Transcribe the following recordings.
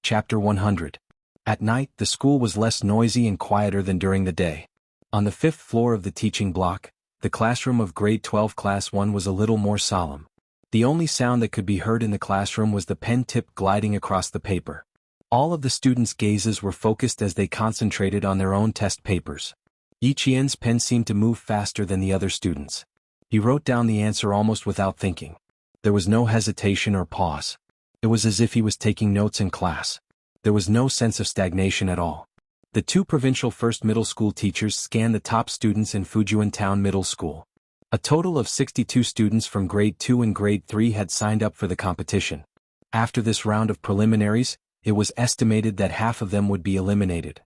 Chapter 100. At night, the school was less noisy and quieter than during the day. On the 5th floor of the teaching block, the classroom of grade 12 class 1 was a little more solemn. The only sound that could be heard in the classroom was the pen tip gliding across the paper. All of the students' gazes were focused as they concentrated on their own test papers. Yi Qian's pen seemed to move faster than the other students. He wrote down the answer almost without thinking. There was no hesitation or pause. It was as if he was taking notes in class. There was no sense of stagnation at all. The two provincial first middle school teachers scanned the top students in Fujian Town Middle School. A total of 62 students from grade 2 and grade 3 had signed up for the competition. After this round of preliminaries, it was estimated that half of them would be eliminated.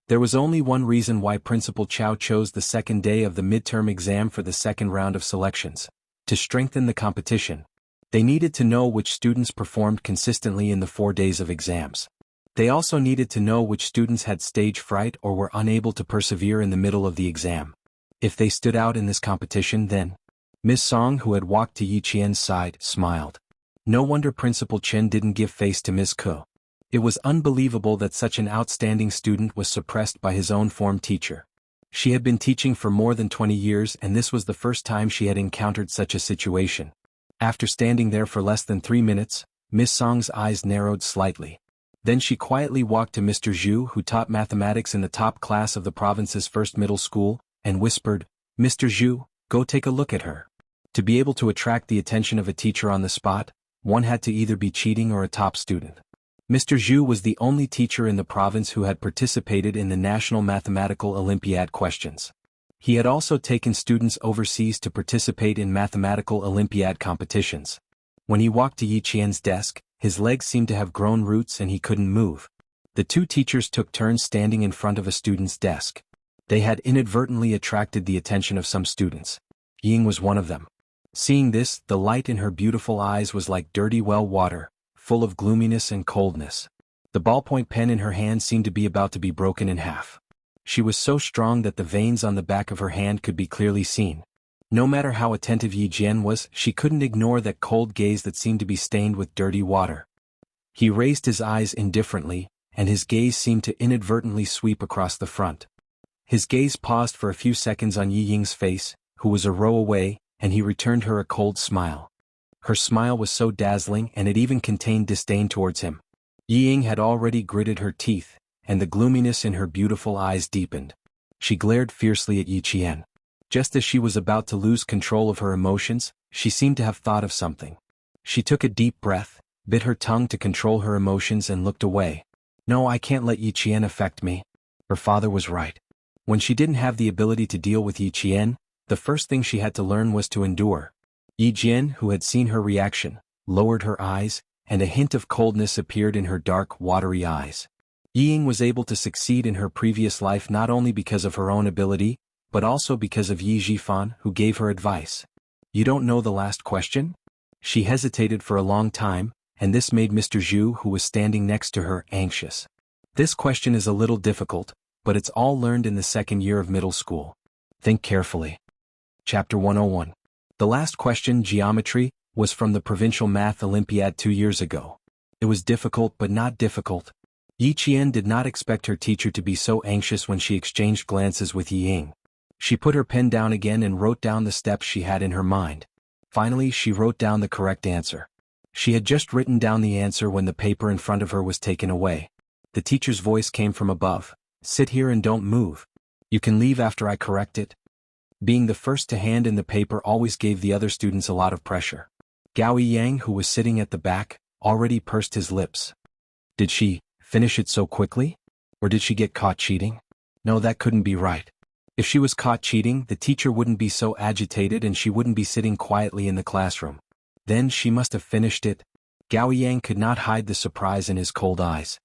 There was only one reason why Principal Chow chose the second day of the midterm exam for the second round of selections: to strengthen the competition. They needed to know which students performed consistently in the 4 days of exams. They also needed to know which students had stage fright or were unable to persevere in the middle of the exam. If they stood out in this competition, then Ms. Song, who had walked to Yi Qian's side, smiled. No wonder Principal Chen didn't give face to Ms. Ko. It was unbelievable that such an outstanding student was suppressed by his own form teacher. She had been teaching for more than 20 years, and this was the first time she had encountered such a situation. After standing there for less than 3 minutes, Miss Song's eyes narrowed slightly. Then she quietly walked to Mr. Zhu, who taught mathematics in the top class of the province's first middle school, and whispered, "Mr. Zhu, go take a look at her." To be able to attract the attention of a teacher on the spot, one had to either be cheating or a top student. Mr. Zhu was the only teacher in the province who had participated in the National Mathematical Olympiad questions. He had also taken students overseas to participate in mathematical Olympiad competitions. When he walked to Yi Qian's desk, his legs seemed to have grown roots and he couldn't move. The two teachers took turns standing in front of a student's desk. They had inadvertently attracted the attention of some students. Ying was one of them. Seeing this, the light in her beautiful eyes was like dirty well water, full of gloominess and coldness. The ballpoint pen in her hand seemed to be about to be broken in half. She was so strong that the veins on the back of her hand could be clearly seen. No matter how attentive Yi Jian was, she couldn't ignore that cold gaze that seemed to be stained with dirty water. He raised his eyes indifferently, and his gaze seemed to inadvertently sweep across the front. His gaze paused for a few seconds on Yi Ying's face, who was a row away, and he returned her a cold smile. Her smile was so dazzling, and it even contained disdain towards him. Yi Ying had already gritted her teeth, and the gloominess in her beautiful eyes deepened. She glared fiercely at Yi Qian. Just as she was about to lose control of her emotions, she seemed to have thought of something. She took a deep breath, bit her tongue to control her emotions and looked away. No, I can't let Yi Qian affect me. Her father was right. When she didn't have the ability to deal with Yi Qian, the first thing she had to learn was to endure. Yi Jian, who had seen her reaction, lowered her eyes, and a hint of coldness appeared in her dark, watery eyes. Yi Ying was able to succeed in her previous life not only because of her own ability, but also because of Yi Zhifan, who gave her advice. You don't know the last question? She hesitated for a long time, and this made Mr. Zhu, who was standing next to her, anxious. This question is a little difficult, but it's all learned in the second year of middle school. Think carefully. Chapter 101. The last question, geometry, was from the Provincial Math Olympiad 2 years ago. It was difficult but not difficult. Yi Qian did not expect her teacher to be so anxious when she exchanged glances with Yi Ying. She put her pen down again and wrote down the steps she had in her mind. Finally, she wrote down the correct answer. She had just written down the answer when the paper in front of her was taken away. The teacher's voice came from above. "Sit here and don't move. You can leave after I correct it." Being the first to hand in the paper always gave the other students a lot of pressure. Gao Yang, who was sitting at the back, already pursed his lips. Did she finish it so quickly? Or did she get caught cheating? No, that couldn't be right. If she was caught cheating, the teacher wouldn't be so agitated and she wouldn't be sitting quietly in the classroom. Then she must have finished it. Gao Yang could not hide the surprise in his cold eyes.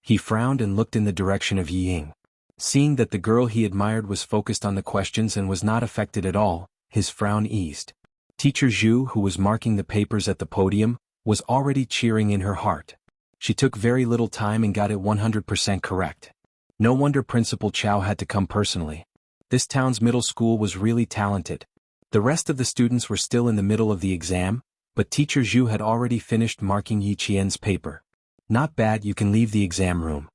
He frowned and looked in the direction of Yi Ying. Seeing that the girl he admired was focused on the questions and was not affected at all, his frown eased. Teacher Zhu, who was marking the papers at the podium, was already cheering in her heart. She took very little time and got it 100% correct. No wonder Principal Chow had to come personally. This town's middle school was really talented. The rest of the students were still in the middle of the exam, but Teacher Zhu had already finished marking Yi Qian's paper. Not bad, you can leave the exam room.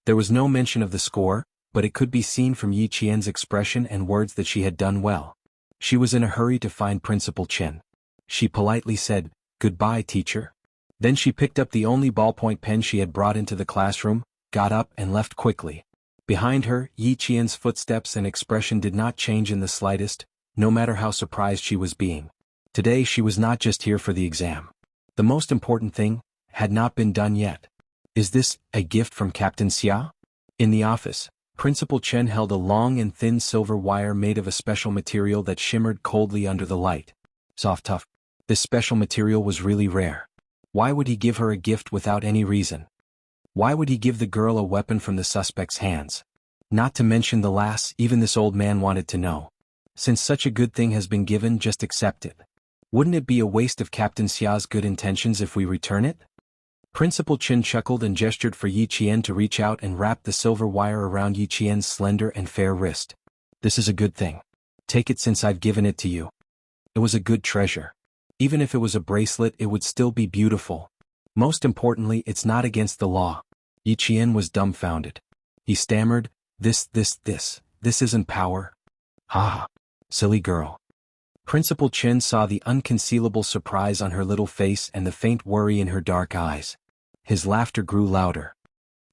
There was no mention of the score, but it could be seen from Yi Qian's expression and words that she had done well. She was in a hurry to find Principal Chen. She politely said, "Goodbye, teacher." Then she picked up the only ballpoint pen she had brought into the classroom, got up and left quickly. Behind her, Yi Qian's footsteps and expression did not change in the slightest, no matter how surprised she was being. Today she was not just here for the exam. The most important thing had not been done yet. "Is this a gift from Captain Xia?" In the office, Principal Chen held a long and thin silver wire made of a special material that shimmered coldly under the light. Soft tough. This special material was really rare. Why would he give her a gift without any reason? Why would he give the girl a weapon from the suspect's hands? Not to mention the lass, even this old man wanted to know. Since such a good thing has been given, just accept it. Wouldn't it be a waste of Captain Xia's good intentions if we return it? Principal Chen chuckled and gestured for Yi Qian to reach out and wrap the silver wire around Yi Qian's slender and fair wrist. "This is a good thing. Take it since I've given it to you." It was a good treasure. Even if it was a bracelet, it would still be beautiful. Most importantly, it's not against the law. Yi Qian was dumbfounded. He stammered, This isn't power." "Ha! Silly girl." Principal Chen saw the unconcealable surprise on her little face and the faint worry in her dark eyes. His laughter grew louder.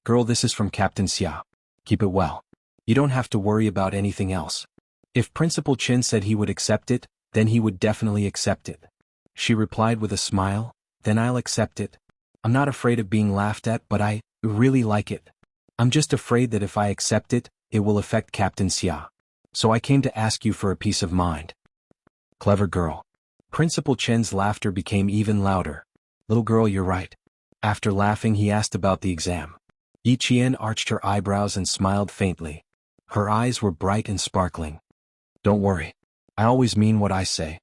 "Girl, this is from Captain Xia. Keep it well. You don't have to worry about anything else." If Principal Chen said he would accept it, then he would definitely accept it. She replied with a smile, "Then I'll accept it. I'm not afraid of being laughed at, but I really like it. I'm just afraid that if I accept it, it will affect Captain Xia. So I came to ask you for a peace of mind." Clever girl. Principal Chen's laughter became even louder. "Little girl, you're right." After laughing, he asked about the exam. Yi Qian arched her eyebrows and smiled faintly. Her eyes were bright and sparkling. "Don't worry. I always mean what I say."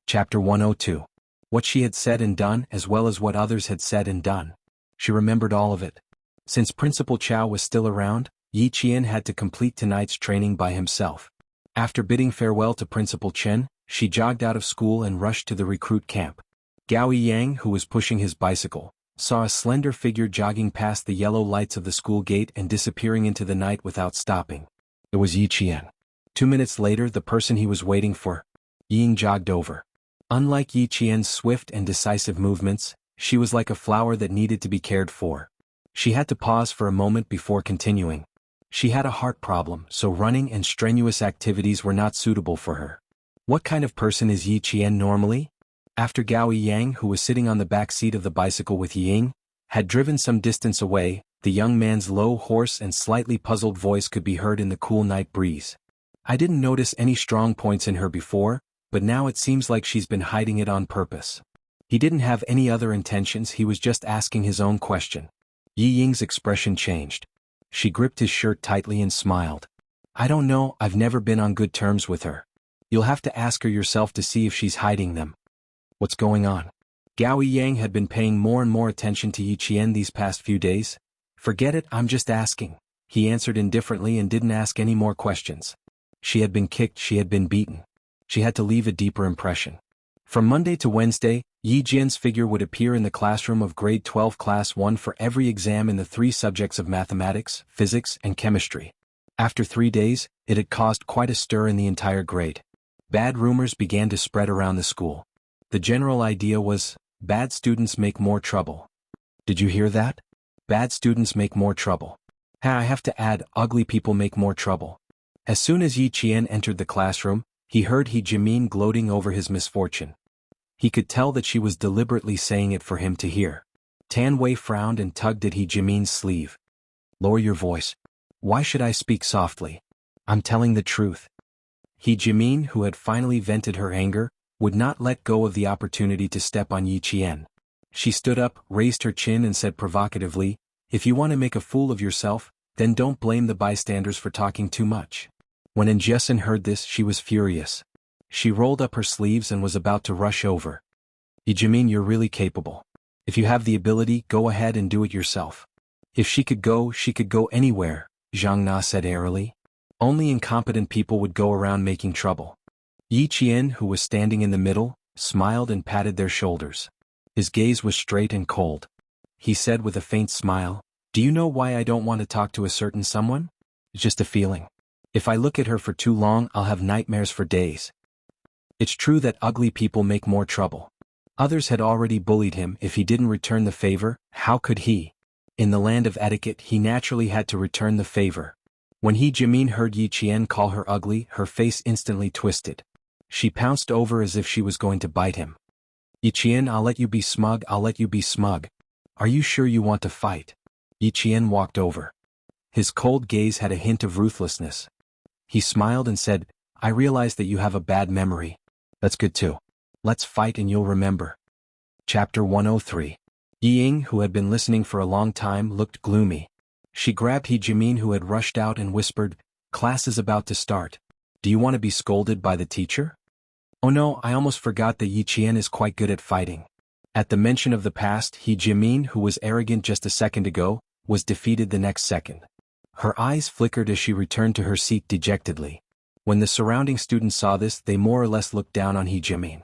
Chapter 102. What she had said and done, as well as what others had said and done. She remembered all of it. Since Principal Chao was still around, Yi Qian had to complete tonight's training by himself. After bidding farewell to Principal Chen, she jogged out of school and rushed to the recruit camp. Gao Yang, who was pushing his bicycle, saw a slender figure jogging past the yellow lights of the school gate and disappearing into the night without stopping. It was Yi Qian. 2 minutes later, the person he was waiting for, Ying, jogged over. Unlike Yi Qian's swift and decisive movements, she was like a flower that needed to be cared for. She had to pause for a moment before continuing. She had a heart problem, so running and strenuous activities were not suitable for her. What kind of person is Yi Qian normally? After Gao Yang, who was sitting on the back seat of the bicycle with Ying, had driven some distance away, the young man's low, hoarse and slightly puzzled voice could be heard in the cool night breeze. "I didn't notice any strong points in her before, but now it seems like she's been hiding it on purpose." He didn't have any other intentions, he was just asking his own question. Yi Ying's expression changed. She gripped his shirt tightly and smiled. "I don't know, I've never been on good terms with her. You'll have to ask her yourself to see if she's hiding them." "What's going on?" Gao Yang had been paying more and more attention to Yi Qian these past few days. "Forget it, I'm just asking," he answered indifferently and didn't ask any more questions. She had been kicked, she had been beaten. She had to leave a deeper impression. From Monday to Wednesday, Yi Jian's figure would appear in the classroom of grade 12 class 1 for every exam in the 3 subjects of mathematics, physics, and chemistry. After 3 days, it had caused quite a stir in the entire grade. Bad rumors began to spread around the school. The general idea was, bad students make more trouble. Did you hear that? Bad students make more trouble. I have to add, ugly people make more trouble. As soon as Yi Qian entered the classroom, he heard He Jimin gloating over his misfortune. He could tell that she was deliberately saying it for him to hear. Tan Wei frowned and tugged at He Jimin's sleeve. "Lower your voice. Why should I speak softly? I'm telling the truth." He Jimin, who had finally vented her anger, would not let go of the opportunity to step on Yi Qian. She stood up, raised her chin and said provocatively, "If you want to make a fool of yourself, then don't blame the bystanders for talking too much." When Jessen heard this, she was furious. She rolled up her sleeves and was about to rush over. "Yi Jimin, you're really capable. If you have the ability, go ahead and do it yourself." If she could go anywhere, Zhang Na said airily. Only incompetent people would go around making trouble. Yi Qian, who was standing in the middle, smiled and patted their shoulders. His gaze was straight and cold. he said with a faint smile. Do you know why I don't want to talk to a certain someone? It's just a feeling. If I look at her for too long, I'll have nightmares for days. It's true that ugly people make more trouble. Others had already bullied him. If he didn't return the favor, how could he? In the land of etiquette, he naturally had to return the favor. When Jimin heard Yi Qian call her ugly, her face instantly twisted. She pounced over as if she was going to bite him. Yi Qian, I'll let you be smug, I'll let you be smug. Are you sure you want to fight? Yi Qian walked over. His cold gaze had a hint of ruthlessness. He smiled and said, I realize that you have a bad memory. That's good too. Let's fight and you'll remember. Chapter 103. Yi Ying, who had been listening for a long time, looked gloomy. She grabbed Jimin, who had rushed out, and whispered, Class is about to start. Do you want to be scolded by the teacher? Oh no, I almost forgot that Yi Qian is quite good at fighting. At the mention of the past, Jimin, who was arrogant just a second ago, was defeated the next second. Her eyes flickered as she returned to her seat dejectedly. When the surrounding students saw this, they more or less looked down on Jimin.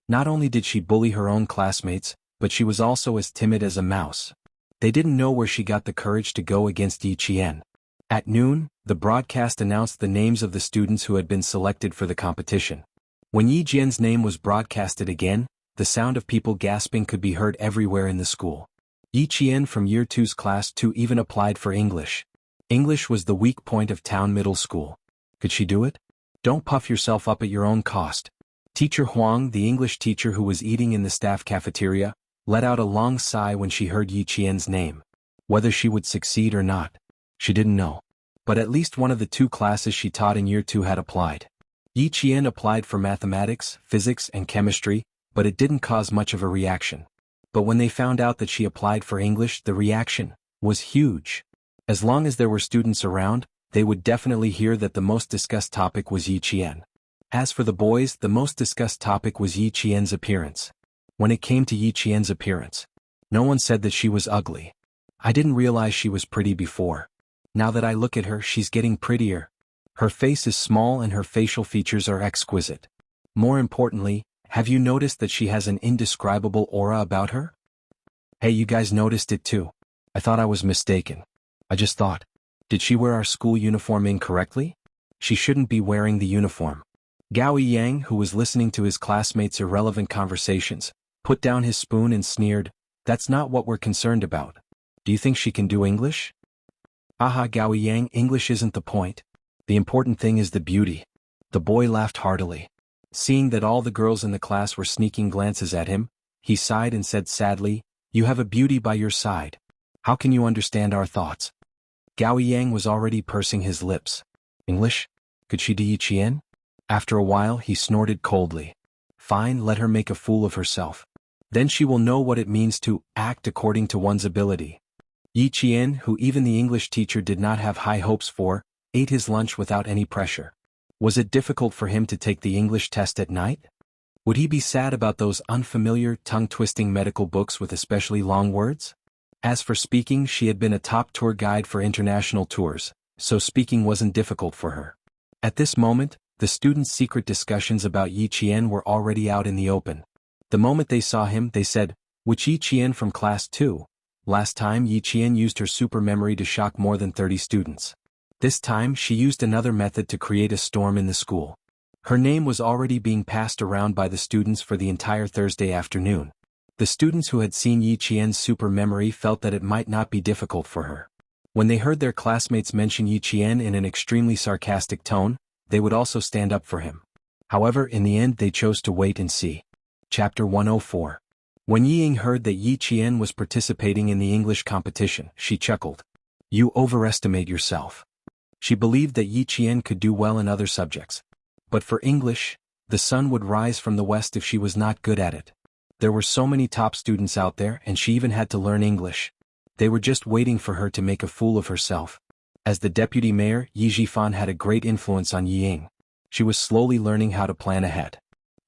Not only did she bully her own classmates, but she was also as timid as a mouse. They didn't know where she got the courage to go against Yi Qian. At noon, the broadcast announced the names of the students who had been selected for the competition. When Yi Jian's name was broadcasted again, the sound of people gasping could be heard everywhere in the school. Yi Qian from Year 2's Class 2 even applied for English. English was the weak point of Town Middle School. Could she do it? Don't puff yourself up at your own cost. Teacher Huang, the English teacher who was eating in the staff cafeteria, let out a long sigh when she heard Yi Qian's name. Whether she would succeed or not, she didn't know. But at least one of the 2 classes she taught in Year 2 had applied. Yi Qian applied for mathematics, physics, and chemistry, but it didn't cause much of a reaction. But when they found out that she applied for English, the reaction was huge. As long as there were students around, they would definitely hear that the most discussed topic was Yi Qian. As for the boys, the most discussed topic was Yi Qian's appearance. When it came to Yi Qian's appearance, no one said that she was ugly. I didn't realize she was pretty before. Now that I look at her, she's getting prettier. Her face is small and her facial features are exquisite. More importantly, have you noticed that she has an indescribable aura about her? Hey, you guys noticed it too. I thought I was mistaken. I just thought, did she wear our school uniform incorrectly? She shouldn't be wearing the uniform. Gao Yang, who was listening to his classmates' irrelevant conversations, put down his spoon and sneered, That's not what we're concerned about. Do you think she can do English? Aha, Gao Yang, English isn't the point. The important thing is the beauty. The boy laughed heartily. Seeing that all the girls in the class were sneaking glances at him, he sighed and said sadly, You have a beauty by your side. How can you understand our thoughts? Gao Yang was already pursing his lips. English? Could she do Yi Qian? After a while, he snorted coldly. Fine, let her make a fool of herself. Then she will know what it means to act according to one's ability. Yi Qian, who even the English teacher did not have high hopes for, ate his lunch without any pressure. Was it difficult for him to take the English test at night? Would he be sad about those unfamiliar, tongue-twisting medical books with especially long words? As for speaking, she had been a top tour guide for international tours, so speaking wasn't difficult for her. At this moment, the students' secret discussions about Yi Qian were already out in the open. The moment they saw him, they said, Which Yi Qian from Class 2? Last time Yi Qian used her super memory to shock more than 30 students. This time she used another method to create a storm in the school. Her name was already being passed around by the students for the entire Thursday afternoon. The students who had seen Yi Qian's super memory felt that it might not be difficult for her. When they heard their classmates mention Yi Qian in an extremely sarcastic tone, they would also stand up for him. However, in the end they chose to wait and see. Chapter 104. When Yi Ying heard that Yi Qian was participating in the English competition, she chuckled. You overestimate yourself. She believed that Yi Qian could do well in other subjects. But for English, the sun would rise from the west if she was not good at it. There were so many top students out there and she even had to learn English. They were just waiting for her to make a fool of herself. As the deputy mayor, Yi Zhifan had a great influence on Yi Ying. She was slowly learning how to plan ahead.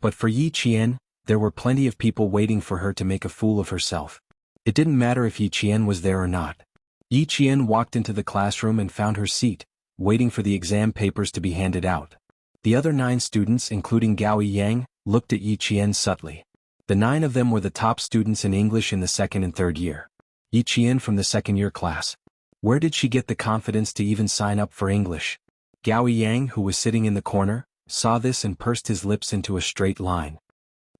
But for Yi Qian, there were plenty of people waiting for her to make a fool of herself. It didn't matter if Yi Qian was there or not. Yi Qian walked into the classroom and found her seat, waiting for the exam papers to be handed out. The other 9 students, including Gao Yang, looked at Yi Qian subtly. The 9 of them were the top students in English in the 2nd and 3rd year. Yi Qian from the second-year class. Where did she get the confidence to even sign up for English? Gao Yang, who was sitting in the corner, saw this and pursed his lips into a straight line.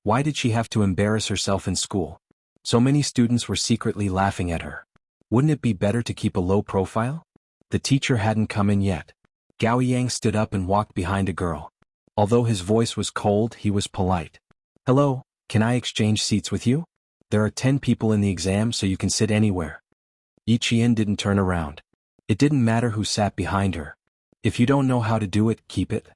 Why did she have to embarrass herself in school? So many students were secretly laughing at her. Wouldn't it be better to keep a low profile? The teacher hadn't come in yet. Gao Yang stood up and walked behind a girl. Although his voice was cold, he was polite. Hello, can I exchange seats with you? There are 10 people in the exam, so you can sit anywhere. Yi Qian didn't turn around. It didn't matter who sat behind her. If you don't know how to do it, keep it.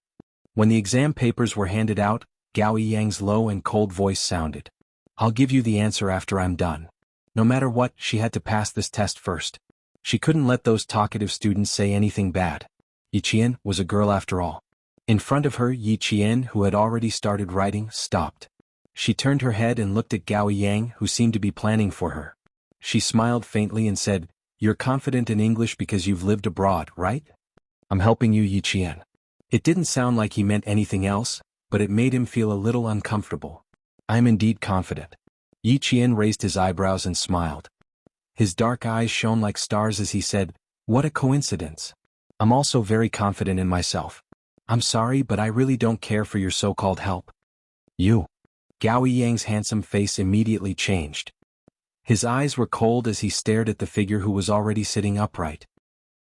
When the exam papers were handed out, Gao Yang's low and cold voice sounded. I'll give you the answer after I'm done. No matter what, she had to pass this test first. She couldn't let those talkative students say anything bad. Yi Qian was a girl after all. In front of her, Yi Qian, who had already started writing, stopped. She turned her head and looked at Gao Yang, who seemed to be planning for her. She smiled faintly and said, You're confident in English because you've lived abroad, right? I'm helping you, Yi Qian. It didn't sound like he meant anything else, but it made him feel a little uncomfortable. I'm indeed confident. Yi Qian raised his eyebrows and smiled. His dark eyes shone like stars as he said, What a coincidence. I'm also very confident in myself. I'm sorry, but I really don't care for your so-called help. You. Gao Yang's handsome face immediately changed. His eyes were cold as he stared at the figure who was already sitting upright.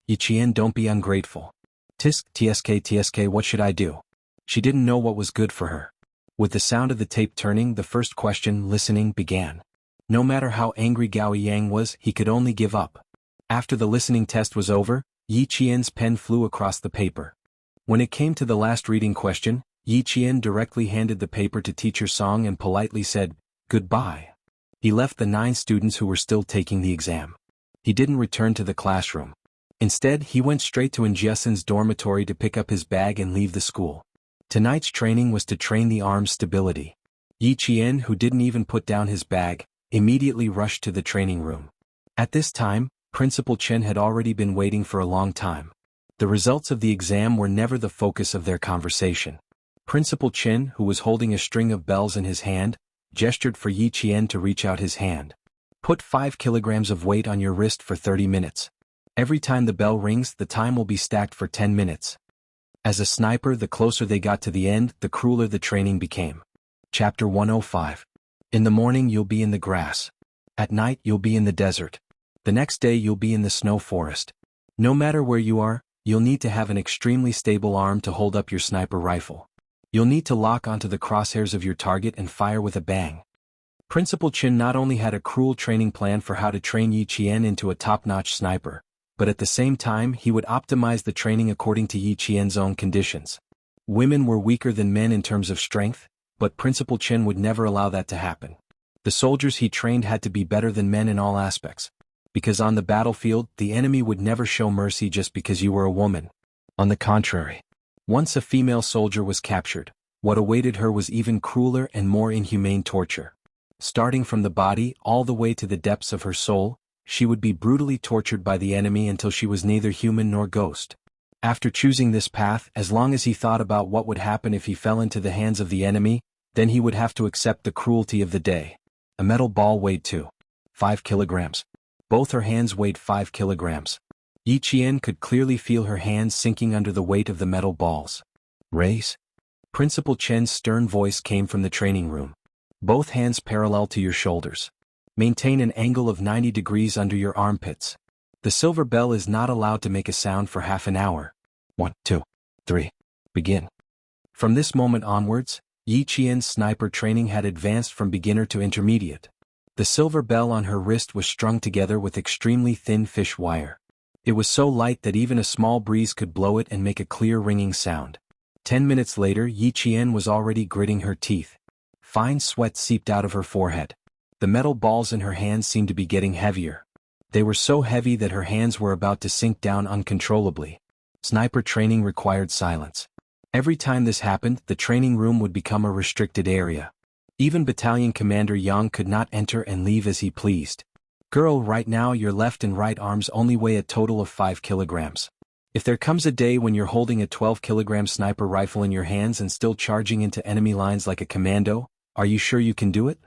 Yi Qian, don't be ungrateful. Tsk, what should I do? She didn't know what was good for her. With the sound of the tape turning, the first question, listening, began. No matter how angry Gao Yang was, he could only give up. After the listening test was over, Yi Qian's pen flew across the paper. When it came to the last reading question, Yi Qian directly handed the paper to Teacher Song and politely said, Goodbye. He left the 9 students who were still taking the exam. He didn't return to the classroom. Instead, he went straight to Jiasen's dormitory to pick up his bag and leave the school. Tonight's training was to train the arm's stability. Yi Qian, who didn't even put down his bag, immediately rushed to the training room. At this time, Principal Chen had already been waiting for a long time. The results of the exam were never the focus of their conversation. Principal Chen, who was holding a string of bells in his hand, gestured for Yi Qian to reach out his hand. Put 5 kilograms of weight on your wrist for 30 minutes. Every time the bell rings, the time will be stacked for 10 minutes. As a sniper, the closer they got to the end, the crueler the training became. Chapter 105. In the morning you'll be in the grass. At night you'll be in the desert. The next day you'll be in the snow forest. No matter where you are, you'll need to have an extremely stable arm to hold up your sniper rifle. You'll need to lock onto the crosshairs of your target and fire with a bang. Principal Chen not only had a cruel training plan for how to train Yi Qian into a top-notch sniper, but at the same time he would optimize the training according to Yi Qian's own conditions. Women were weaker than men in terms of strength, but Principal Chen would never allow that to happen. The soldiers he trained had to be better than men in all aspects. Because on the battlefield, the enemy would never show mercy just because you were a woman. On the contrary. Once a female soldier was captured, what awaited her was even crueler and more inhumane torture. Starting from the body all the way to the depths of her soul, she would be brutally tortured by the enemy until she was neither human nor ghost. After choosing this path, as long as he thought about what would happen if he fell into the hands of the enemy, then he would have to accept the cruelty of the day. A metal ball weighed 5 kilograms. Both her hands weighed 5 kilograms. Yi Qian could clearly feel her hands sinking under the weight of the metal balls. Raise. Principal Chen's stern voice came from the training room. Both hands parallel to your shoulders. Maintain an angle of 90 degrees under your armpits. The silver bell is not allowed to make a sound for half an hour. 1, 2, 3. Begin. From this moment onwards, Yi Qian's sniper training had advanced from beginner to intermediate. The silver bell on her wrist was strung together with extremely thin fish wire. It was so light that even a small breeze could blow it and make a clear ringing sound. 10 minutes later, Yi Qian was already gritting her teeth. Fine sweat seeped out of her forehead. The metal balls in her hands seemed to be getting heavier. They were so heavy that her hands were about to sink down uncontrollably. Sniper training required silence. Every time this happened, the training room would become a restricted area. Even Battalion Commander Yang could not enter and leave as he pleased. Girl, right now your left and right arms only weigh a total of 5 kilograms. If there comes a day when you're holding a 12-kilogram sniper rifle in your hands and still charging into enemy lines like a commando, are you sure you can do it?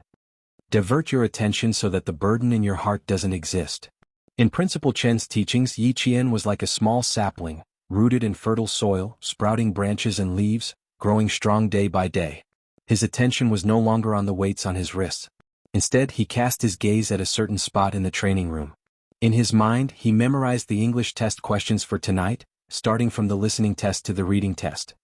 Divert your attention so that the burden in your heart doesn't exist. In Principal Chen's teachings, Yi Qian was like a small sapling, rooted in fertile soil, sprouting branches and leaves, growing strong day by day. His attention was no longer on the weights on his wrists. Instead, he cast his gaze at a certain spot in the training room. In his mind, he memorized the English test questions for tonight, starting from the listening test to the reading test.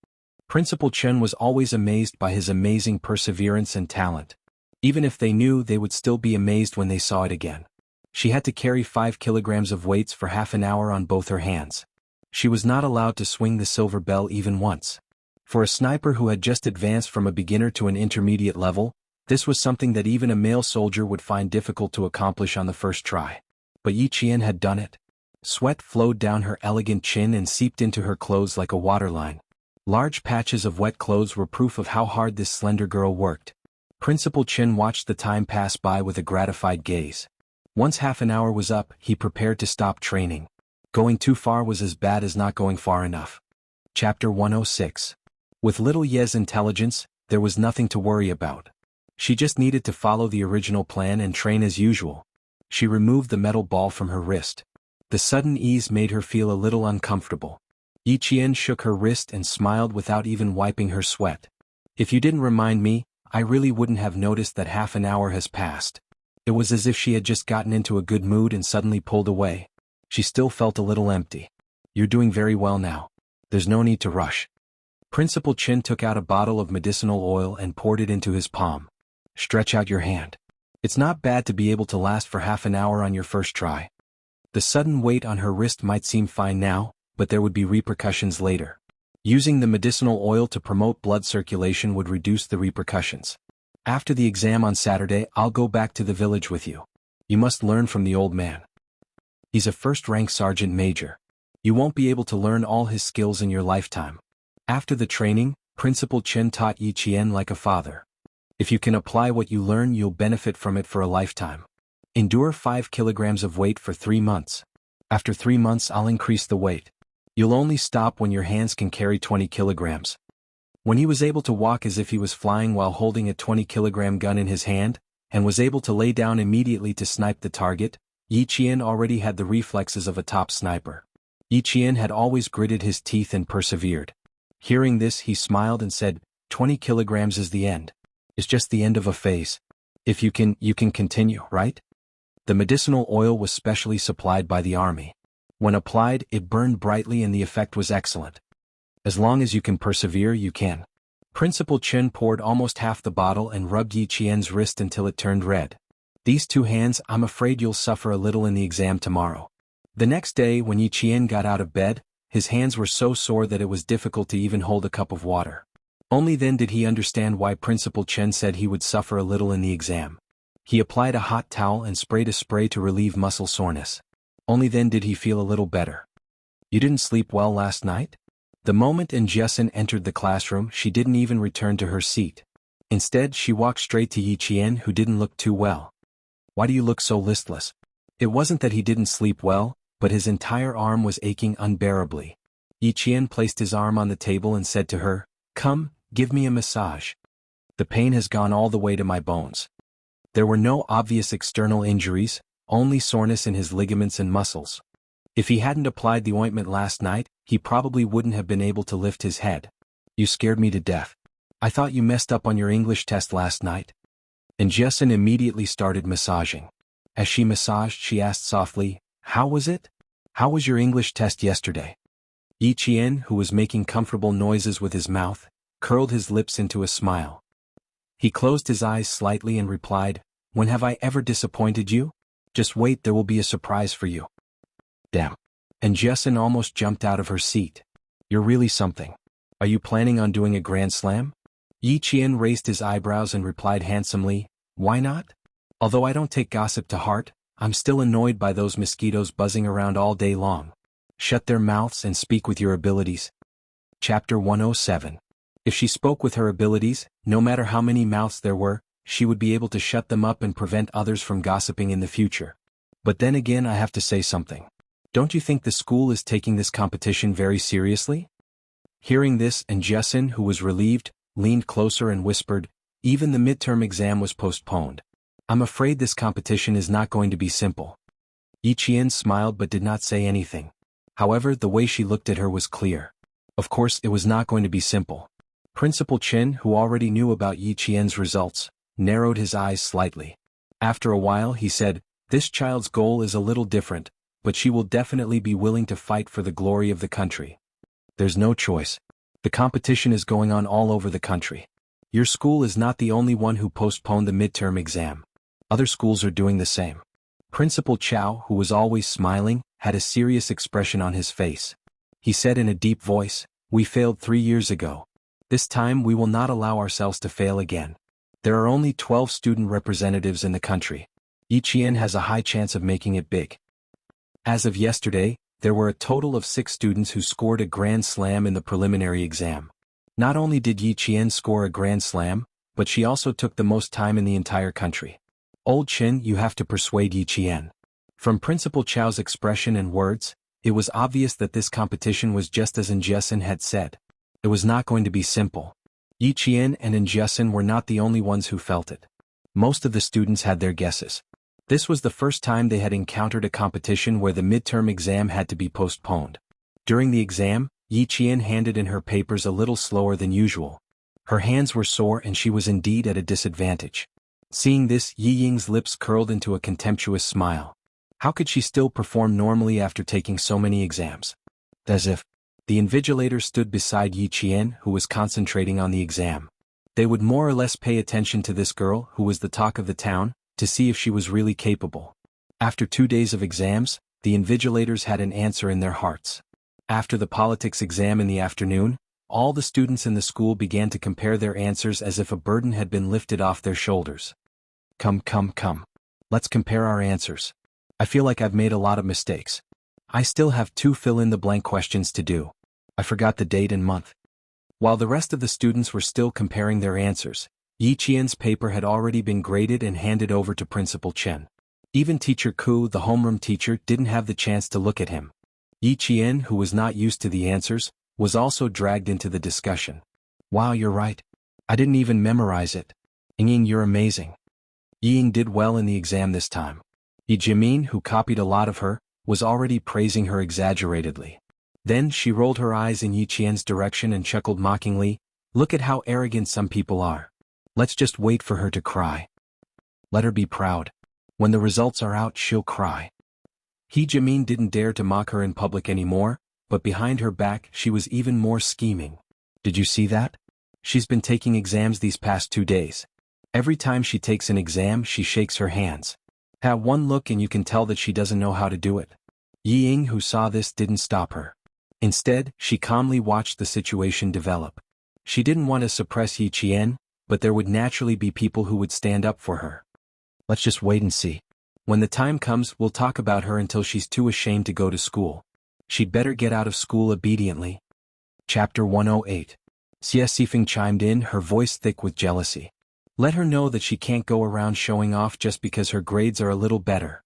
Principal Chen was always amazed by his amazing perseverance and talent. Even if they knew, they would still be amazed when they saw it again. She had to carry 5 kilograms of weights for half an hour on both her hands. She was not allowed to swing the silver bell even once. For a sniper who had just advanced from a beginner to an intermediate level, this was something that even a male soldier would find difficult to accomplish on the first try. But Yi Qian had done it. Sweat flowed down her elegant chin and seeped into her clothes like a waterline. Large patches of wet clothes were proof of how hard this slender girl worked. Principal Chen watched the time pass by with a gratified gaze. Once half an hour was up, he prepared to stop training. Going too far was as bad as not going far enough. Chapter 106. With little Ye's intelligence, there was nothing to worry about. She just needed to follow the original plan and train as usual. She removed the metal ball from her wrist. The sudden ease made her feel a little uncomfortable. Yi Qian shook her wrist and smiled without even wiping her sweat. If you didn't remind me, I really wouldn't have noticed that half an hour has passed. It was as if she had just gotten into a good mood and suddenly pulled away. She still felt a little empty. You're doing very well now. There's no need to rush. Principal Chen took out a bottle of medicinal oil and poured it into his palm. Stretch out your hand. It's not bad to be able to last for half an hour on your first try. The sudden weight on her wrist might seem fine now, but there would be repercussions later. Using the medicinal oil to promote blood circulation would reduce the repercussions. After the exam on Saturday, I'll go back to the village with you. You must learn from the old man. He's a first-rank sergeant major. You won't be able to learn all his skills in your lifetime. After the training, Principal Chen taught Yi Qian like a father. If you can apply what you learn, you'll benefit from it for a lifetime. Endure 5 kilograms of weight for 3 months. After 3 months, I'll increase the weight. You'll only stop when your hands can carry 20 kilograms. When he was able to walk as if he was flying while holding a 20-kilogram gun in his hand, and was able to lay down immediately to snipe the target, Yi Qian already had the reflexes of a top sniper. Yi Qian had always gritted his teeth and persevered. Hearing this, he smiled and said, 20 kilograms is the end. It's just the end of a phase. If you can continue, right? The medicinal oil was specially supplied by the army. When applied, it burned brightly and the effect was excellent. As long as you can persevere, you can. Principal Chen poured almost half the bottle and rubbed Yi Qian's wrist until it turned red. These 2 hands, I'm afraid you'll suffer a little in the exam tomorrow. The next day, when Yi Qian got out of bed, his hands were so sore that it was difficult to even hold a cup of water. Only then did he understand why Principal Chen said he would suffer a little in the exam. He applied a hot towel and sprayed a spray to relieve muscle soreness. Only then did he feel a little better. You didn't sleep well last night? The moment Jianghu entered the classroom, she didn't even return to her seat. Instead, she walked straight to Yi Qian, who didn't look too well. Why do you look so listless? It wasn't that he didn't sleep well, but his entire arm was aching unbearably. Yi Qian placed his arm on the table and said to her, Come, give me a massage. The pain has gone all the way to my bones. There were no obvious external injuries, only soreness in his ligaments and muscles. If he hadn't applied the ointment last night, he probably wouldn't have been able to lift his head. You scared me to death. I thought you messed up on your English test last night. And Jianghu immediately started massaging. As she massaged, she asked softly, How was it? How was your English test yesterday? Yi Qian, who was making comfortable noises with his mouth, curled his lips into a smile. He closed his eyes slightly and replied, When have I ever disappointed you? Just wait, there will be a surprise for you. Damn. And Jianghu almost jumped out of her seat. You're really something. Are you planning on doing a grand slam? Yi Qian raised his eyebrows and replied handsomely, Why not? Although I don't take gossip to heart, I'm still annoyed by those mosquitoes buzzing around all day long. Shut their mouths and speak with your abilities. Chapter 107. If she spoke with her abilities, no matter how many mouths there were, she would be able to shut them up and prevent others from gossiping in the future. But then again, I have to say something. Don't you think the school is taking this competition very seriously? Hearing this, Jianghu, who was relieved, leaned closer and whispered, Even the midterm exam was postponed. I'm afraid this competition is not going to be simple. Yi Qian smiled but did not say anything. However, the way she looked at her was clear. Of course, it was not going to be simple. Principal Chen, who already knew about Yi Qian's results, narrowed his eyes slightly. After a while he said, "This child's goal is a little different, but she will definitely be willing to fight for the glory of the country. There's no choice. The competition is going on all over the country. Your school is not the only one who postponed the midterm exam. Other schools are doing the same." Principal Chao, who was always smiling, had a serious expression on his face. He said in a deep voice, "We failed 3 years ago. This time we will not allow ourselves to fail again. There are only 12 student representatives in the country. Yi Qian has a high chance of making it big." As of yesterday, there were a total of 6 students who scored a grand slam in the preliminary exam. Not only did Yi Qian score a grand slam, but she also took the most time in the entire country. "Old Chen, you have to persuade Yi Qian." From Principal Chao's expression and words, it was obvious that this competition was just as Njesen had said. It was not going to be simple. Yi Qian and Njesen were not the only ones who felt it. Most of the students had their guesses. This was the first time they had encountered a competition where the midterm exam had to be postponed. During the exam, Yi Qian handed in her papers a little slower than usual. Her hands were sore and she was indeed at a disadvantage. Seeing this, Yi Ying's lips curled into a contemptuous smile. How could she still perform normally after taking so many exams? As if. The invigilator stood beside Yi Qian, who was concentrating on the exam. They would more or less pay attention to this girl, who was the talk of the town, to see if she was really capable. After 2 days of exams, the invigilators had an answer in their hearts. After the politics exam in the afternoon, all the students in the school began to compare their answers as if a burden had been lifted off their shoulders. Come. Let's compare our answers. I feel like I've made a lot of mistakes. I still have 2 fill-in-the-blank questions to do. I forgot the date and month. While the rest of the students were still comparing their answers, Yi Qian's paper had already been graded and handed over to Principal Chen. Even Teacher Ku, the homeroom teacher, didn't have the chance to look at him. Yi Qian, who was not used to the answers, was also dragged into the discussion. "Wow, you're right. I didn't even memorize it. Ying, you're amazing." Yi Ying did well in the exam this time. Yi Jimin, who copied a lot of her, was already praising her exaggeratedly. Then she rolled her eyes in Yi Qian's direction and chuckled mockingly, "Look at how arrogant some people are. Let's just wait for her to cry. Let her be proud. When the results are out, she'll cry." Yi Jimin didn't dare to mock her in public anymore, but behind her back she was even more scheming. "Did you see that? She's been taking exams these past 2 days. Every time she takes an exam she shakes her hands. Have one look and you can tell that she doesn't know how to do it." Yi Ying, who saw this, didn't stop her. Instead, she calmly watched the situation develop. She didn't want to suppress Yi Qian, but there would naturally be people who would stand up for her. "Let's just wait and see. When the time comes, we'll talk about her until she's too ashamed to go to school. She'd better get out of school obediently." Chapter 108. Xie Sifeng chimed in, her voice thick with jealousy. "Let her know that she can't go around showing off just because her grades are a little better."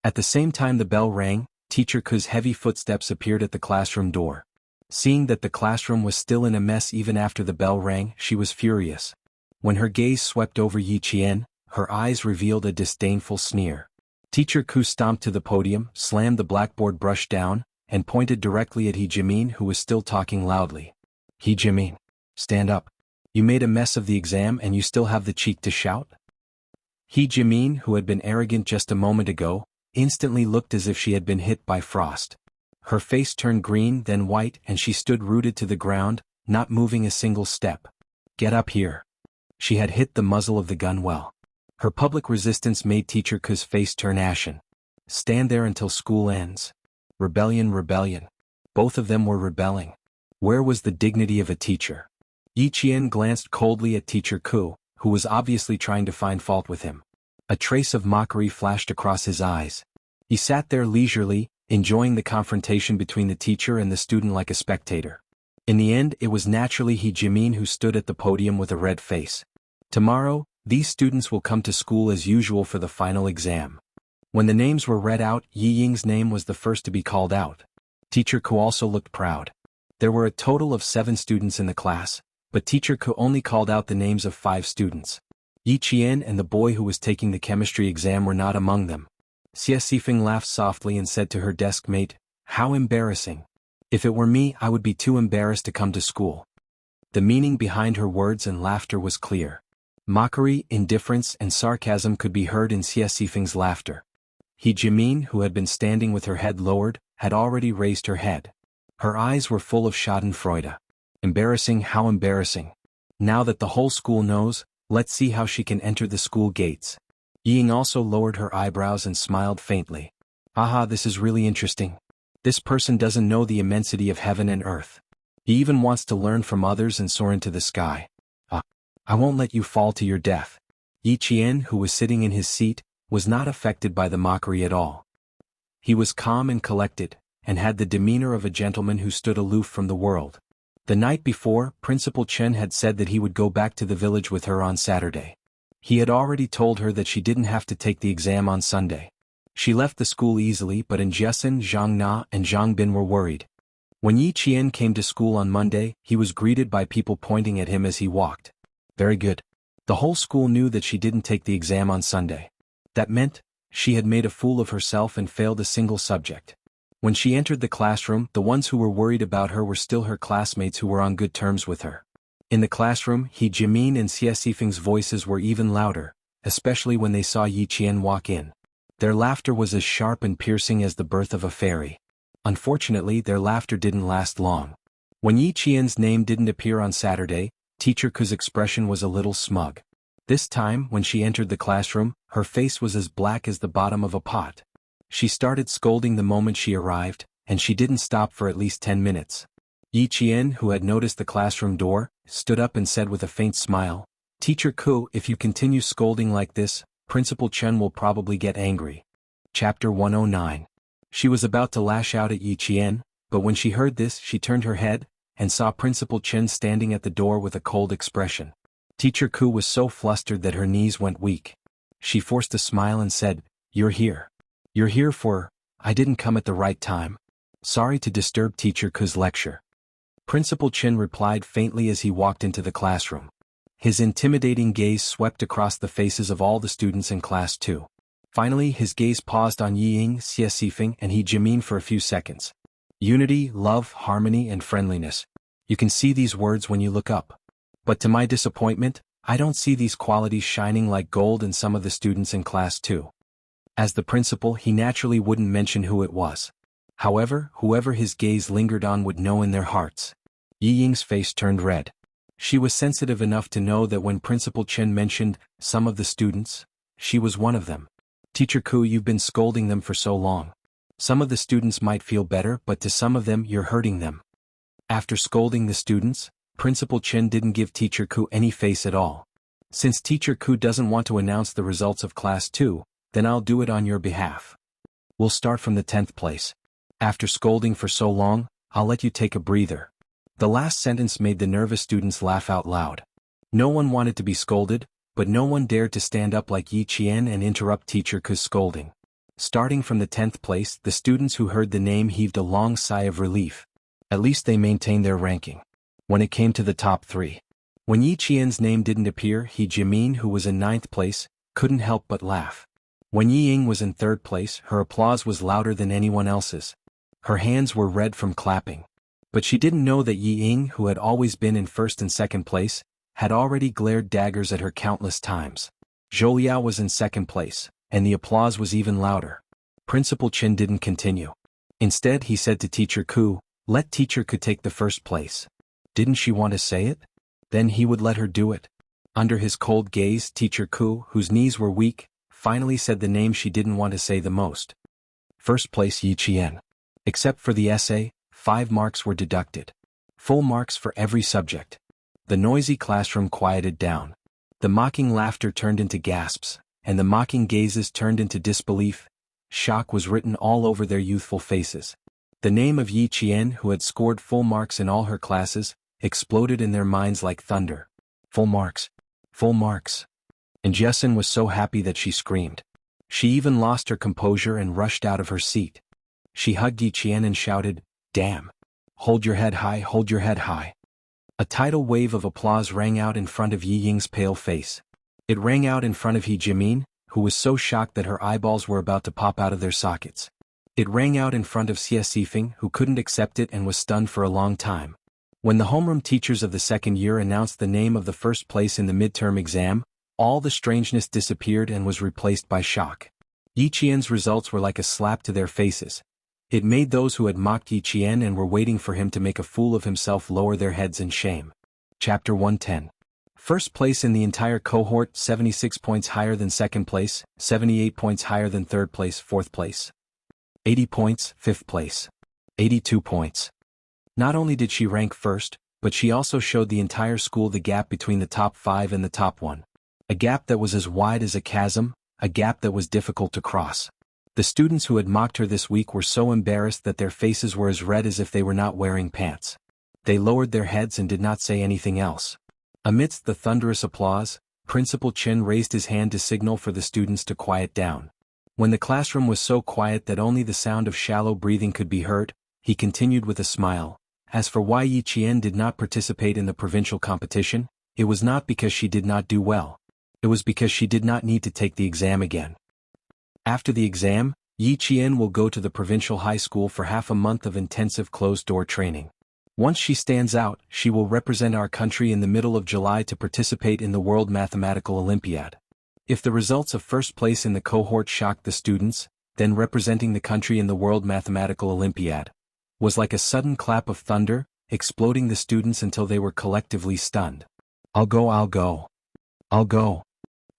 At the same time the bell rang, Teacher Ku's heavy footsteps appeared at the classroom door. Seeing that the classroom was still in a mess even after the bell rang, she was furious. When her gaze swept over Yi Qian, her eyes revealed a disdainful sneer. Teacher Ku stomped to the podium, slammed the blackboard brush down, and pointed directly at Yi Jimin, who was still talking loudly. "Yi Jimin, stand up. You made a mess of the exam and you still have the cheek to shout?" Yi Jimin, who had been arrogant just a moment ago, instantly looked as if she had been hit by frost. Her face turned green, then white, and she stood rooted to the ground, not moving a single step. "Get up here." She had hit the muzzle of the gun well. Her public resistance made Teacher Ku's face turn ashen. "Stand there until school ends." Rebellion. Both of them were rebelling. Where was the dignity of a teacher? Yi Qian glanced coldly at Teacher Ku, who was obviously trying to find fault with him. A trace of mockery flashed across his eyes. He sat there leisurely, enjoying the confrontation between the teacher and the student like a spectator. In the end, it was naturally Yi Jimin who stood at the podium with a red face. Tomorrow, these students will come to school as usual for the final exam. When the names were read out, Yi Ying's name was the first to be called out. Teacher Ku also looked proud. There were a total of 7 students in the class, but Teacher Ku only called out the names of 5 students. Yi Qian and the boy who was taking the chemistry exam were not among them. Xie Xifeng laughed softly and said to her desk mate, "How embarrassing. If it were me, I would be too embarrassed to come to school." The meaning behind her words and laughter was clear. Mockery, indifference, and sarcasm could be heard in Xie Xifeng's laughter. He Jimin, who had been standing with her head lowered, had already raised her head. Her eyes were full of schadenfreude. Embarrassing, how embarrassing. Now that the whole school knows, let's see how she can enter the school gates. Ying also lowered her eyebrows and smiled faintly. Aha, this is really interesting. This person doesn't know the immensity of heaven and earth. He even wants to learn from others and soar into the sky. I won't let you fall to your death. Yi Qian, who was sitting in his seat, was not affected by the mockery at all. He was calm and collected, and had the demeanor of a gentleman who stood aloof from the world. The night before, Principal Chen had said that he would go back to the village with her on Saturday. He had already told her that she didn't have to take the exam on Sunday. She left the school easily, but Jiasun, Zhang Na, and Zhang Bin were worried. When Yi Qian came to school on Monday, he was greeted by people pointing at him as he walked. Very good. The whole school knew that she didn't take the exam on Sunday. That meant, she had made a fool of herself and failed a single subject. When she entered the classroom, the ones who were worried about her were still her classmates who were on good terms with her. In the classroom, He Jimin and Xie Xifeng's voices were even louder, especially when they saw Yi Qian walk in. Their laughter was as sharp and piercing as the birth of a fairy. Unfortunately, their laughter didn't last long. When Yi Qian's name didn't appear on Saturday, Teacher Ku's expression was a little smug. This time, when she entered the classroom, her face was as black as the bottom of a pot. She started scolding the moment she arrived, and she didn't stop for at least 10 minutes. Yi Qian, who had noticed the classroom door, stood up and said with a faint smile, "Teacher Ku, if you continue scolding like this, Principal Chen will probably get angry." Chapter 109. She was about to lash out at Yi Qian, but when she heard this, she turned her head, and saw Principal Chen standing at the door with a cold expression. Teacher Ku was so flustered that her knees went weak. She forced a smile and said, "You're here. You're here for, I didn't come at the right time. Sorry to disturb Teacher Ku's lecture." Principal Chen replied faintly as he walked into the classroom. His intimidating gaze swept across the faces of all the students in class 2. Finally, his gaze paused on Yi Ying, Xie Xifeng, and He Jimin for a few seconds. Unity, love, harmony, and friendliness. You can see these words when you look up. But to my disappointment, I don't see these qualities shining like gold in some of the students in class 2. As the principal, he naturally wouldn't mention who it was. However, whoever his gaze lingered on would know in their hearts. Yi Ying's face turned red. She was sensitive enough to know that when Principal Chen mentioned some of the students, she was one of them. "Teacher Ku, you've been scolding them for so long. Some of the students might feel better, but to some of them you're hurting them." After scolding the students, Principal Chen didn't give Teacher Ku any face at all. "Since Teacher Ku doesn't want to announce the results of Class 2, then I'll do it on your behalf. We'll start from the 10th place. After scolding for so long, I'll let you take a breather." The last sentence made the nervous students laugh out loud. No one wanted to be scolded, but no one dared to stand up like Yi Qian and interrupt Teacher Ku's scolding. Starting from the 10th place, the students who heard the name heaved a long sigh of relief. At least they maintained their ranking. When it came to the top 3. When Yi Qian's name didn't appear, He Jimin, who was in 9th place, couldn't help but laugh. When Yi Ying was in 3rd place, her applause was louder than anyone else's. Her hands were red from clapping. But she didn't know that Yi Ying, who had always been in 1st and 2nd place, had already glared daggers at her countless times. Zhou Liao was in 2nd place, and the applause was even louder. Principal Chen didn't continue. Instead, he said to Teacher Ku, "Let Teacher Ku take the 1st place." Didn't she want to say it? Then he would let her do it. Under his cold gaze, Teacher Ku, whose knees were weak, finally said the name she didn't want to say the most. 1st place Yi Qian. Except for the essay, 5 marks were deducted. Full marks for every subject. The noisy classroom quieted down. The mocking laughter turned into gasps, and the mocking gazes turned into disbelief. Shock was written all over their youthful faces. The name of Yi Qian, who had scored full marks in all her classes, exploded in their minds like thunder. Full marks. Full marks. And Jiasun was so happy that she screamed. She even lost her composure and rushed out of her seat. She hugged Yi Qian and shouted, "Damn. Hold your head high, hold your head high." A tidal wave of applause rang out in front of Yi Ying's pale face. It rang out in front of He Jimin, who was so shocked that her eyeballs were about to pop out of their sockets. It rang out in front of Xie Sifeng, who couldn't accept it and was stunned for a long time. When the homeroom teachers of the second year announced the name of the first place in the midterm exam, all the strangeness disappeared and was replaced by shock. Yi Qian's results were like a slap to their faces. It made those who had mocked Yi Qian and were waiting for him to make a fool of himself lower their heads in shame. Chapter 110. First place in the entire cohort, 76 points higher than second place, 78 points higher than third place, fourth place. 80 points, fifth place. 82 points. Not only did she rank first, but she also showed the entire school the gap between the top 5 and the top 1. A gap that was as wide as a chasm, a gap that was difficult to cross. The students who had mocked her this week were so embarrassed that their faces were as red as if they were not wearing pants. They lowered their heads and did not say anything else. Amidst the thunderous applause, Principal Chen raised his hand to signal for the students to quiet down. When the classroom was so quiet that only the sound of shallow breathing could be heard, he continued with a smile. As for why Yi Qian did not participate in the provincial competition, it was not because she did not do well. It was because she did not need to take the exam again. After the exam, Yi Qian will go to the provincial high school for half a month of intensive closed-door training. Once she stands out, she will represent our country in the middle of July to participate in the World Mathematical Olympiad. If the results of first place in the cohort shocked the students, then representing the country in the World Mathematical Olympiad was like a sudden clap of thunder, exploding the students until they were collectively stunned. I'll go. I'll go.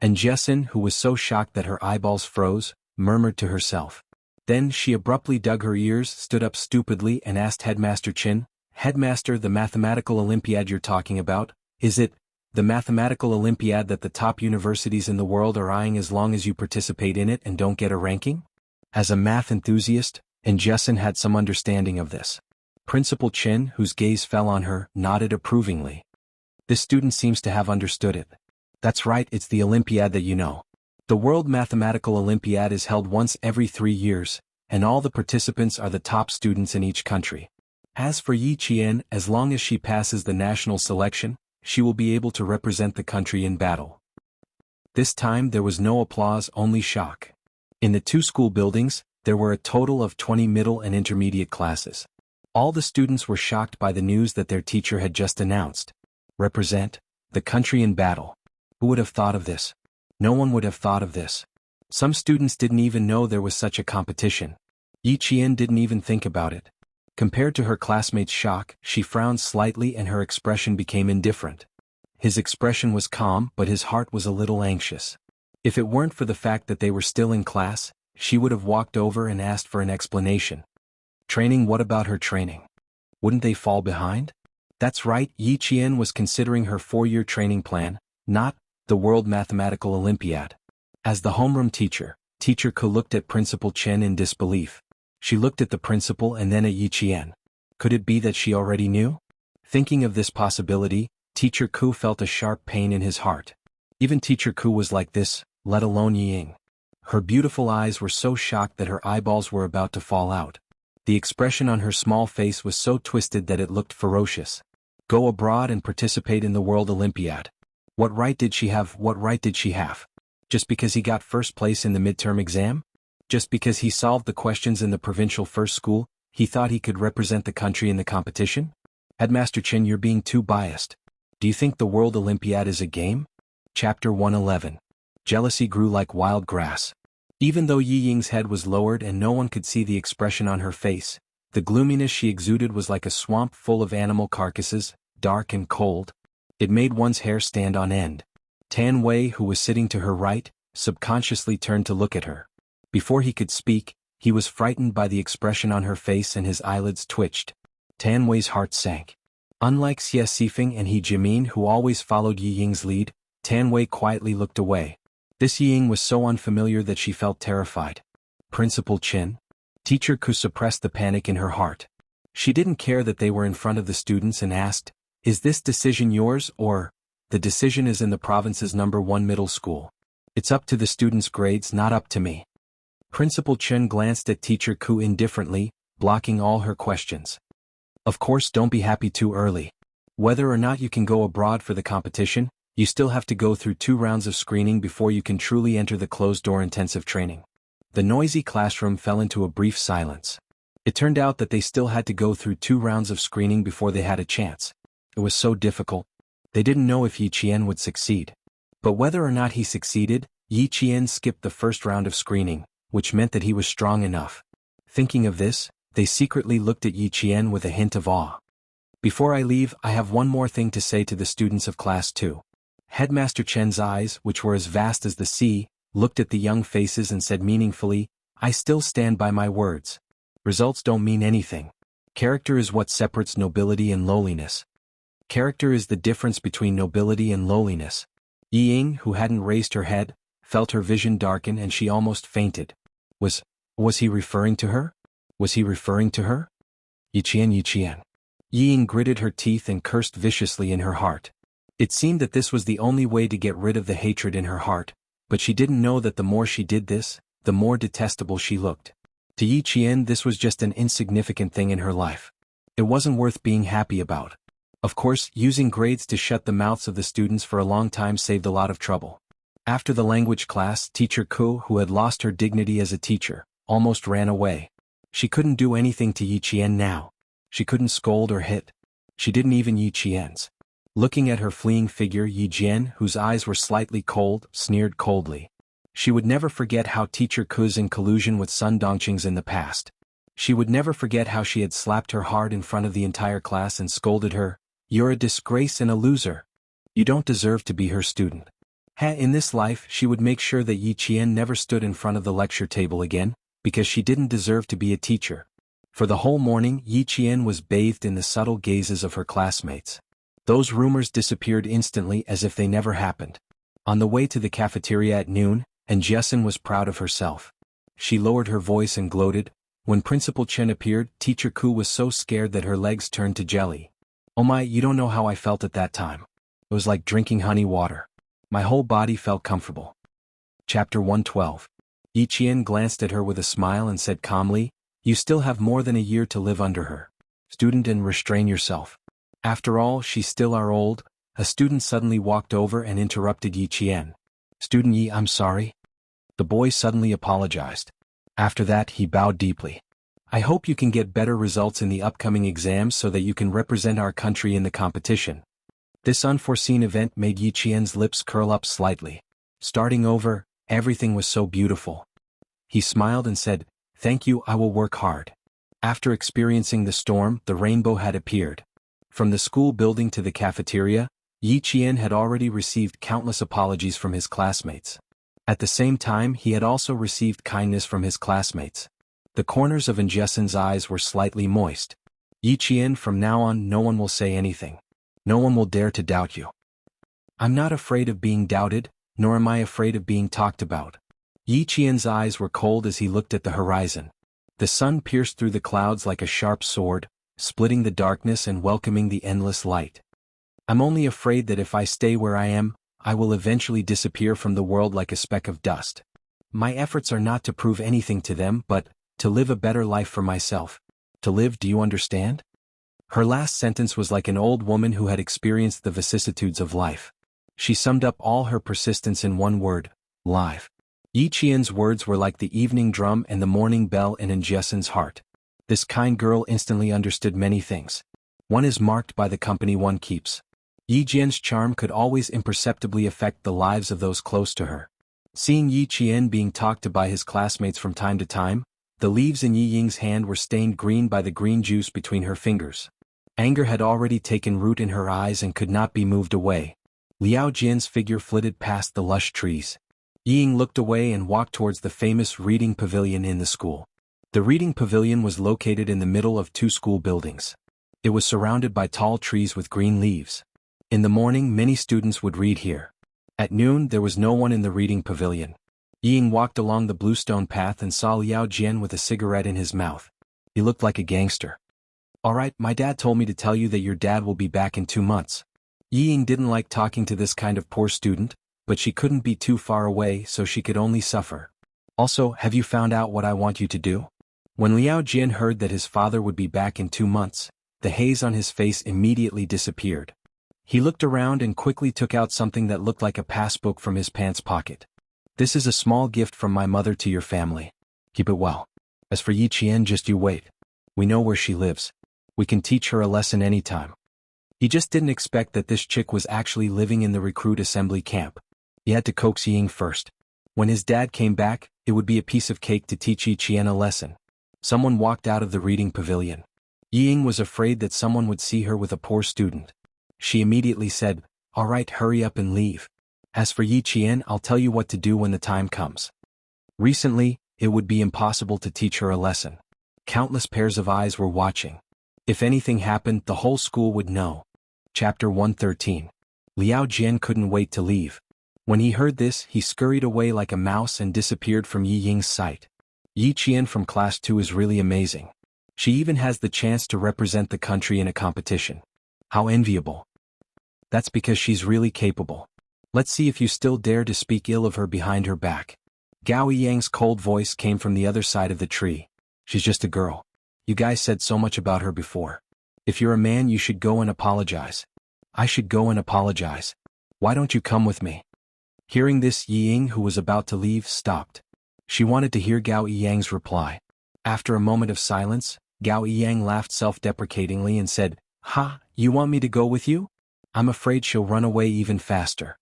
And Jessin, who was so shocked that her eyeballs froze, murmured to herself. Then she abruptly dug her ears, stood up stupidly and asked Headmaster Chin, "Headmaster, the Mathematical Olympiad you're talking about, is it the Mathematical Olympiad that the top universities in the world are eyeing as long as you participate in it and don't get a ranking?" As a math enthusiast, and Jessin had some understanding of this. Principal Chin, whose gaze fell on her, nodded approvingly. This student seems to have understood it. That's right, it's the Olympiad that you know. The World Mathematical Olympiad is held once every 3 years, and all the participants are the top students in each country. As for Yi Qian, as long as she passes the national selection, she will be able to represent the country in battle. This time there was no applause, only shock. In the 2 school buildings, there were a total of 20 middle and intermediate classes. All the students were shocked by the news that their teacher had just announced. Represent the country in battle. Who would have thought of this? No one would have thought of this. Some students didn't even know there was such a competition. Yi Qian didn't even think about it. Compared to her classmates' shock, she frowned slightly and her expression became indifferent. His expression was calm, but his heart was a little anxious. If it weren't for the fact that they were still in class, she would have walked over and asked for an explanation. Training? What about her training? Wouldn't they fall behind? That's right, Yi Qian was considering her 4-year training plan, not the World Mathematical Olympiad. As the homeroom teacher, Teacher Ku looked at Principal Chen in disbelief. She looked at the principal and then at Yi Qian. Could it be that she already knew? Thinking of this possibility, Teacher Ku felt a sharp pain in his heart. Even Teacher Ku was like this, let alone Yi Ying. Her beautiful eyes were so shocked that her eyeballs were about to fall out. The expression on her small face was so twisted that it looked ferocious. Go abroad and participate in the World Olympiad. What right did she have? What right did she have? Just because he got first place in the midterm exam? Just because he solved the questions in the provincial first school, he thought he could represent the country in the competition? Headmaster Chin, you're being too biased. Do you think the World Olympiad is a game? Chapter 111. Jealousy grew like wild grass. Even though Yi Ying's head was lowered and no one could see the expression on her face, the gloominess she exuded was like a swamp full of animal carcasses, dark and cold. It made one's hair stand on end. Tan Wei, who was sitting to her right, subconsciously turned to look at her. Before he could speak, he was frightened by the expression on her face and his eyelids twitched. Tan Wei's heart sank. Unlike Xie Sifeng and He Jimin, who always followed Yi Ying's lead, Tan Wei quietly looked away. This Yi Ying was so unfamiliar that she felt terrified. Principal Chin? Teacher Ku suppressed the panic in her heart. She didn't care that they were in front of the students and asked, "Is this decision yours or?" "The decision is in the province's #1 middle school. It's up to the students' grades, not up to me." Principal Chen glanced at Teacher Ku indifferently, blocking all her questions. "Of course, don't be happy too early. Whether or not you can go abroad for the competition, You still have to go through 2 rounds of screening before you can truly enter the closed-door intensive training. The noisy classroom fell into a brief silence. It turned out that they still had to go through 2 rounds of screening before they had a chance. It was so difficult. They didn't know if Yi Qian would succeed. But whether or not he succeeded, Yi Qian skipped the first round of screening, which meant that he was strong enough. Thinking of this, they secretly looked at Yi Qian with a hint of awe. Before I leave, I have one more thing to say to the students of Class 2. Headmaster Chen's eyes, which were as vast as the sea, looked at the young faces and said meaningfully, I still stand by my words. Results don't mean anything. Character is what separates nobility and lowliness. Character is the difference between nobility and lowliness. Yi Ying, who hadn't raised her head, felt her vision darken and she almost fainted. Was he referring to her? Was he referring to her? Yi Qian, Yi Qian. Yi Ying gritted her teeth and cursed viciously in her heart. It seemed that this was the only way to get rid of the hatred in her heart, but she didn't know that the more she did this, the more detestable she looked. To Yi Qian, this was just an insignificant thing in her life. It wasn't worth being happy about. Of course, using grades to shut the mouths of the students for a long time saved a lot of trouble. After the language class, Teacher Ku, who had lost her dignity as a teacher, almost ran away. She couldn't do anything to Yi Qian now. She couldn't scold or hit. She didn't even Yi Qian's. Looking at her fleeing figure, Yi Jian, whose eyes were slightly cold, sneered coldly. She would never forget how Teacher Ku's in collusion with Sun Dongqing's in the past. She would never forget how she had slapped her hard in front of the entire class and scolded her, "You're a disgrace and a loser. You don't deserve to be her student." In this life, she would make sure that Yi Qian never stood in front of the lecture table again, because she didn't deserve to be a teacher. For the whole morning, Yi Qian was bathed in the subtle gazes of her classmates. Those rumors disappeared instantly as if they never happened. On the way to the cafeteria at noon, and Jessen was proud of herself. She lowered her voice and gloated. When Principal Chen appeared, Teacher Ku was so scared that her legs turned to jelly. Oh my, you don't know how I felt at that time. It was like drinking honey water. My whole body felt comfortable. Chapter 112. Yi Qian glanced at her with a smile and said calmly, "You still have more than a year to live under her. Student, and restrain yourself. After all, she's still our old." A student suddenly walked over and interrupted Yi Qian. "Student Yi, I'm sorry." The boy suddenly apologized. After that, he bowed deeply. "I hope you can get better results in the upcoming exams so that you can represent our country in the competition." This unforeseen event made Yi Qian's lips curl up slightly. Starting over, everything was so beautiful. He smiled and said, "Thank you, I will work hard." After experiencing the storm, the rainbow had appeared. From the school building to the cafeteria, Yi Qian had already received countless apologies from his classmates. At the same time, he had also received kindness from his classmates. The corners of Jessen's eyes were slightly moist. "Yi Qian, from now on no one will say anything. No one will dare to doubt you." "I'm not afraid of being doubted, nor am I afraid of being talked about." Yi Qian's eyes were cold as he looked at the horizon. The sun pierced through the clouds like a sharp sword, splitting the darkness and welcoming the endless light. "I'm only afraid that if I stay where I am, I will eventually disappear from the world like a speck of dust. My efforts are not to prove anything to them, but to live a better life for myself. To live, do you understand?" Her last sentence was like an old woman who had experienced the vicissitudes of life. She summed up all her persistence in one word: live. Yi Qian's words were like the evening drum and the morning bell in Jessen's heart. This kind girl instantly understood many things. One is marked by the company one keeps. Yi Qian's charm could always imperceptibly affect the lives of those close to her. Seeing Yi Qian being talked to by his classmates from time to time, the leaves in Yi Ying's hand were stained green by the green juice between her fingers. Anger had already taken root in her eyes and could not be moved away. Liao Jian's figure flitted past the lush trees. Yi Ying looked away and walked towards the famous reading pavilion in the school. The reading pavilion was located in the middle of 2 school buildings. It was surrounded by tall trees with green leaves. In the morning, many students would read here. At noon, there was no one in the reading pavilion. Yi Ying walked along the bluestone path and saw Liao Jian with a cigarette in his mouth. He looked like a gangster. "Alright, my dad told me to tell you that your dad will be back in 2 months. Yi Ying didn't like talking to this kind of poor student, but she couldn't be too far away, so she could only suffer. "Also, have you found out what I want you to do?" When Liao Jian heard that his father would be back in 2 months, the haze on his face immediately disappeared. He looked around and quickly took out something that looked like a passbook from his pants pocket. This is a small gift from my mother to your family. Keep it well. As for Yi Qian, just you wait. We know where she lives. We can teach her a lesson anytime. He just didn't expect that this chick was actually living in the recruit assembly camp. He had to coax Ying first. When his dad came back, it would be a piece of cake to teach Yi Qian a lesson. Someone walked out of the reading pavilion. Ying was afraid that someone would see her with a poor student. She immediately said, "All right, hurry up and leave. As for Yi Qian, I'll tell you what to do when the time comes." Recently, it would be impossible to teach her a lesson. Countless pairs of eyes were watching. If anything happened, the whole school would know. Chapter 113. Liao Jian couldn't wait to leave. When he heard this, he scurried away like a mouse and disappeared from Yi Ying's sight. Yi Qian from class 2 is really amazing. She even has the chance to represent the country in a competition. How enviable. That's because she's really capable. Let's see if you still dare to speak ill of her behind her back. Gao Yang's cold voice came from the other side of the tree. She's just a girl. You guys said so much about her before. If you're a man, you should go and apologize. I should go and apologize. Why don't you come with me? Hearing this, Yi Ying, who was about to leave, stopped. She wanted to hear Gao Yang's reply. After a moment of silence, Gao Yang laughed self-deprecatingly and said, "Ha, you want me to go with you? I'm afraid she'll run away even faster."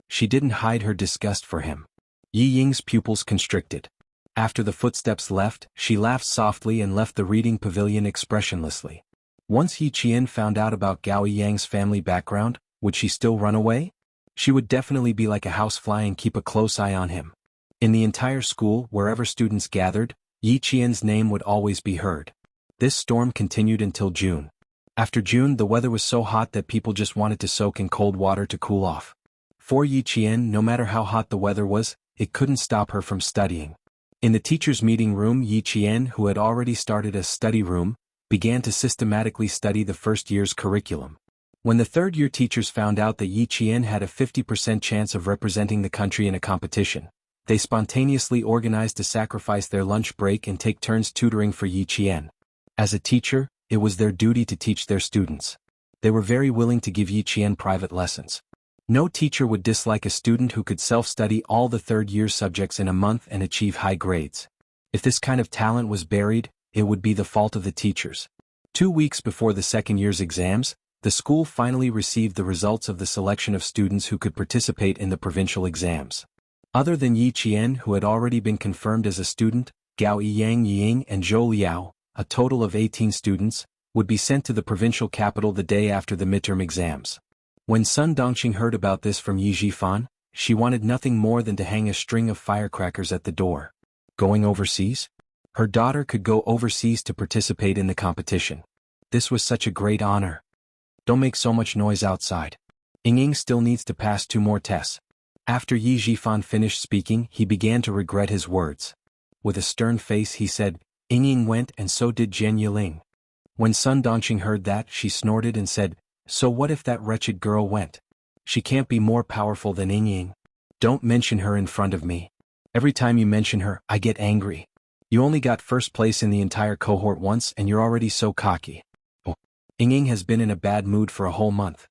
She didn't hide her disgust for him. Yi Ying's pupils constricted. After the footsteps left, she laughed softly and left the reading pavilion expressionlessly. Once Yi Qian found out about Gao Yang's family background, would she still run away? She would definitely be like a housefly and keep a close eye on him. In the entire school, wherever students gathered, Yi Qian's name would always be heard. This storm continued until June. After June, the weather was so hot that people just wanted to soak in cold water to cool off. For Yi Qian, no matter how hot the weather was, it couldn't stop her from studying. In the teacher's meeting room, Yi Qian, who had already started a study room, began to systematically study the first year's curriculum. When the third-year teachers found out that Yi Qian had a 50% chance of representing the country in a competition, they spontaneously organized to sacrifice their lunch break and take turns tutoring for Yi Qian. As a teacher, it was their duty to teach their students. They were very willing to give Yi Qian private lessons. No teacher would dislike a student who could self-study all the third-year subjects in a month and achieve high grades. If this kind of talent was buried, it would be the fault of the teachers. 2 weeks before the second year's exams, the school finally received the results of the selection of students who could participate in the provincial exams. Other than Yi Qian, who had already been confirmed as a student, Gao Yang Ying and Zhou Liao, a total of 18 students, would be sent to the provincial capital the day after the midterm exams. When Sun Dongqing heard about this from Yi Zhifan, she wanted nothing more than to hang a string of firecrackers at the door. Going overseas? Her daughter could go overseas to participate in the competition. This was such a great honor. Don't make so much noise outside. Ying still needs to pass 2 more tests. After Yi Zhifan finished speaking, he began to regret his words. With a stern face he said, "Ying went and so did Jian Yiling." When Sun Dongqing heard that, she snorted and said, "So what if that wretched girl went? She can't be more powerful than Ying. Don't mention her in front of me. Every time you mention her, I get angry. You only got first place in the entire cohort once and you're already so cocky." Oh, Ying has been in a bad mood for a whole month.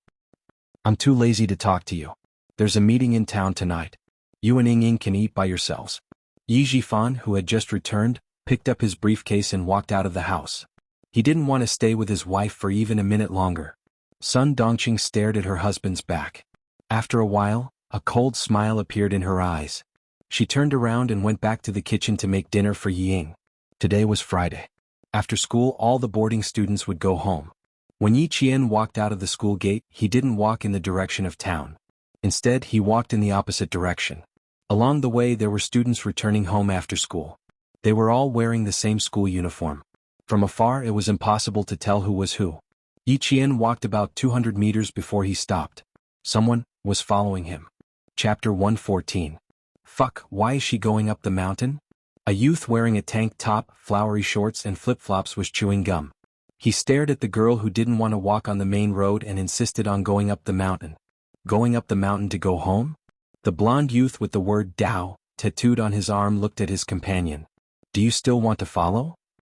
I'm too lazy to talk to you. There's a meeting in town tonight. You and Ying can eat by yourselves. Yi Zhifan, who had just returned, picked up his briefcase and walked out of the house. He didn't want to stay with his wife for even a minute longer. Sun Dongqing stared at her husband's back. After a while, a cold smile appeared in her eyes. She turned around and went back to the kitchen to make dinner for Ying. Today was Friday. After school, all the boarding students would go home. When Yi Qian walked out of the school gate, he didn't walk in the direction of town. Instead, he walked in the opposite direction. Along the way, there were students returning home after school. They were all wearing the same school uniform. From afar, it was impossible to tell who was who. Yi Qian walked about 200 meters before he stopped. Someone was following him. Chapter 114. Fuck, why is she going up the mountain? A youth wearing a tank top, flowery shorts and flip-flops was chewing gum. He stared at the girl who didn't want to walk on the main road and insisted on going up the mountain. Going up the mountain to go home? The blonde youth with the word Dao tattooed on his arm looked at his companion. Do you still want to follow?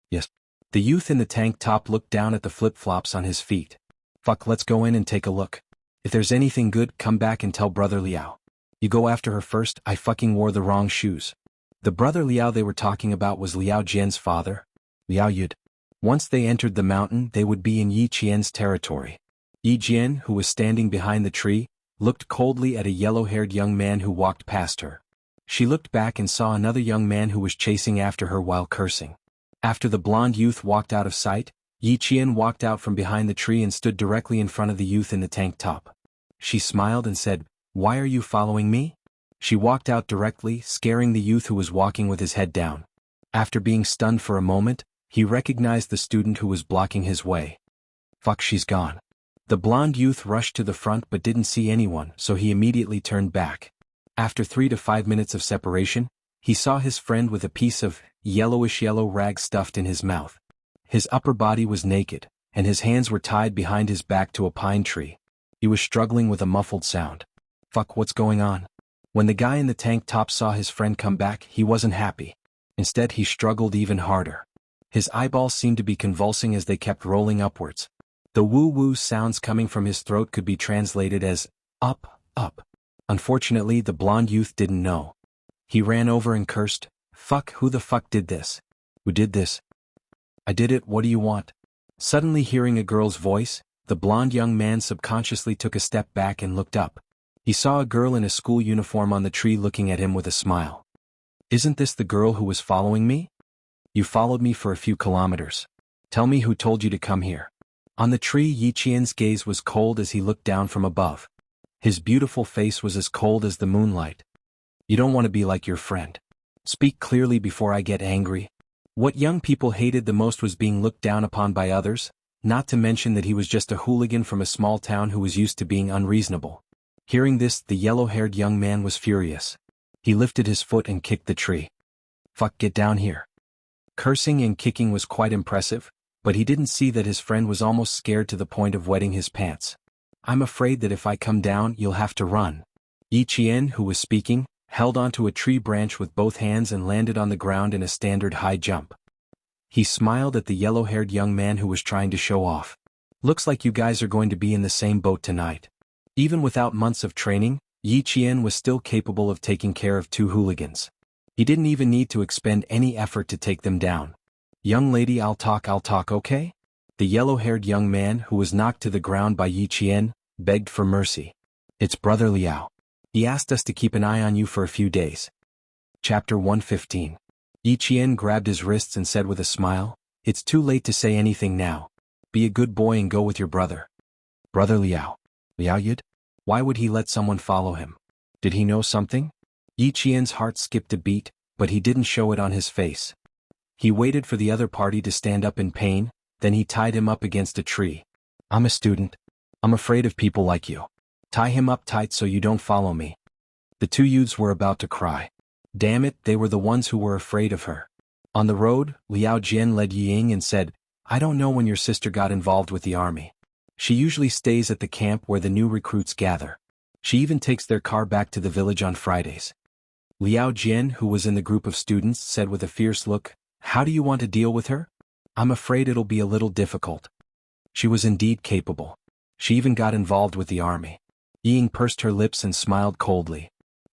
Yes. The youth in the tank top looked down at the flip-flops on his feet. Fuck, let's go in and take a look. If there's anything good, come back and tell Brother Liao. You go after her first, I fucking wore the wrong shoes. The Brother Liao they were talking about was Liao Jian's father, Liao Yud. Once they entered the mountain, they would be in Yi Qian's territory. Yi Jian, who was standing behind the tree, looked coldly at a yellow-haired young man who walked past her. She looked back and saw another young man who was chasing after her while cursing. After the blonde youth walked out of sight, Yi Qian walked out from behind the tree and stood directly in front of the youth in the tank top. She smiled and said, "Why are you following me?" She walked out directly, scaring the youth who was walking with his head down. After being stunned for a moment, he recognized the student who was blocking his way. Fuck, she's gone. The blonde youth rushed to the front but didn't see anyone, so he immediately turned back. After 3 to 5 minutes of separation, he saw his friend with a piece of yellowish-yellow rag stuffed in his mouth. His upper body was naked, and his hands were tied behind his back to a pine tree. He was struggling with a muffled sound. Fuck, what's going on? When the guy in the tank top saw his friend come back, he wasn't happy. Instead, he struggled even harder. His eyeballs seemed to be convulsing as they kept rolling upwards. The woo-woo sounds coming from his throat could be translated as, up, up. Unfortunately, the blonde youth didn't know. He ran over and cursed, "Fuck, who the fuck did this? Who did this?" "I did it, what do you want?" Suddenly hearing a girl's voice, the blonde young man subconsciously took a step back and looked up. He saw a girl in a school uniform on the tree looking at him with a smile. "Isn't this the girl who was following me? You followed me for a few kilometers. Tell me who told you to come here." On the tree, Yi Qian's gaze was cold as he looked down from above. His beautiful face was as cold as the moonlight. "You don't want to be like your friend. Speak clearly before I get angry." What young people hated the most was being looked down upon by others, not to mention that he was just a hooligan from a small town who was used to being unreasonable. Hearing this, the yellow-haired young man was furious. He lifted his foot and kicked the tree. "Fuck, get down here." Cursing and kicking was quite impressive, but he didn't see that his friend was almost scared to the point of wetting his pants. "I'm afraid that if I come down, you'll have to run." Yi Qian, who was speaking, held onto a tree branch with both hands and landed on the ground in a standard high jump. He smiled at the yellow-haired young man who was trying to show off. "Looks like you guys are going to be in the same boat tonight." Even without months of training, Yi Qian was still capable of taking care of 2 hooligans. He didn't even need to expend any effort to take them down. "Young lady, I'll talk, okay?" The yellow-haired young man, who was knocked to the ground by Yi Qian, begged for mercy. "It's Brother Liao. He asked us to keep an eye on you for a few days." Chapter 115. Yi Qian grabbed his wrists and said with a smile, "It's too late to say anything now. Be a good boy and go with your brother." Brother Liao. Liao Yud? Why would he let someone follow him? Did he know something? Yi Qian's heart skipped a beat, but he didn't show it on his face. He waited for the other party to stand up in pain, then he tied him up against a tree. "I'm a student. I'm afraid of people like you. Tie him up tight so you don't follow me." The 2 youths were about to cry. Damn it, they were the ones who were afraid of her. On the road, Liao Jian led Ying and said, "I don't know when your sister got involved with the army. She usually stays at the camp where the new recruits gather. She even takes their car back to the village on Fridays." Liao Jian, who was in the group of students, said with a fierce look, "How do you want to deal with her?" "I'm afraid it'll be a little difficult." She was indeed capable. She even got involved with the army. Ying pursed her lips and smiled coldly.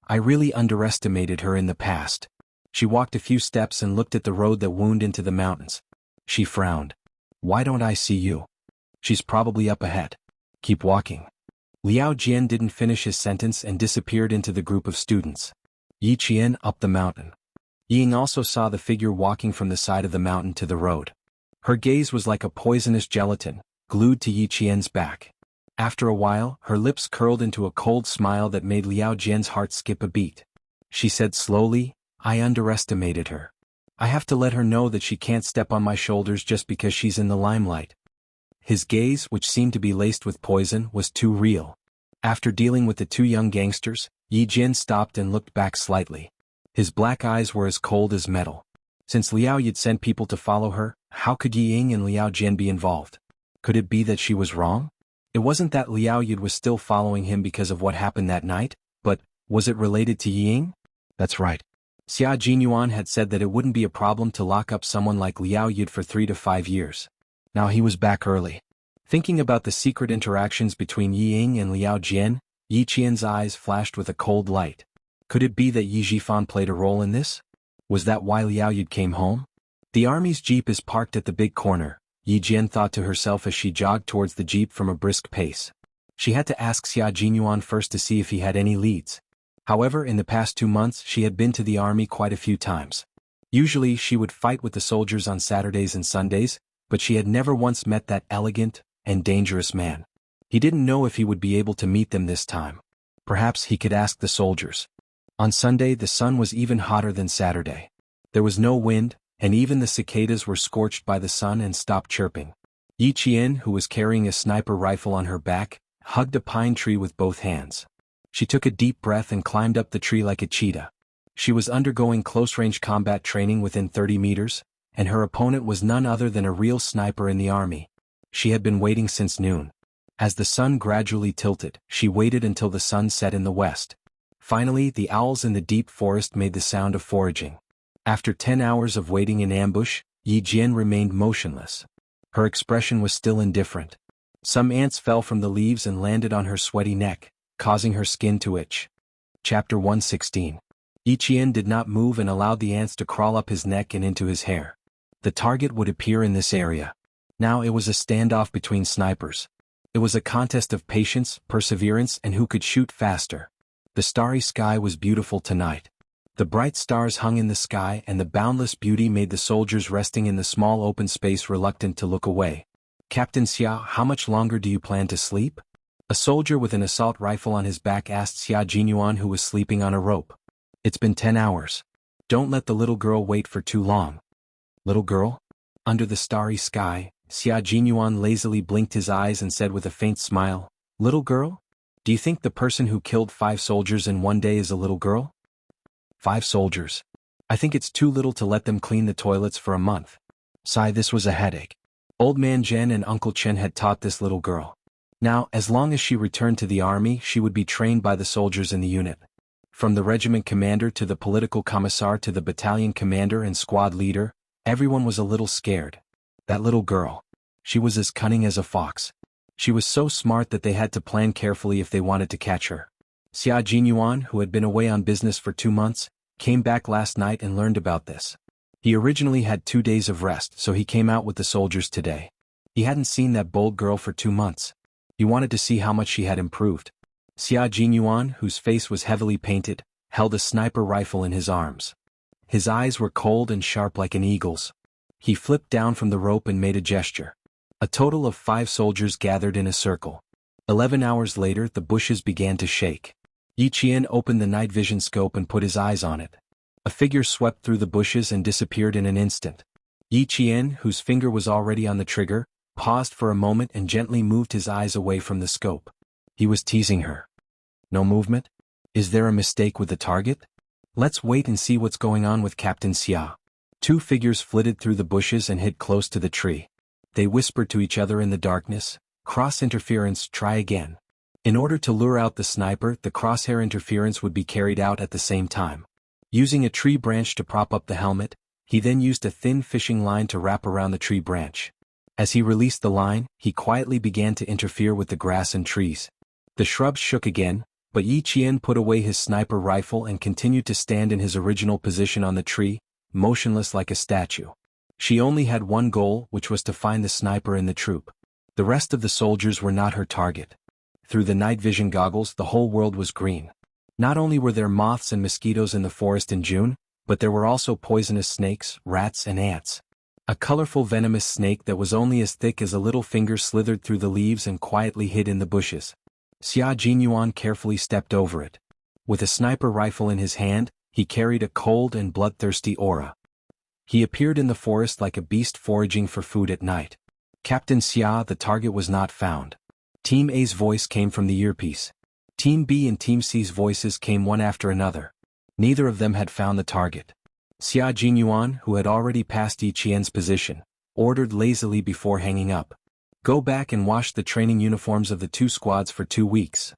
"I really underestimated her in the past." She walked a few steps and looked at the road that wound into the mountains. She frowned. "Why don't I see you?" "She's probably up ahead. Keep walking." Liao Jian didn't finish his sentence and disappeared into the group of students. Yi Qian up the mountain. Ying also saw the figure walking from the side of the mountain to the road. Her gaze was like a poisonous gelatin, glued to Yi Qian's back. After a while, her lips curled into a cold smile that made Liao Jian's heart skip a beat. She said slowly, "I underestimated her. I have to let her know that she can't step on my shoulders just because she's in the limelight." His gaze, which seemed to be laced with poison, was too real. After dealing with the 2 young gangsters, Yi Jian stopped and looked back slightly. His black eyes were as cold as metal. Since Liao Yud sent people to follow her, how could Yi Ying and Liao Jian be involved? Could it be that she was wrong? It wasn't that Liao Yud was still following him because of what happened that night, but was it related to Yi Ying? That's right. Xia Jinyuan had said that it wouldn't be a problem to lock up someone like Liao Yud for 3 to 5 years. Now he was back early. Thinking about the secret interactions between Yi Ying and Liao Jian, Yi Qian's eyes flashed with a cold light. Could it be that Yi Jifan played a role in this? Was that why Liao Yud came home? The army's jeep is parked at the big corner, Yi Jian thought to herself as she jogged towards the jeep from a brisk pace. She had to ask Xia Jinyuan first to see if he had any leads. However, in the past 2 months she had been to the army quite a few times. Usually she would fight with the soldiers on Saturdays and Sundays, but she had never once met that elegant and dangerous man. He didn't know if he would be able to meet them this time. Perhaps he could ask the soldiers. On Sunday the sun was even hotter than Saturday. There was no wind, and even the cicadas were scorched by the sun and stopped chirping. Yi Qian, who was carrying a sniper rifle on her back, hugged a pine tree with both hands. She took a deep breath and climbed up the tree like a cheetah. She was undergoing close-range combat training within 30 meters, and her opponent was none other than a real sniper in the army. She had been waiting since noon. As the sun gradually tilted, she waited until the sun set in the west. Finally, the owls in the deep forest made the sound of foraging. After 10 hours of waiting in ambush, Yi Jian remained motionless. Her expression was still indifferent. Some ants fell from the leaves and landed on her sweaty neck, causing her skin to itch. Chapter 116. Yi Qian did not move and allowed the ants to crawl up his neck and into his hair. The target would appear in this area. Now it was a standoff between snipers. It was a contest of patience, perseverance, and who could shoot faster. The starry sky was beautiful tonight. The bright stars hung in the sky and the boundless beauty made the soldiers resting in the small open space reluctant to look away. Captain Xia, how much longer do you plan to sleep? A soldier with an assault rifle on his back asked Xia Jinyuan, who was sleeping on a rope. It's been 10 hours. Don't let the little girl wait for too long. Little girl? Under the starry sky, Xia Jinyuan lazily blinked his eyes and said with a faint smile, Little girl? Do you think the person who killed 5 soldiers in one day is a little girl? 5 soldiers. I think it's too little to let them clean the toilets for a month. Sigh, this was a headache. Old Man Zhen and Uncle Chen had taught this little girl. Now, as long as she returned to the army, she would be trained by the soldiers in the unit. From the regiment commander to the political commissar to the battalion commander and squad leader, everyone was a little scared. That little girl. She was as cunning as a fox. She was so smart that they had to plan carefully if they wanted to catch her. Xia Jinyuan, who had been away on business for 2 months, came back last night and learned about this. He originally had 2 days of rest, so he came out with the soldiers today. He hadn't seen that bold girl for 2 months. He wanted to see how much she had improved. Xia Jinyuan, whose face was heavily painted, held a sniper rifle in his arms. His eyes were cold and sharp like an eagle's. He flipped down from the rope and made a gesture. A total of 5 soldiers gathered in a circle. 11 hours later, the bushes began to shake. Yi Qian opened the night vision scope and put his eyes on it. A figure swept through the bushes and disappeared in an instant. Yi Qian, whose finger was already on the trigger, paused for a moment and gently moved his eyes away from the scope. He was teasing her. No movement? Is there a mistake with the target? Let's wait and see what's going on with Captain Xia. 2 figures flitted through the bushes and hid close to the tree. They whispered to each other in the darkness, "Cross interference, try again." In order to lure out the sniper, the crosshair interference would be carried out at the same time. Using a tree branch to prop up the helmet, he then used a thin fishing line to wrap around the tree branch. As he released the line, he quietly began to interfere with the grass and trees. The shrubs shook again, but Yi Qian put away his sniper rifle and continued to stand in his original position on the tree, motionless like a statue. She only had one goal, which was to find the sniper in the troop. The rest of the soldiers were not her target. Through the night vision goggles, the whole world was green. Not only were there moths and mosquitoes in the forest in June, but there were also poisonous snakes, rats, and ants. A colorful venomous snake that was only as thick as a little finger slithered through the leaves and quietly hid in the bushes. Xia Jinyuan carefully stepped over it. With a sniper rifle in his hand, he carried a cold and bloodthirsty aura. He appeared in the forest like a beast foraging for food at night. Captain Xia, the target was not found. Team A's voice came from the earpiece. Team B and Team C's voices came one after another. Neither of them had found the target. Xia Jinyuan, who had already passed Yi Qian's position, ordered lazily before hanging up. Go back and wash the training uniforms of the 2 squads for 2 weeks.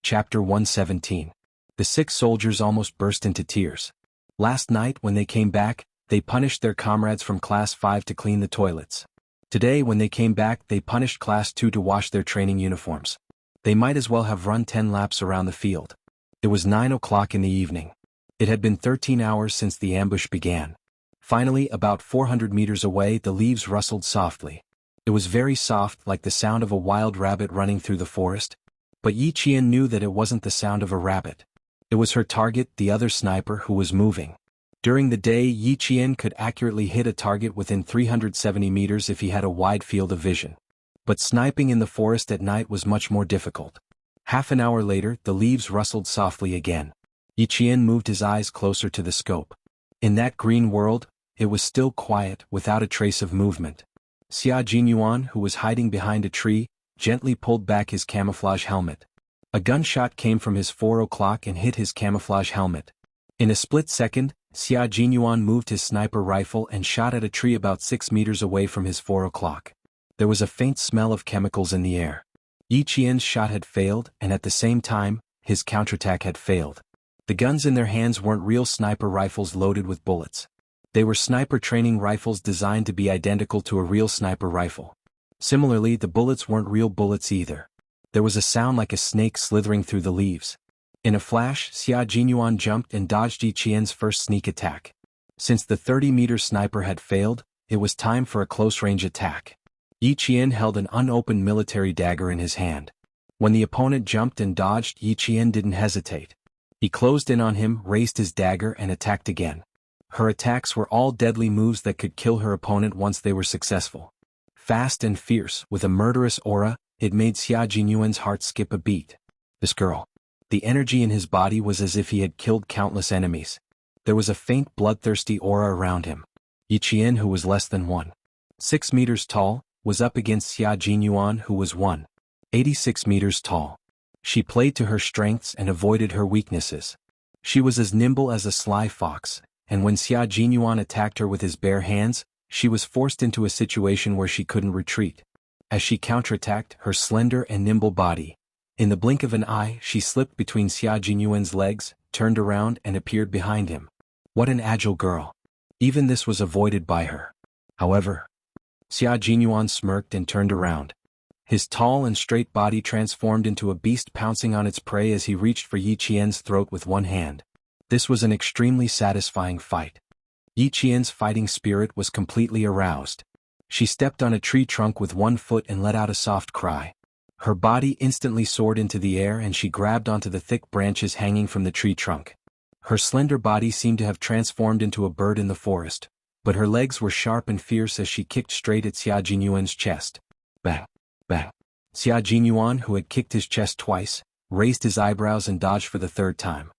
Chapter 117. The 6 soldiers almost burst into tears. Last night when they came back, they punished their comrades from Class 5 to clean the toilets. Today when they came back they punished Class 2 to wash their training uniforms. They might as well have run 10 laps around the field. It was 9 o'clock in the evening. It had been 13 hours since the ambush began. Finally, about 400 meters away the leaves rustled softly. It was very soft, like the sound of a wild rabbit running through the forest. But Yi Qian knew that it wasn't the sound of a rabbit. It was her target, the other sniper, who was moving. During the day Yi Qian could accurately hit a target within 370 meters if he had a wide field of vision. But sniping in the forest at night was much more difficult. Half an hour later the leaves rustled softly again. Yi Qian moved his eyes closer to the scope. In that green world, it was still quiet, without a trace of movement. Xia Jinyuan, who was hiding behind a tree, gently pulled back his camouflage helmet. A gunshot came from his 4 o'clock and hit his camouflage helmet. In a split second, Xia Jinyuan moved his sniper rifle and shot at a tree about 6 meters away from his 4 o'clock. There was a faint smell of chemicals in the air. Yi Qian's shot had failed, and at the same time, his counterattack had failed. The guns in their hands weren't real sniper rifles loaded with bullets. They were sniper training rifles designed to be identical to a real sniper rifle. Similarly, the bullets weren't real bullets either. There was a sound like a snake slithering through the leaves. In a flash, Xia Jinyuan jumped and dodged Yi Qian's first sneak attack. Since the 30-meter sniper had failed, it was time for a close-range attack. Yi Qian held an unopened military dagger in his hand. When the opponent jumped and dodged, Yi Qian didn't hesitate. He closed in on him, raised his dagger and attacked again. Her attacks were all deadly moves that could kill her opponent once they were successful. Fast and fierce, with a murderous aura, it made Xia Jinyuan's heart skip a beat. This girl. The energy in his body was as if he had killed countless enemies. There was a faint bloodthirsty aura around him. Yi Qian, who was less than 1.6 meters tall, was up against Xia Jinyuan, who was 1.86 meters tall. She played to her strengths and avoided her weaknesses. She was as nimble as a sly fox, and when Xia Jinyuan attacked her with his bare hands, she was forced into a situation where she couldn't retreat. As she counterattacked her slender and nimble body, in the blink of an eye she slipped between Xia Jinyuan's legs, turned around and appeared behind him. What an agile girl. Even this was avoided by her. However, Xia Jinyuan smirked and turned around. His tall and straight body transformed into a beast pouncing on its prey as he reached for Yi Qian's throat with one hand. This was an extremely satisfying fight. Yi Qian's fighting spirit was completely aroused. She stepped on a tree trunk with one foot and let out a soft cry. Her body instantly soared into the air and she grabbed onto the thick branches hanging from the tree trunk. Her slender body seemed to have transformed into a bird in the forest, but her legs were sharp and fierce as she kicked straight at Xia Jinyuan's chest. Bang! Bang! Xia Jinyuan, who had kicked his chest twice, raised his eyebrows and dodged for the third time.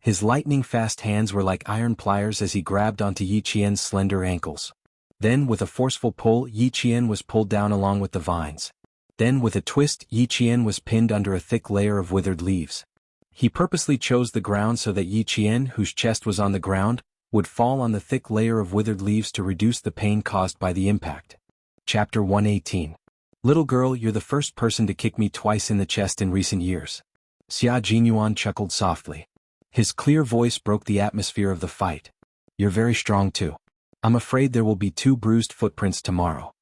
His lightning-fast hands were like iron pliers as he grabbed onto Yi Qian's slender ankles. Then, with a forceful pull, Yi Qian was pulled down along with the vines. Then, with a twist, Yi Qian was pinned under a thick layer of withered leaves. He purposely chose the ground so that Yi Qian, whose chest was on the ground, would fall on the thick layer of withered leaves to reduce the pain caused by the impact. Chapter 118. Little girl, you're the first person to kick me twice in the chest in recent years. Xia Jinyuan chuckled softly. His clear voice broke the atmosphere of the fight. You're very strong too. I'm afraid there will be 2 bruised footprints tomorrow.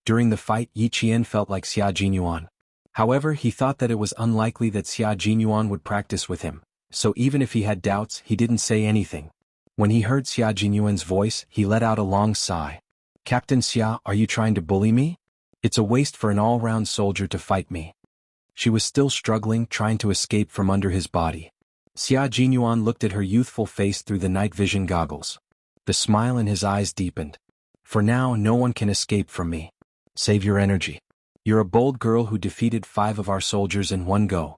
During the fight, Yi Qian felt like Xia Jinyuan. However, he thought that it was unlikely that Xia Jinyuan would practice with him, so even if he had doubts, he didn't say anything. When he heard Xia Jinyuan's voice, he let out a long sigh. Captain Xia, are you trying to bully me? It's a waste for an all-round soldier to fight me. She was still struggling, trying to escape from under his body. Xia Jinyuan looked at her youthful face through the night vision goggles. The smile in his eyes deepened. For now, no one can escape from me. Save your energy. You're a bold girl who defeated 5 of our soldiers in one go.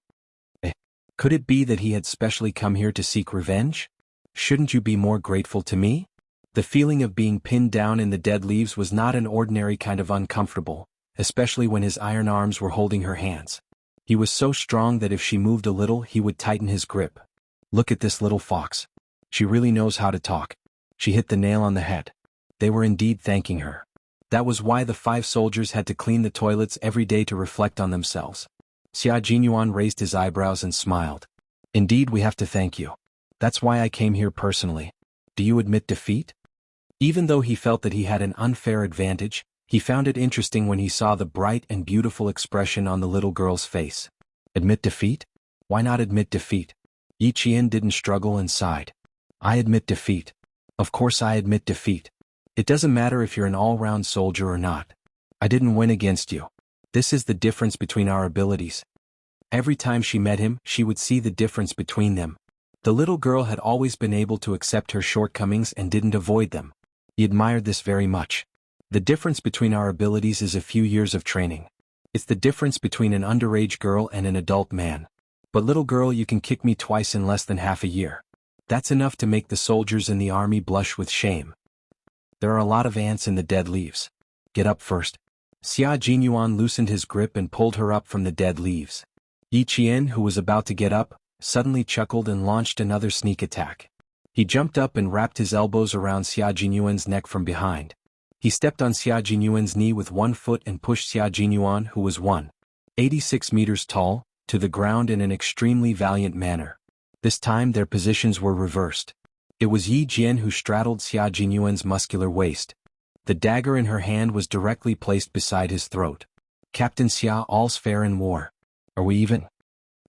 Could it be that he had specially come here to seek revenge? Shouldn't you be more grateful to me? The feeling of being pinned down in the dead leaves was not an ordinary kind of uncomfortable, especially when his iron arms were holding her hands. He was so strong that if she moved a little he would tighten his grip. Look at this little fox. She really knows how to talk. She hit the nail on the head. They were indeed thanking her. That was why the 5 soldiers had to clean the toilets every day to reflect on themselves. Xia Jinyuan raised his eyebrows and smiled. Indeed, we have to thank you. That's why I came here personally. Do you admit defeat? Even though he felt that he had an unfair advantage, He found it interesting when he saw the bright and beautiful expression on the little girl's face. Admit defeat? Why not admit defeat? Yi Qian didn't struggle and sighed. I admit defeat. Of course I admit defeat. It doesn't matter if you're an all-round soldier or not. I didn't win against you. This is the difference between our abilities. Every time she met him, she would see the difference between them. The little girl had always been able to accept her shortcomings and didn't avoid them. He admired this very much. The difference between our abilities is a few years of training. It's the difference between an underage girl and an adult man. But little girl, you can kick me twice in less than half a year. That's enough to make the soldiers in the army blush with shame. There are a lot of ants in the dead leaves. Get up first. Xia Jinyuan loosened his grip and pulled her up from the dead leaves. Yi Qian, who was about to get up, suddenly chuckled and launched another sneak attack. He jumped up and wrapped his elbows around Xia Jinyuan's neck from behind. He stepped on Xia Jinyuan's knee with one foot and pushed Xia Jinyuan, who was 186 meters tall, to the ground in an extremely valiant manner. This time their positions were reversed. It was Yi Jian who straddled Xia Jinyuan's muscular waist. The dagger in her hand was directly placed beside his throat. Captain Xia, all's fair in war. Are we even?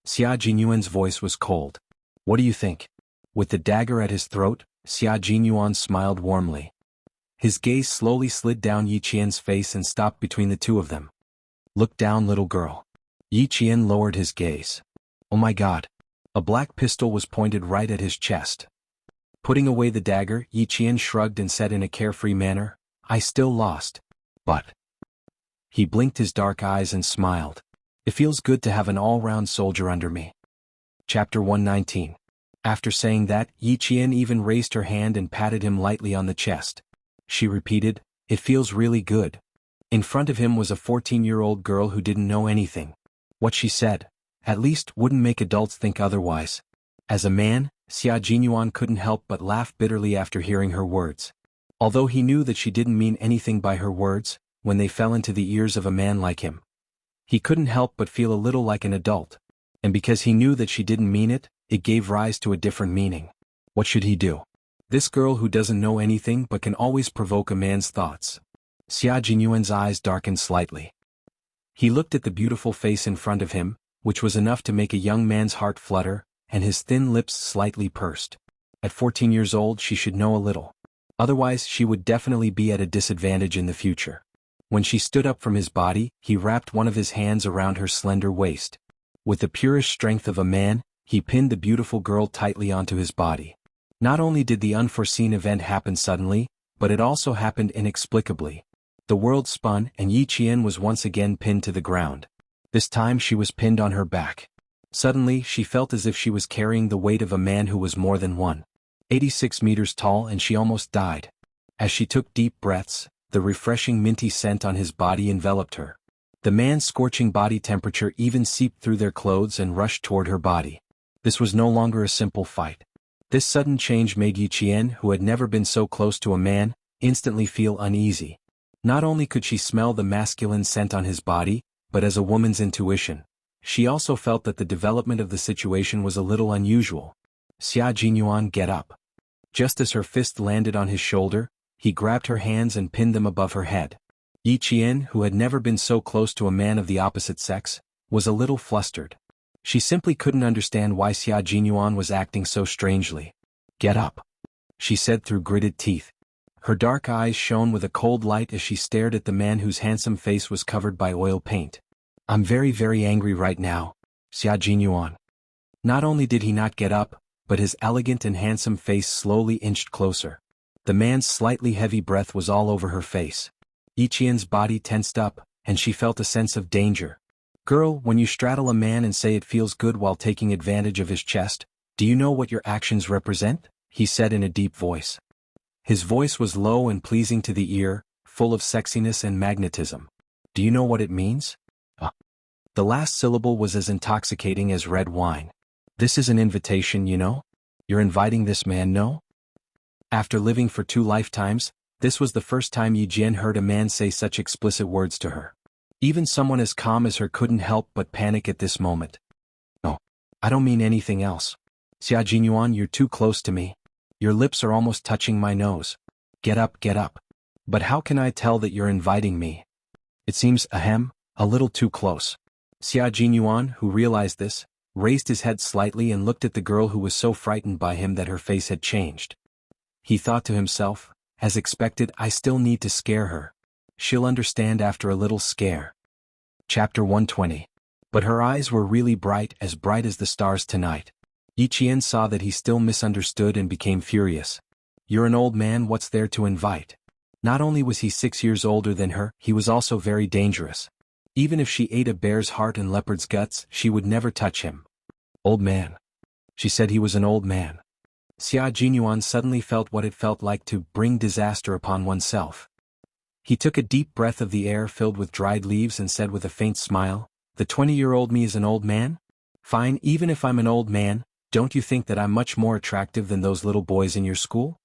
Xia Jinyuan's voice was cold. What do you think? With the dagger at his throat, Xia Jinyuan smiled warmly. His gaze slowly slid down Yi Qian's face and stopped between the two of them. Look down, little girl. Yi Qian lowered his gaze. Oh my God. A black pistol was pointed right at his chest. Putting away the dagger, Yi Qian shrugged and said in a carefree manner, I still lost. But. He blinked his dark eyes and smiled. It feels good to have an all-round soldier under me. Chapter 119. After saying that, Yi Qian even raised her hand and patted him lightly on the chest. She repeated, it feels really good. In front of him was a 14-year-old girl who didn't know anything. What she said, at least, wouldn't make adults think otherwise. As a man, Xia Jinyuan couldn't help but laugh bitterly after hearing her words. Although he knew that she didn't mean anything by her words, when they fell into the ears of a man like him, he couldn't help but feel a little like an adult. And because he knew that she didn't mean it, it gave rise to a different meaning. What should he do? This girl who doesn't know anything but can always provoke a man's thoughts. Xia Jinyuan's eyes darkened slightly. He looked at the beautiful face in front of him, which was enough to make a young man's heart flutter, and his thin lips slightly pursed. At 14 years old she should know a little. Otherwise she would definitely be at a disadvantage in the future. When she stood up from his body, he wrapped one of his hands around her slender waist. With the purest strength of a man, he pinned the beautiful girl tightly onto his body. Not only did the unforeseen event happen suddenly, but it also happened inexplicably. The world spun and Yi Qian was once again pinned to the ground. This time she was pinned on her back. Suddenly she felt as if she was carrying the weight of a man who was more than 186 meters tall, and she almost died. As she took deep breaths, the refreshing minty scent on his body enveloped her. The man's scorching body temperature even seeped through their clothes and rushed toward her body. This was no longer a simple fight. This sudden change made Yi Qian, who had never been so close to a man, instantly feel uneasy. Not only could she smell the masculine scent on his body, but as a woman's intuition, she also felt that the development of the situation was a little unusual. Xia Jinyuan, get up. Just as her fist landed on his shoulder, he grabbed her hands and pinned them above her head. Yi Qian, who had never been so close to a man of the opposite sex, was a little flustered. She simply couldn't understand why Xia Jinyuan was acting so strangely. Get up, she said through gritted teeth. Her dark eyes shone with a cold light as she stared at the man whose handsome face was covered by oil paint. I'm very, very angry right now, Xia Jinyuan. Not only did he not get up, but his elegant and handsome face slowly inched closer. The man's slightly heavy breath was all over her face. Yi Qian's body tensed up, and she felt a sense of danger. Girl, when you straddle a man and say it feels good while taking advantage of his chest, do you know what your actions represent? He said in a deep voice. His voice was low and pleasing to the ear, full of sexiness and magnetism. Do you know what it means? The last syllable was as intoxicating as red wine. This is an invitation, you know? You're inviting this man, no? After living for 2 lifetimes, this was the first time Yi Jian heard a man say such explicit words to her. Even someone as calm as her couldn't help but panic at this moment. No, I don't mean anything else. Xia Jinyuan, you're too close to me. Your lips are almost touching my nose. Get up, get up. But how can I tell that you're inviting me? It seems, a little too close. Xia Jinyuan, who realized this, raised his head slightly and looked at the girl who was so frightened by him that her face had changed. He thought to himself, as expected, I still need to scare her. She'll understand after a little scare. Chapter 120. But her eyes were really bright as the stars tonight. Yi Qian saw that he still misunderstood and became furious. You're an old man, what's there to invite? Not only was he 6 years older than her, he was also very dangerous. Even if she ate a bear's heart and leopard's guts, she would never touch him. Old man. She said he was an old man. Xia Jinyuan suddenly felt what it felt like to bring disaster upon oneself. He took a deep breath of the air filled with dried leaves and said with a faint smile, the 20-year-old me is an old man? Fine, even if I'm an old man, don't you think that I'm much more attractive than those little boys in your school?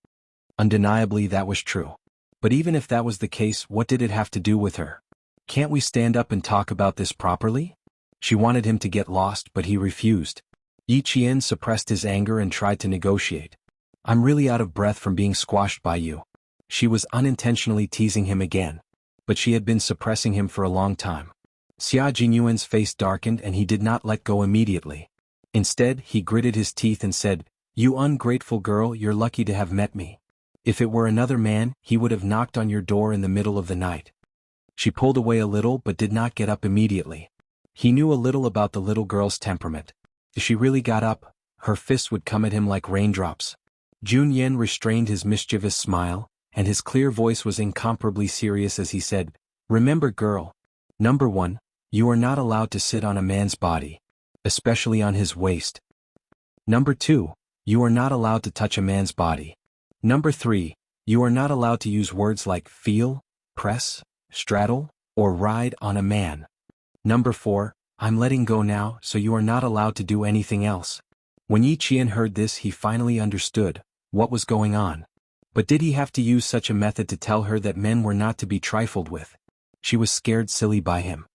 Undeniably that was true. But even if that was the case, what did it have to do with her? Can't we stand up and talk about this properly? She wanted him to get lost, but he refused. Yi Qian suppressed his anger and tried to negotiate. I'm really out of breath from being squashed by you. She was unintentionally teasing him again. But she had been suppressing him for a long time. Xia Jinyuan's face darkened and he did not let go immediately. Instead, he gritted his teeth and said, You ungrateful girl, you're lucky to have met me. If it were another man, he would have knocked on your door in the middle of the night. She pulled away a little but did not get up immediately. He knew a little about the little girl's temperament. If she really got up, her fists would come at him like raindrops. Jun Yen restrained his mischievous smile, and his clear voice was incomparably serious as he said, Remember girl. Number 1, you are not allowed to sit on a man's body, especially on his waist. Number 2, you are not allowed to touch a man's body. Number 3, you are not allowed to use words like feel, press, straddle, or ride on a man. Number 4, I'm letting go now, so you are not allowed to do anything else. When Yi Qian heard this, he finally understood what was going on. But did he have to use such a method to tell her that men were not to be trifled with? She was scared silly by him.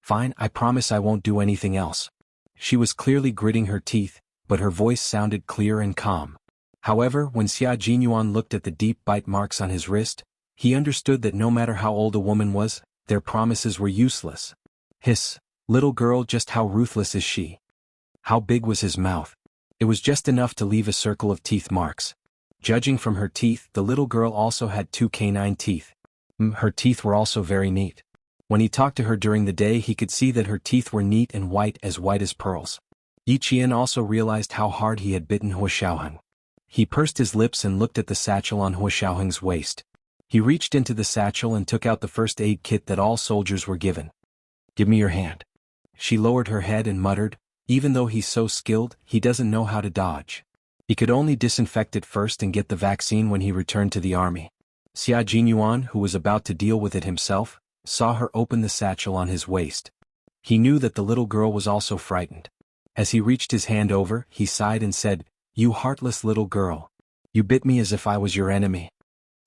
Fine, I promise I won't do anything else. She was clearly gritting her teeth, but her voice sounded clear and calm. However, when Xia Jinyuan looked at the deep bite marks on his wrist, he understood that no matter how old a woman was, their promises were useless. Hiss, little girl, just how ruthless is she? How big was his mouth? It was just enough to leave a circle of teeth marks. Judging from her teeth, the little girl also had 2 canine teeth. Her teeth were also very neat. When he talked to her during the day, he could see that her teeth were neat and white as pearls. Yi Qian also realized how hard he had bitten Hua Xiaoheng. He pursed his lips and looked at the satchel on Hua Xiaoheng's waist. He reached into the satchel and took out the first aid kit that all soldiers were given. Give me your hand. She lowered her head and muttered, even though he's so skilled, he doesn't know how to dodge. He could only disinfect it first and get the vaccine when he returned to the army. Xia Jinyuan, who was about to deal with it himself, saw her open the satchel on his waist. He knew that the little girl was also frightened. As he reached his hand over, he sighed and said, You heartless little girl. You bit me as if I was your enemy.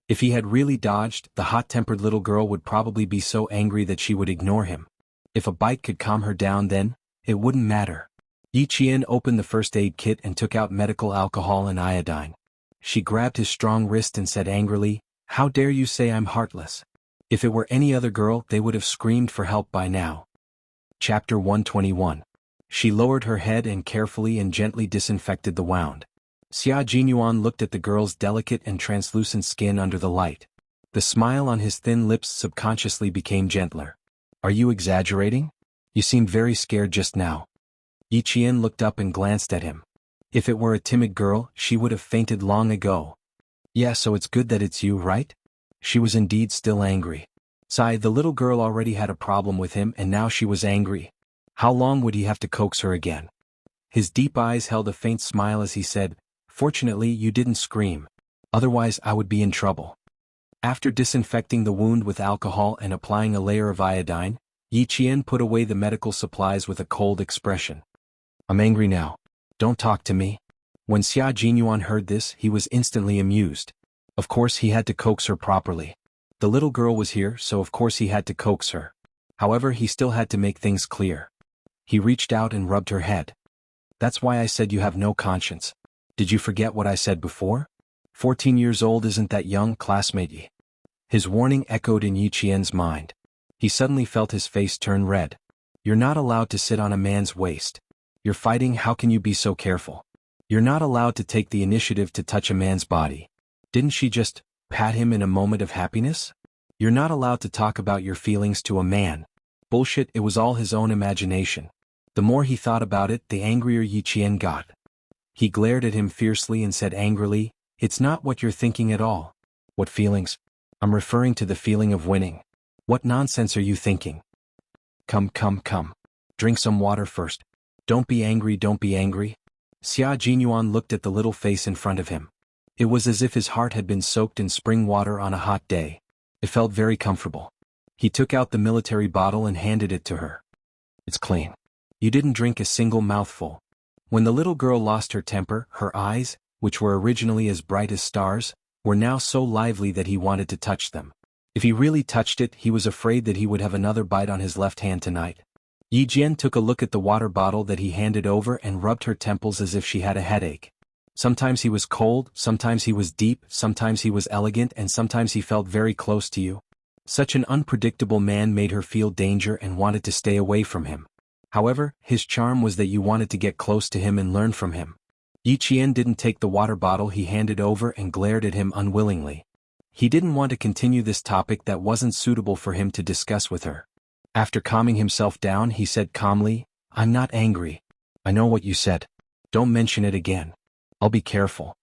If he had really dodged, the hot-tempered little girl would probably be so angry that she would ignore him. If a bite could calm her down, then it wouldn't matter. Yi Qian opened the first aid kit and took out medical alcohol and iodine. She grabbed his strong wrist and said angrily, How dare you say I'm heartless? If it were any other girl, they would have screamed for help by now. Chapter 121. She lowered her head and carefully and gently disinfected the wound. Xia Jinyuan looked at the girl's delicate and translucent skin under the light. The smile on his thin lips subconsciously became gentler. Are you exaggerating? You seemed very scared just now. Yi Qian looked up and glanced at him. If it were a timid girl, she would have fainted long ago. Yeah, so it's good that it's you, right? She was indeed still angry. The little girl already had a problem with him and now she was angry. How long would he have to coax her again? His deep eyes held a faint smile as he said, Fortunately, you didn't scream. Otherwise, I would be in trouble. After disinfecting the wound with alcohol and applying a layer of iodine, Yi Qian put away the medical supplies with a cold expression. I'm angry now. Don't talk to me. When Xia Jinyuan heard this, he was instantly amused. Of course he had to coax her properly. The little girl was here, so of course he had to coax her. However, he still had to make things clear. He reached out and rubbed her head. That's why I said you have no conscience. Did you forget what I said before? 14 years old isn't that young, classmate? His warning echoed in Yi Qian's mind. He suddenly felt his face turn red. You're not allowed to sit on a man's waist. You're fighting, how can you be so careful? You're not allowed to take the initiative to touch a man's body. Didn't she just pat him in a moment of happiness? You're not allowed to talk about your feelings to a man. Bullshit, it was all his own imagination. The more he thought about it, the angrier Yi Qian got. He glared at him fiercely and said angrily, "It's not what you're thinking at all." "What feelings?" "I'm referring to the feeling of winning." "What nonsense are you thinking?" Come. Drink some water first. Don't be angry, don't be angry." Xia Jinyuan looked at the little face in front of him. It was as if his heart had been soaked in spring water on a hot day. It felt very comfortable. He took out the military bottle and handed it to her. "It's clean. You didn't drink a single mouthful." When the little girl lost her temper, her eyes, which were originally as bright as stars, were now so lively that he wanted to touch them. If he really touched it, he was afraid that he would have another bite on his left hand tonight. Yi Jian took a look at the water bottle that he handed over and rubbed her temples as if she had a headache. Sometimes he was cold, sometimes he was deep, sometimes he was elegant, and sometimes he felt very close to you. Such an unpredictable man made her feel danger and wanted to stay away from him. However, his charm was that you wanted to get close to him and learn from him. Yi Qian didn't take the water bottle he handed over and glared at him unwillingly. He didn't want to continue this topic that wasn't suitable for him to discuss with her. After calming himself down, he said calmly, "I'm not angry. I know what you said. Don't mention it again. I'll be careful."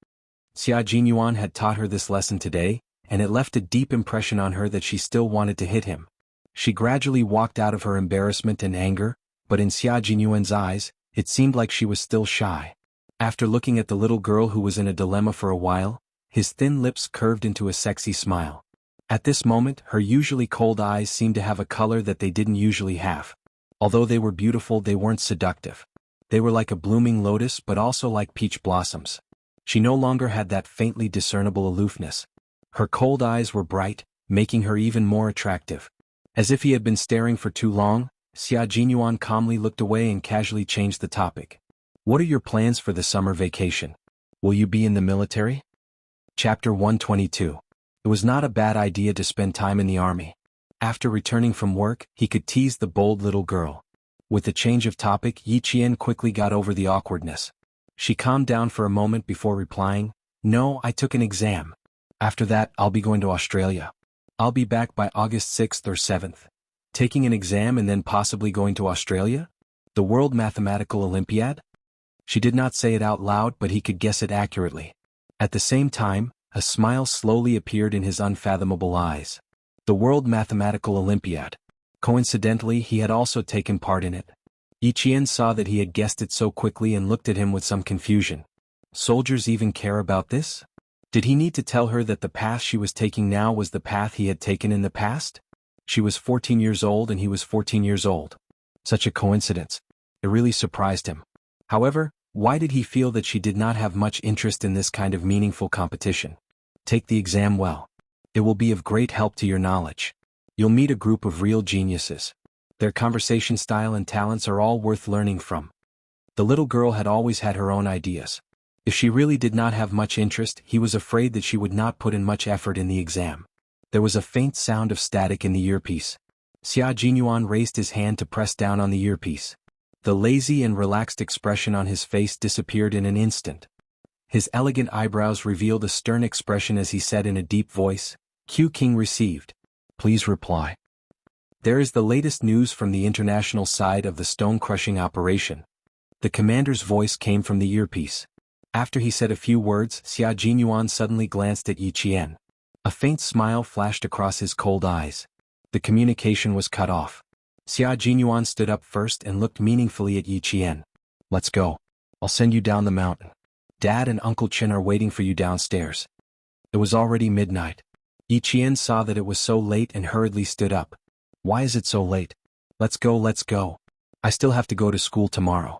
Xia Jinyuan had taught her this lesson today, and it left a deep impression on her that she still wanted to hit him. She gradually walked out of her embarrassment and anger, but in Xia Jinyuan's eyes, it seemed like she was still shy. After looking at the little girl who was in a dilemma for a while, his thin lips curved into a sexy smile. At this moment, her usually cold eyes seemed to have a color that they didn't usually have. Although they were beautiful, they weren't seductive. They were like a blooming lotus but also like peach blossoms. She no longer had that faintly discernible aloofness. Her cold eyes were bright, making her even more attractive. As if he had been staring for too long, Xia Jinyuan calmly looked away and casually changed the topic. "What are your plans for the summer vacation? Will you be in the military?" Chapter 122. It was not a bad idea to spend time in the army. After returning from work, he could tease the bold little girl. With the change of topic, Yi Qian quickly got over the awkwardness. She calmed down for a moment before replying, "No, I took an exam. After that, I'll be going to Australia. I'll be back by August 6th or 7th. Taking an exam and then possibly going to Australia? The World Mathematical Olympiad?" She did not say it out loud, but he could guess it accurately. At the same time, a smile slowly appeared in his unfathomable eyes. The World Mathematical Olympiad. Coincidentally, he had also taken part in it. Yi Qian saw that he had guessed it so quickly and looked at him with some confusion. Soldiers even care about this? Did he need to tell her that the path she was taking now was the path he had taken in the past? She was 14 years old and he was 14 years old. Such a coincidence. It really surprised him. However, why did he feel that she did not have much interest in this kind of meaningful competition? Take the exam well. It will be of great help to your knowledge. You'll meet a group of real geniuses. Their conversation style and talents are all worth learning from. The little girl had always had her own ideas. If she really did not have much interest, he was afraid that she would not put in much effort in the exam. There was a faint sound of static in the earpiece. Xia Jinyuan raised his hand to press down on the earpiece. The lazy and relaxed expression on his face disappeared in an instant. His elegant eyebrows revealed a stern expression as he said in a deep voice, "Q King received. Please reply." "There is the latest news from the international side of the stone-crushing operation." The commander's voice came from the earpiece. After he said a few words, Xia Jinyuan suddenly glanced at Yi Qian. A faint smile flashed across his cold eyes. The communication was cut off. Xia Jinyuan stood up first and looked meaningfully at Yi Qian. "Let's go. I'll send you down the mountain. Dad and Uncle Chen are waiting for you downstairs." It was already midnight. Yi Qian saw that it was so late and hurriedly stood up. "Why is it so late?" Let's go. I still have to go to school tomorrow."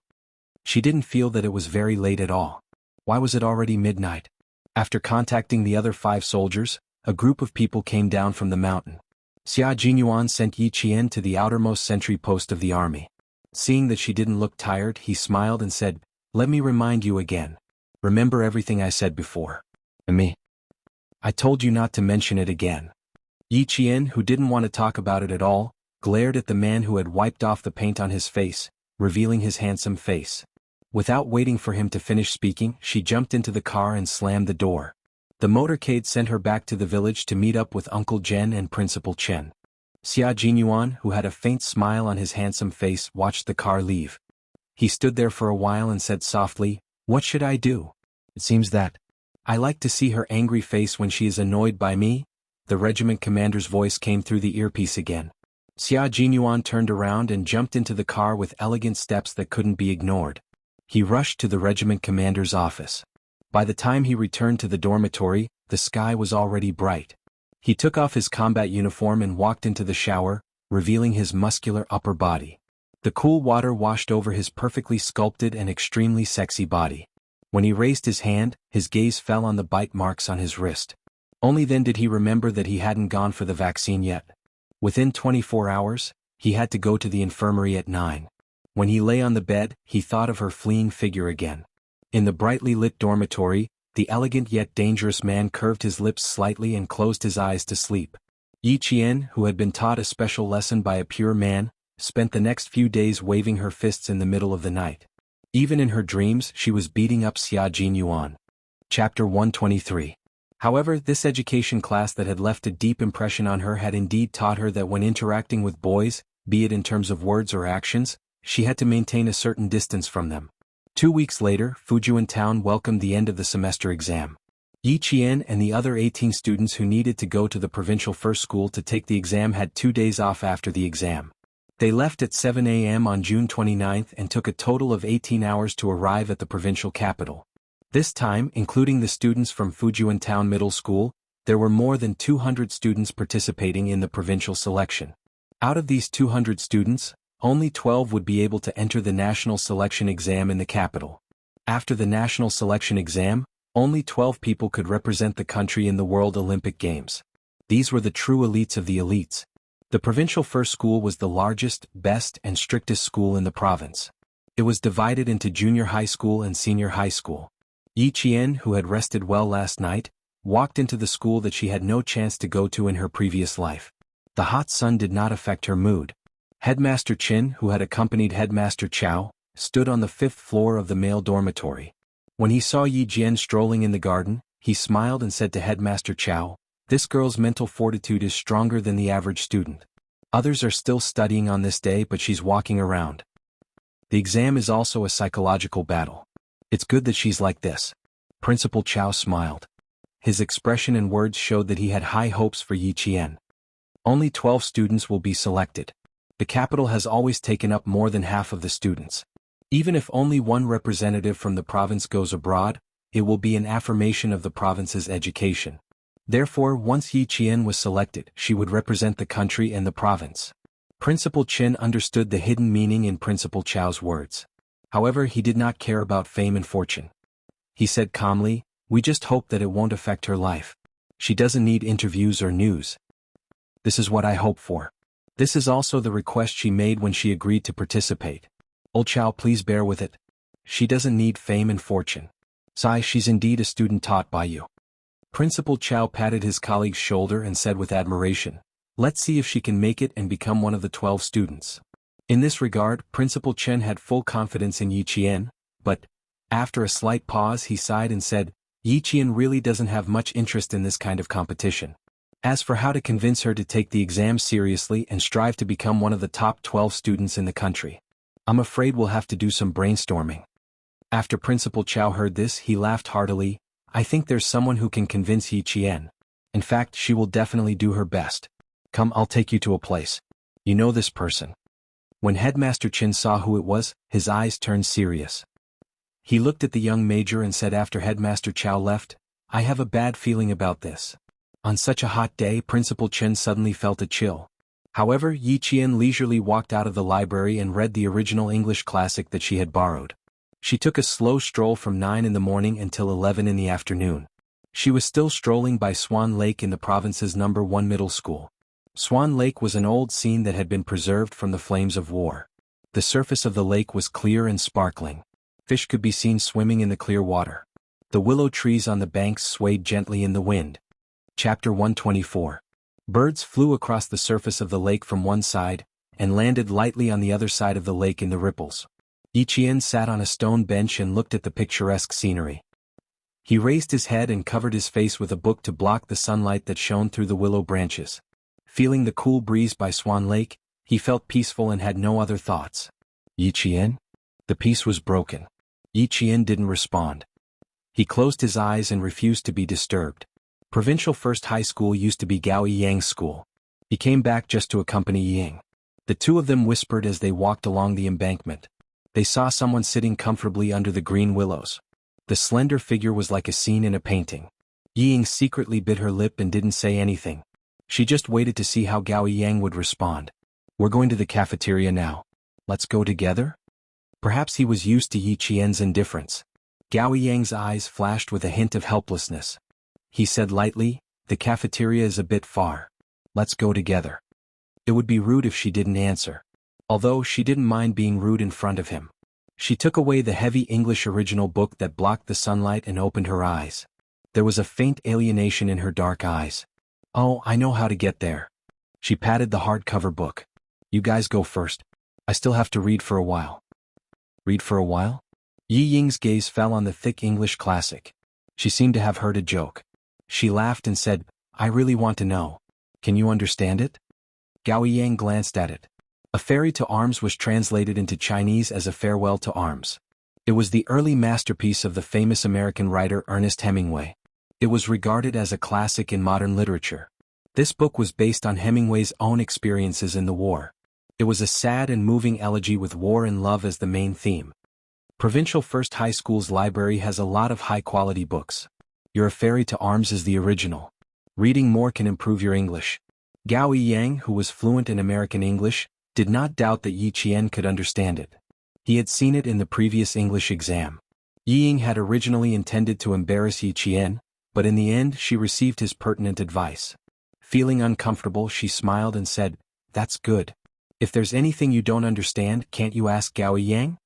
She didn't feel that it was very late at all. Why was it already midnight? After contacting the other 5 soldiers, a group of people came down from the mountain. Xia Jinyuan sent Yi Qian to the outermost sentry post of the army. Seeing that she didn't look tired, he smiled and said, "Let me remind you again. Remember everything I said before." "And me?" "I told you not to mention it again." Yi Qian, who didn't want to talk about it at all, glared at the man who had wiped off the paint on his face, revealing his handsome face. Without waiting for him to finish speaking, she jumped into the car and slammed the door. The motorcade sent her back to the village to meet up with Uncle Jen and Principal Chen. Xia Jinyuan, who had a faint smile on his handsome face, watched the car leave. He stood there for a while and said softly, "What should I do? It seems that I like to see her angry face when she is annoyed by me." The regiment commander's voice came through the earpiece again. Xia Jinyuan turned around and jumped into the car with elegant steps that couldn't be ignored. He rushed to the regiment commander's office. By the time he returned to the dormitory, the sky was already bright. He took off his combat uniform and walked into the shower, revealing his muscular upper body. The cool water washed over his perfectly sculpted and extremely sexy body. When he raised his hand, his gaze fell on the bite marks on his wrist. Only then did he remember that he hadn't gone for the vaccine yet. Within 24 hours, he had to go to the infirmary at 9. When he lay on the bed, he thought of her fleeing figure again. In the brightly lit dormitory, the elegant yet dangerous man curved his lips slightly and closed his eyes to sleep. Yi Qian, who had been taught a special lesson by a pure man, spent the next few days waving her fists in the middle of the night. Even in her dreams, she was beating up Xia Jinyuan. Chapter 123. However, this education class that had left a deep impression on her had indeed taught her that when interacting with boys, be it in terms of words or actions, she had to maintain a certain distance from them. 2 weeks later, Fujian town welcomed the end of the semester exam. Yi Qian and the other 18 students who needed to go to the provincial first school to take the exam had 2 days off after the exam. They left at 7 a.m. on June 29 and took a total of 18 hours to arrive at the provincial capital. This time, including the students from Fujian Town Middle School, there were more than 200 students participating in the provincial selection. Out of these 200 students, only 12 would be able to enter the national selection exam in the capital. After the national selection exam, only 12 people could represent the country in the World Olympic Games. These were the true elites of the elites. The provincial first school was the largest, best, and strictest school in the province. It was divided into junior high school and senior high school. Yi Qian, who had rested well last night, walked into the school that she had no chance to go to in her previous life. The hot sun did not affect her mood. Headmaster Qin, who had accompanied Headmaster Chao, stood on the 5th floor of the male dormitory. When he saw Yi Jian strolling in the garden, he smiled and said to Headmaster Chao, "This girl's mental fortitude is stronger than the average student. Others are still studying on this day, but she's walking around. The exam is also a psychological battle. It's good that she's like this." Principal Chao smiled. His expression and words showed that he had high hopes for Yi Qian. Only 12 students will be selected. The capital has always taken up more than half of the students. Even if only one representative from the province goes abroad, it will be an affirmation of the province's education. Therefore, once Yi Qian was selected, she would represent the country and the province. Principal Qin understood the hidden meaning in Principal Chao's words. However, he did not care about fame and fortune. He said calmly, "We just hope that it won't affect her life. She doesn't need interviews or news. This is what I hope for." This is also the request she made when she agreed to participate. "Old Chao, please bear with it. She doesn't need fame and fortune. Sai, she's indeed a student taught by you." Principal Chao patted his colleague's shoulder and said with admiration, "Let's see if she can make it and become one of the 12 students." In this regard, Principal Chen had full confidence in Yi Qian, but, after a slight pause, he sighed and said, "Yi Qian really doesn't have much interest in this kind of competition. As for how to convince her to take the exam seriously and strive to become one of the top 12 students in the country, I'm afraid we'll have to do some brainstorming." After Principal Chao heard this, he laughed heartily. "I think there's someone who can convince Yi Qian. In fact, she will definitely do her best. Come, I'll take you to a place. You know this person." When Headmaster Qin saw who it was, his eyes turned serious. He looked at the young major and said after Headmaster Chao left, "I have a bad feeling about this." On such a hot day, Principal Chen suddenly felt a chill. However, Yi Qian leisurely walked out of the library and read the original English classic that she had borrowed. She took a slow stroll from 9 in the morning until 11 in the afternoon. She was still strolling by Swan Lake in the province's No. 1 middle school. Swan Lake was an old scene that had been preserved from the flames of war. The surface of the lake was clear and sparkling. Fish could be seen swimming in the clear water. The willow trees on the banks swayed gently in the wind. Chapter 124. Birds flew across the surface of the lake from one side, and landed lightly on the other side of the lake in the ripples. Yiqian sat on a stone bench and looked at the picturesque scenery. He raised his head and covered his face with a book to block the sunlight that shone through the willow branches. Feeling the cool breeze by Swan Lake, he felt peaceful and had no other thoughts. Yiqian? The peace was broken. Yiqian didn't respond. He closed his eyes and refused to be disturbed. Provincial First High School used to be Gao Yiyang's school. He came back just to accompany Yiying. The two of them whispered as they walked along the embankment. They saw someone sitting comfortably under the green willows. The slender figure was like a scene in a painting. Yiying secretly bit her lip and didn't say anything. She just waited to see how Gao Yiyang would respond. We're going to the cafeteria now. Let's go together? Perhaps he was used to Yiqian's indifference. Gao Yiyang's eyes flashed with a hint of helplessness. He said lightly, the cafeteria is a bit far. Let's go together. It would be rude if she didn't answer. Although she didn't mind being rude in front of him. She took away the heavy English original book that blocked the sunlight and opened her eyes. There was a faint alienation in her dark eyes. Oh, I know how to get there. She patted the hardcover book. You guys go first. I still have to read for a while. Read for a while? Yiying's gaze fell on the thick English classic. She seemed to have heard a joke. She laughed and said, I really want to know. Can you understand it? Gao Yiyang glanced at it. A ferry to arms was translated into Chinese as a farewell to arms. It was the early masterpiece of the famous American writer Ernest Hemingway. It was regarded as a classic in modern literature. This book was based on Hemingway's own experiences in the war. It was a sad and moving elegy with war and love as the main theme. Provincial First High School's library has a lot of high-quality books. Your Ferry to Arms is the original. Reading more can improve your English. Gao Yiyang, who was fluent in American English, did not doubt that Yiqian could understand it. He had seen it in the previous English exam. Yiying had originally intended to embarrass Yiqian, but in the end she received his pertinent advice. Feeling uncomfortable, she smiled and said, That's good. If there's anything you don't understand, can't you ask Gao Yiyang?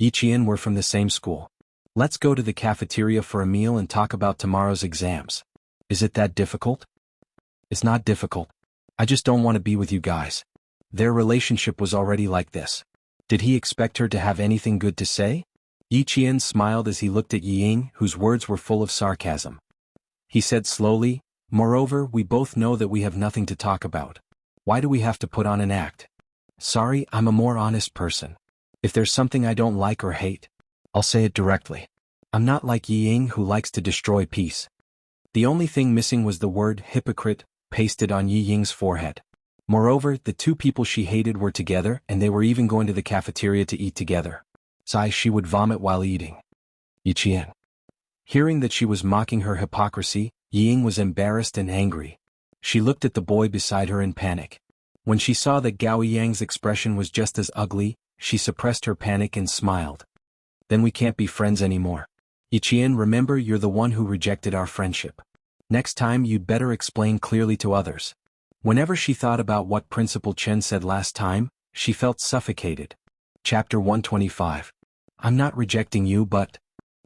Yiqian were from the same school. Let's go to the cafeteria for a meal and talk about tomorrow's exams. Is it that difficult? It's not difficult. I just don't want to be with you guys. Their relationship was already like this. Did he expect her to have anything good to say? Yiqian smiled as he looked at Yiying, whose words were full of sarcasm. He said slowly, Moreover, we both know that we have nothing to talk about. Why do we have to put on an act? Sorry, I'm a more honest person. If there's something I don't like or hate, I'll say it directly. I'm not like Yiying who likes to destroy peace. The only thing missing was the word hypocrite pasted on Yiying's forehead. Moreover, the two people she hated were together and they were even going to the cafeteria to eat together. She would vomit while eating. Yiqian. Hearing that she was mocking her hypocrisy, Yiying was embarrassed and angry. She looked at the boy beside her in panic. When she saw that Gao Yiyang's expression was just as ugly, she suppressed her panic and smiled. Then we can't be friends anymore. Yiqian, remember you're the one who rejected our friendship. Next time you'd better explain clearly to others. Whenever she thought about what Principal Chen said last time, she felt suffocated. Chapter 125. I'm not rejecting you but...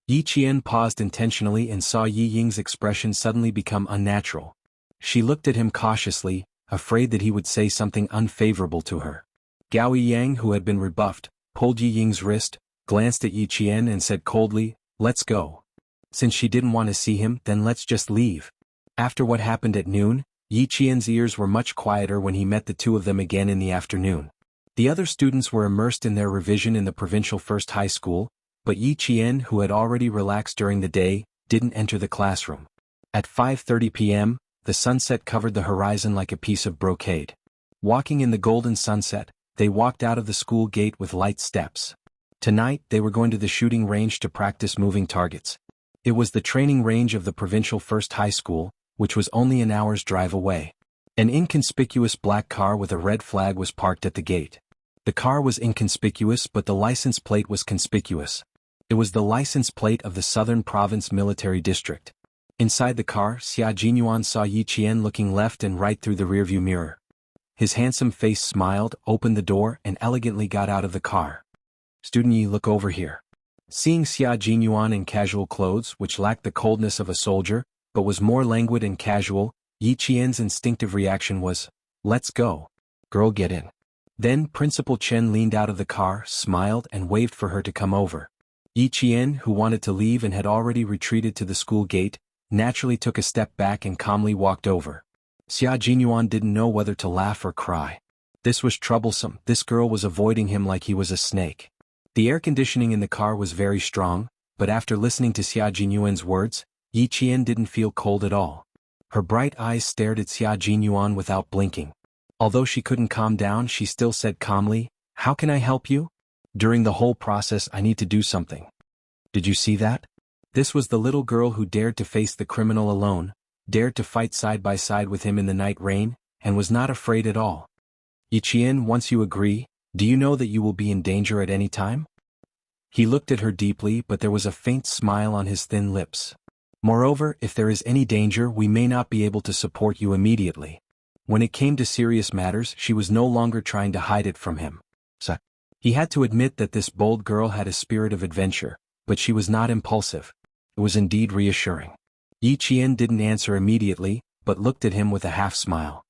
Yiqian paused intentionally and saw Yiying's expression suddenly become unnatural. She looked at him cautiously, afraid that he would say something unfavorable to her. Gao Yiyang, who had been rebuffed, pulled Yiying's wrist, glanced at Yiqian and said coldly, Let's go. Since she didn't want to see him, then let's just leave. After what happened at noon, Yiqian's ears were much quieter when he met the two of them again in the afternoon. The other students were immersed in their revision in the provincial first high school, but Yiqian, who had already relaxed during the day, didn't enter the classroom. At 5:30 p.m., the sunset covered the horizon like a piece of brocade. Walking in the golden sunset, they walked out of the school gate with light steps. Tonight, they were going to the shooting range to practice moving targets. It was the training range of the provincial first high school, which was only an hour's drive away. An inconspicuous black car with a red flag was parked at the gate. The car was inconspicuous but the license plate was conspicuous. It was the license plate of the Southern Province Military District. Inside the car, Xia Jinyuan saw Yiqian looking left and right through the rearview mirror. His handsome face smiled, opened the door, and elegantly got out of the car. Student Yi, look over here. Seeing Xia Jinyuan in casual clothes which lacked the coldness of a soldier, but was more languid and casual, Yi Qian's instinctive reaction was, "Let's go. Girl, get in." Then Principal Chen leaned out of the car, smiled and waved for her to come over. Yi Qian, who wanted to leave and had already retreated to the school gate, naturally took a step back and calmly walked over. Xia Jinyuan didn't know whether to laugh or cry. This was troublesome. This girl was avoiding him like he was a snake. The air conditioning in the car was very strong, but after listening to Xia Jinyuan's words, Yi Qian didn't feel cold at all. Her bright eyes stared at Xia Jinyuan without blinking. Although she couldn't calm down, she still said calmly, "How can I help you? During the whole process I need to do something." Did you see that? This was the little girl who dared to face the criminal alone, dared to fight side by side with him in the night rain, and was not afraid at all. Yi Qian, once you agree, do you know that you will be in danger at any time? He looked at her deeply, but there was a faint smile on his thin lips. Moreover, if there is any danger, we may not be able to support you immediately. When it came to serious matters, she was no longer trying to hide it from him. So, he had to admit that this bold girl had a spirit of adventure, but she was not impulsive. It was indeed reassuring. Yi Qian didn't answer immediately, but looked at him with a half-smile.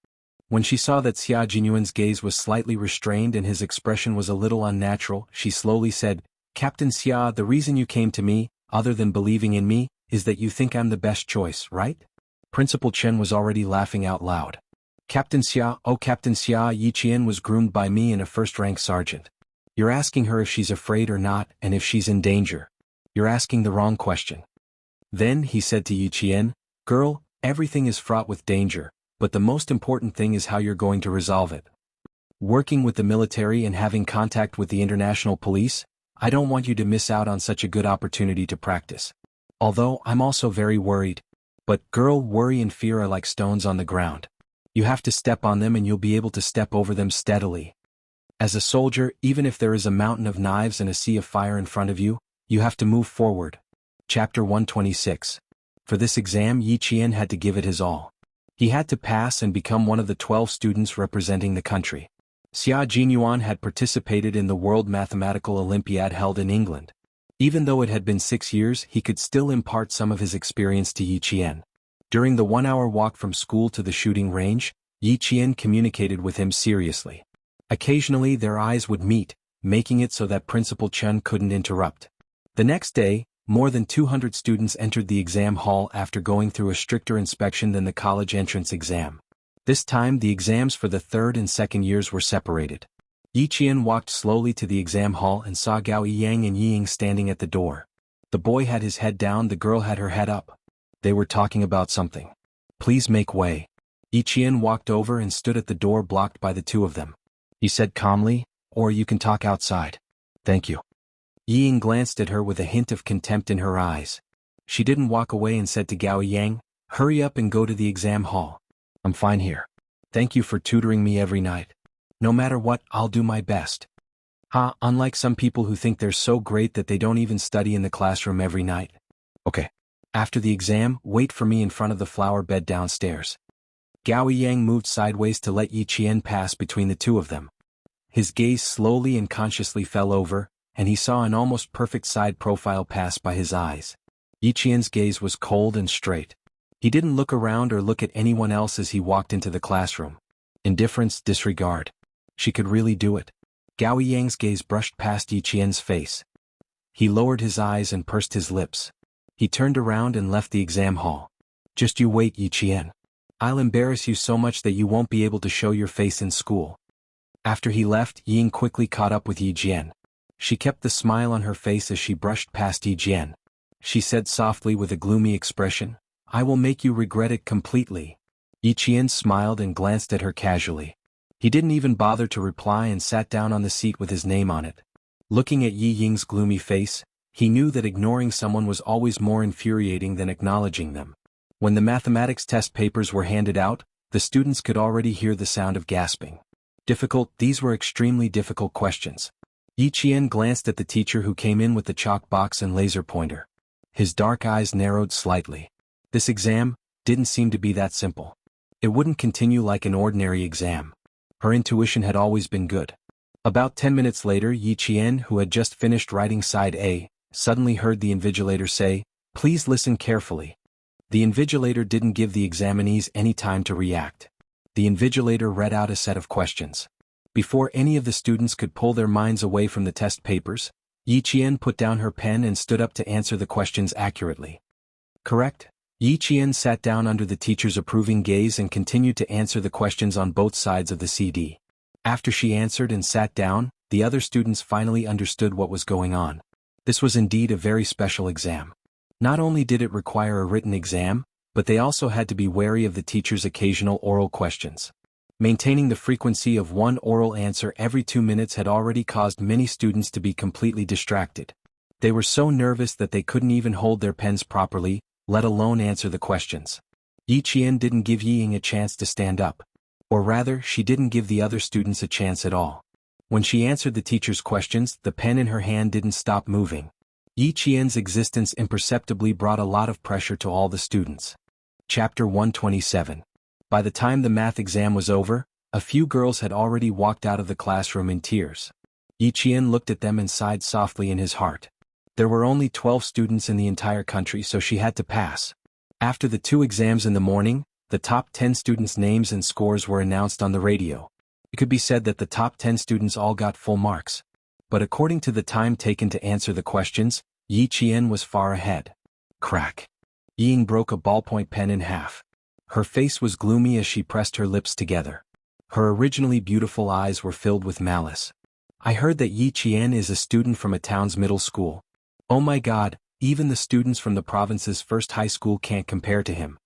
When she saw that Xia Jinyuan's gaze was slightly restrained and his expression was a little unnatural, she slowly said, "Captain Xia, the reason you came to me, other than believing in me, is that you think I'm the best choice, right?" Principal Chen was already laughing out loud. "Captain Xia, oh Captain Xia, Yi Qian was groomed by me and a first-rank sergeant. You're asking her if she's afraid or not, and if she's in danger. You're asking the wrong question." Then he said to Yi Qian, "Girl, everything is fraught with danger, but the most important thing is how you're going to resolve it. Working with the military and having contact with the international police, I don't want you to miss out on such a good opportunity to practice. Although I'm also very worried. But girl, worry and fear are like stones on the ground. You have to step on them and you'll be able to step over them steadily. As a soldier, even if there is a mountain of knives and a sea of fire in front of you, you have to move forward." Chapter 126. For this exam, Yi Qian had to give it his all. He had to pass and become one of the 12 students representing the country. Xia Jinyuan had participated in the World Mathematical Olympiad held in England. Even though it had been 6 years, he could still impart some of his experience to Yi Qian. During the 1-hour walk from school to the shooting range, Yi Qian communicated with him seriously. Occasionally their eyes would meet, making it so that Principal Chen couldn't interrupt. The next day, more than 200 students entered the exam hall after going through a stricter inspection than the college entrance exam. This time the exams for the third and second years were separated. Yi Qian walked slowly to the exam hall and saw Gao Yang and Yi Ying standing at the door. The boy had his head down, the girl had her head up. They were talking about something. "Please make way." Yi Qian walked over and stood at the door blocked by the two of them. He said calmly, "Or you can talk outside." "Thank you." Yi Ying glanced at her with a hint of contempt in her eyes. She didn't walk away and said to Gao Yang, "Hurry up and go to the exam hall. I'm fine here. Thank you for tutoring me every night. No matter what, I'll do my best." Unlike some people who think they're so great that they don't even study in the classroom every night. "Okay. After the exam, wait for me in front of the flower bed downstairs." Gao Yang moved sideways to let Yi Qian pass between the two of them. His gaze slowly and consciously fell over, and he saw an almost perfect side profile pass by his eyes. Yi Qian's gaze was cold and straight. He didn't look around or look at anyone else as he walked into the classroom. Indifference, disregard. She could really do it. Gao Yang's gaze brushed past Yi Qian's face. He lowered his eyes and pursed his lips. He turned around and left the exam hall. "Just you wait, Yi Qian. I'll embarrass you so much that you won't be able to show your face in school." After he left, Ying quickly caught up with Yi Jian. She kept the smile on her face as she brushed past Yi Jian. She said softly with a gloomy expression, "I will make you regret it completely." Yi Qian smiled and glanced at her casually. He didn't even bother to reply and sat down on the seat with his name on it. Looking at Yi Ying's gloomy face, he knew that ignoring someone was always more infuriating than acknowledging them. When the mathematics test papers were handed out, the students could already hear the sound of gasping. Difficult, these were extremely difficult questions. Yi Qian glanced at the teacher who came in with the chalk box and laser pointer. His dark eyes narrowed slightly. This exam didn't seem to be that simple. It wouldn't continue like an ordinary exam. Her intuition had always been good. About 10 minutes later, Yi Qian, who had just finished writing side A, suddenly heard the invigilator say, "Please listen carefully. The invigilator didn't give the examinees any time to react. The invigilator read out a set of questions. Before any of the students could pull their minds away from the test papers, Yi Qian put down her pen and stood up to answer the questions accurately. Correct? Yi Qian sat down under the teacher's approving gaze and continued to answer the questions on both sides of the CD. After she answered and sat down, the other students finally understood what was going on. This was indeed a very special exam. Not only did it require a written exam, but they also had to be wary of the teacher's occasional oral questions. Maintaining the frequency of one oral answer every 2 minutes had already caused many students to be completely distracted. They were so nervous that they couldn't even hold their pens properly, let alone answer the questions. Yi Qian didn't give Yi Ying a chance to stand up. Or rather, she didn't give the other students a chance at all. When she answered the teacher's questions, the pen in her hand didn't stop moving. Yi Qian's existence imperceptibly brought a lot of pressure to all the students. Chapter 127. By the time the math exam was over, a few girls had already walked out of the classroom in tears. Yi Qian looked at them and sighed softly in his heart. There were only 12 students in the entire country, so she had to pass. After the 2 exams in the morning, the top 10 students' names and scores were announced on the radio. It could be said that the top 10 students all got full marks. But according to the time taken to answer the questions, Yi Qian was far ahead. Crack. Yi Ying broke a ballpoint pen in half. Her face was gloomy as she pressed her lips together. Her originally beautiful eyes were filled with malice. I heard that Yi Qian is a student from a town's middle school. Oh my God, even the students from the province's first high school can't compare to him.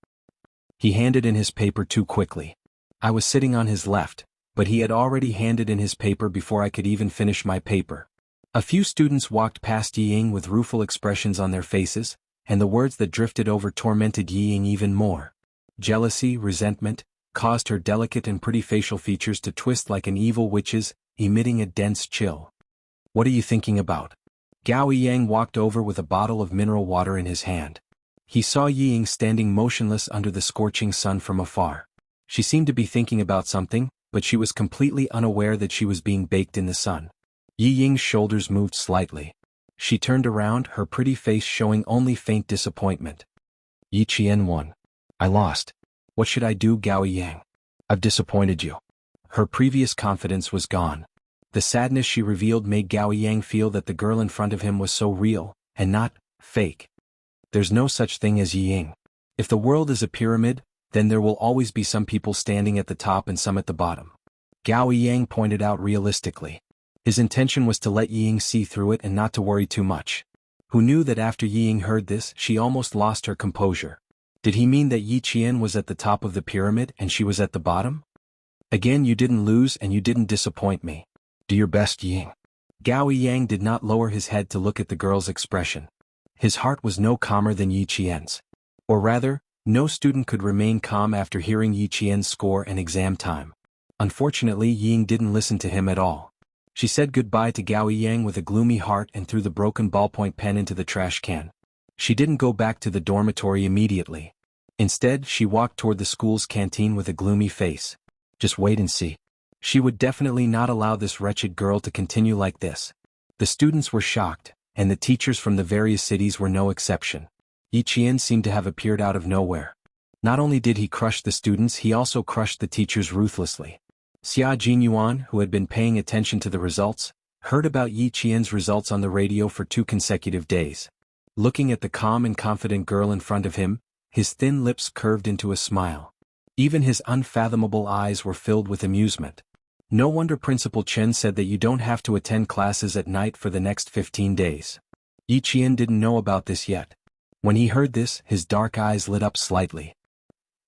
He handed in his paper too quickly. I was sitting on his left, but he had already handed in his paper before I could even finish my paper. A few students walked past Yi Ying with rueful expressions on their faces, and the words that drifted over tormented Yi Ying even more. Jealousy, resentment, caused her delicate and pretty facial features to twist like an evil witch's, emitting a dense chill. What are you thinking about? Gao Yang walked over with a bottle of mineral water in his hand. He saw Yi Ying standing motionless under the scorching sun from afar. She seemed to be thinking about something, but she was completely unaware that she was being baked in the sun. Yi Ying's shoulders moved slightly. She turned around, her pretty face showing only faint disappointment. Yi Qian won. I lost. What should I do, Gao Yang? I've disappointed you. Her previous confidence was gone. The sadness she revealed made Gao Yang feel that the girl in front of him was so real, and not fake. There's no such thing as Yi Ying. If the world is a pyramid, then there will always be some people standing at the top and some at the bottom. Gao Yang pointed out realistically. His intention was to let Yi Ying see through it and not to worry too much. Who knew that after Yi Ying heard this, she almost lost her composure? Did he mean that Yi Qian was at the top of the pyramid and she was at the bottom? Again, you didn't lose and you didn't disappoint me. Do your best, Yi Ying. Gao Yang did not lower his head to look at the girl's expression. His heart was no calmer than Yi Qian's. Or rather, no student could remain calm after hearing Yi Qian's score and exam time. Unfortunately, Yi Ying didn't listen to him at all. She said goodbye to Gao Yang with a gloomy heart and threw the broken ballpoint pen into the trash can. She didn't go back to the dormitory immediately. Instead, she walked toward the school's canteen with a gloomy face. Just wait and see. She would definitely not allow this wretched girl to continue like this. The students were shocked, and the teachers from the various cities were no exception. Yi Qian seemed to have appeared out of nowhere. Not only did he crush the students, he also crushed the teachers ruthlessly. Xia Jinyuan, who had been paying attention to the results, heard about Yi Qian's results on the radio for 2 consecutive days. Looking at the calm and confident girl in front of him, his thin lips curved into a smile. Even his unfathomable eyes were filled with amusement. No wonder Principal Chen said that you don't have to attend classes at night for the next 15 days. Yi Qian didn't know about this yet. When he heard this, his dark eyes lit up slightly.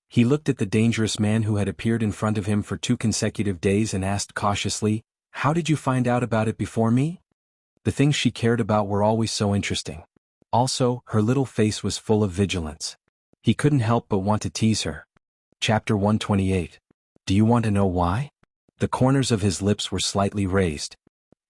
He looked at the dangerous man who had appeared in front of him for 2 consecutive days and asked cautiously, "How did you find out about it before me?" The things she cared about were always so interesting. Also, her little face was full of vigilance. He couldn't help but want to tease her. Chapter 128. Do you want to know why? The corners of his lips were slightly raised.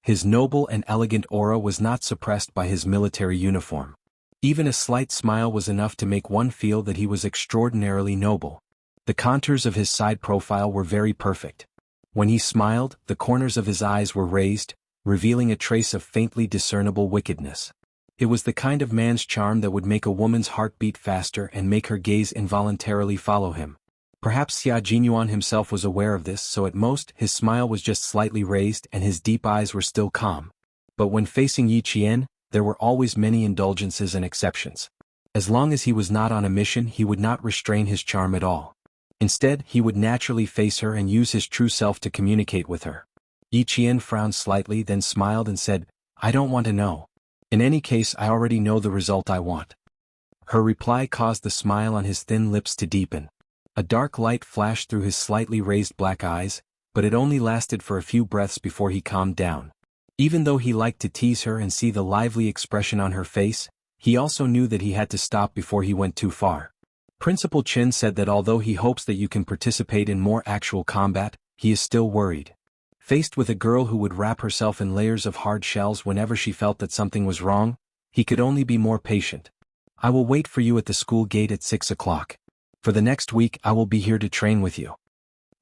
His noble and elegant aura was not suppressed by his military uniform. Even a slight smile was enough to make one feel that he was extraordinarily noble. The contours of his side profile were very perfect. When he smiled, the corners of his eyes were raised, revealing a trace of faintly discernible wickedness. It was the kind of man's charm that would make a woman's heart beat faster and make her gaze involuntarily follow him. Perhaps Xia Jinyuan himself was aware of this, so at most his smile was just slightly raised and his deep eyes were still calm. But when facing Yi Qian, there were always many indulgences and exceptions. As long as he was not on a mission, he would not restrain his charm at all. Instead, he would naturally face her and use his true self to communicate with her. Yi Qian frowned slightly, then smiled and said, "I don't want to know. In any case, I already know the result I want." Her reply caused the smile on his thin lips to deepen. A dark light flashed through his slightly raised black eyes, but it only lasted for a few breaths before he calmed down. Even though he liked to tease her and see the lively expression on her face, he also knew that he had to stop before he went too far. Principal Chen said that although he hopes that you can participate in more actual combat, he is still worried. Faced with a girl who would wrap herself in layers of hard shells whenever she felt that something was wrong, he could only be more patient. "I will wait for you at the school gate at 6 o'clock. For the next week I will be here to train with you."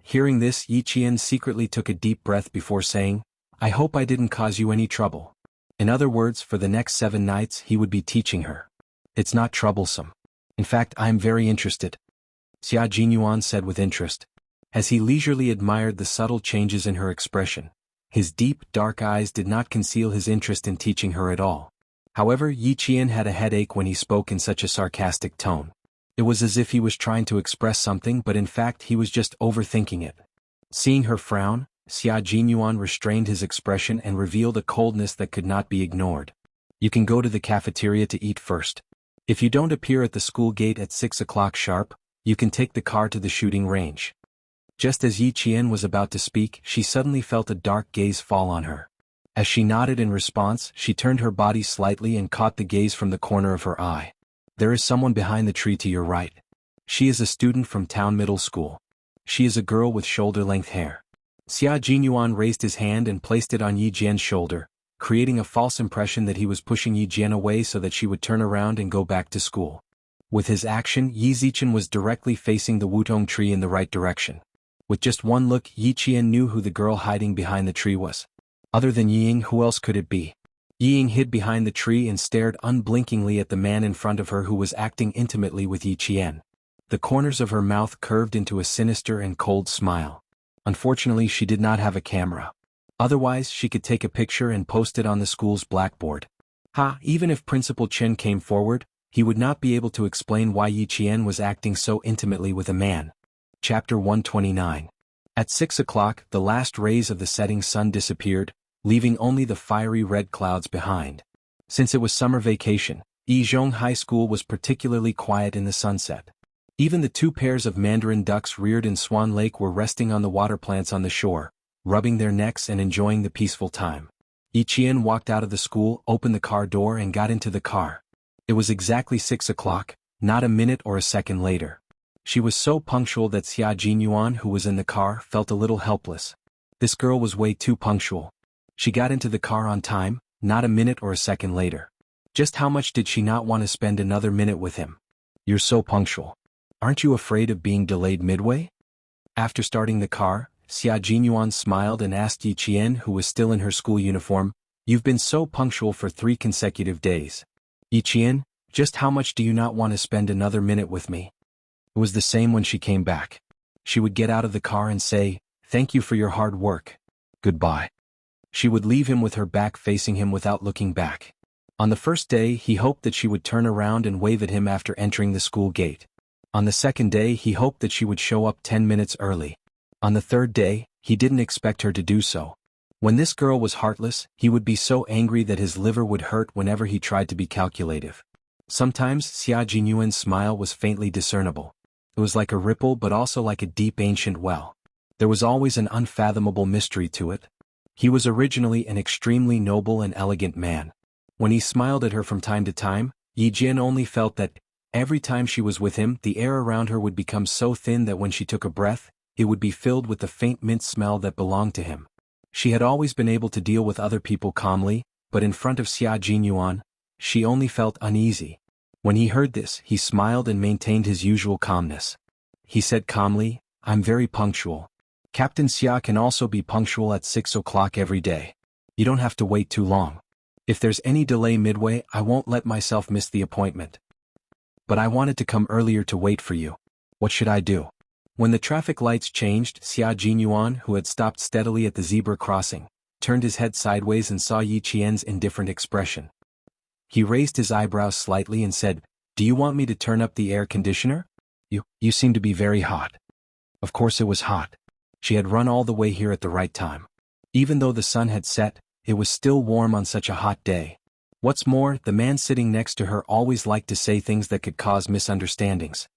Hearing this, Yi Qian secretly took a deep breath before saying, "I hope I didn't cause you any trouble." In other words, for the next 7 nights he would be teaching her. "It's not troublesome. In fact, I am very interested," Xia Jinyuan said with interest. As he leisurely admired the subtle changes in her expression, his deep, dark eyes did not conceal his interest in teaching her at all. However, Yi Qian had a headache when he spoke in such a sarcastic tone. It was as if he was trying to express something, but in fact he was just overthinking it. Seeing her frown, Xia Jinyuan restrained his expression and revealed a coldness that could not be ignored. "You can go to the cafeteria to eat first. If you don't appear at the school gate at 6 o'clock sharp, you can take the car to the shooting range." Just as Yi Qian was about to speak, she suddenly felt a dark gaze fall on her. As she nodded in response, she turned her body slightly and caught the gaze from the corner of her eye. "There is someone behind the tree to your right. She is a student from town middle school. She is a girl with shoulder-length hair." Xia Jinyuan raised his hand and placed it on Yi Jian's shoulder, creating a false impression that he was pushing Yi Jian away so that she would turn around and go back to school. With his action, Yi Zichen was directly facing the wutong tree in the right direction. With just one look, Yi Qian knew who the girl hiding behind the tree was. Other than Ying, who else could it be? Ying hid behind the tree and stared unblinkingly at the man in front of her who was acting intimately with Yi Qian. The corners of her mouth curved into a sinister and cold smile. Unfortunately, she did not have a camera. Otherwise, she could take a picture and post it on the school's blackboard. Even if Principal Chen came forward, he would not be able to explain why Yi Qian was acting so intimately with a man. Chapter 129. At 6 o'clock, the last rays of the setting sun disappeared, leaving only the fiery red clouds behind. Since it was summer vacation, Yizhong High School was particularly quiet in the sunset. Even the 2 pairs of mandarin ducks reared in Swan Lake were resting on the water plants on the shore, rubbing their necks and enjoying the peaceful time. Yi Qian walked out of the school, opened the car door and got into the car. It was exactly 6 o'clock, not a minute or a second later. She was so punctual that Xia Jinyuan, who was in the car, felt a little helpless. This girl was way too punctual. She got into the car on time, not a minute or a second later. Just how much did she not want to spend another minute with him? "You're so punctual. Aren't you afraid of being delayed midway?" After starting the car, Xia Jinyuan smiled and asked Yi Qian, who was still in her school uniform, "You've been so punctual for 3 consecutive days. Yi Qian, just how much do you not want to spend another minute with me?" It was the same when she came back. She would get out of the car and say, "Thank you for your hard work. Goodbye." She would leave him with her back facing him without looking back. On the first day, he hoped that she would turn around and wave at him after entering the school gate. On the second day, he hoped that she would show up 10 minutes early. On the third day, he didn't expect her to do so. When this girl was heartless, he would be so angry that his liver would hurt whenever he tried to be calculative. Sometimes Xia Jinyuan's smile was faintly discernible. It was like a ripple but also like a deep ancient well. There was always an unfathomable mystery to it. He was originally an extremely noble and elegant man. When he smiled at her from time to time, Yi Jian only felt that, every time she was with him, the air around her would become so thin that when she took a breath, it would be filled with the faint mint smell that belonged to him. She had always been able to deal with other people calmly, but in front of Xia Jinyuan, she only felt uneasy. When he heard this, he smiled and maintained his usual calmness. He said calmly, "I'm very punctual. Captain Xia can also be punctual at 6 o'clock every day. You don't have to wait too long." If there's any delay midway, I won't let myself miss the appointment. But I wanted to come earlier to wait for you. What should I do? When the traffic lights changed, Xia Jinyuan, who had stopped steadily at the zebra crossing, turned his head sideways and saw Yi Qian's indifferent expression. He raised his eyebrows slightly and said, "Do you want me to turn up the air conditioner? You seem to be very hot." Of course it was hot. She had run all the way here at the right time. Even though the sun had set, it was still warm on such a hot day. What's more, the man sitting next to her always liked to say things that could cause misunderstandings.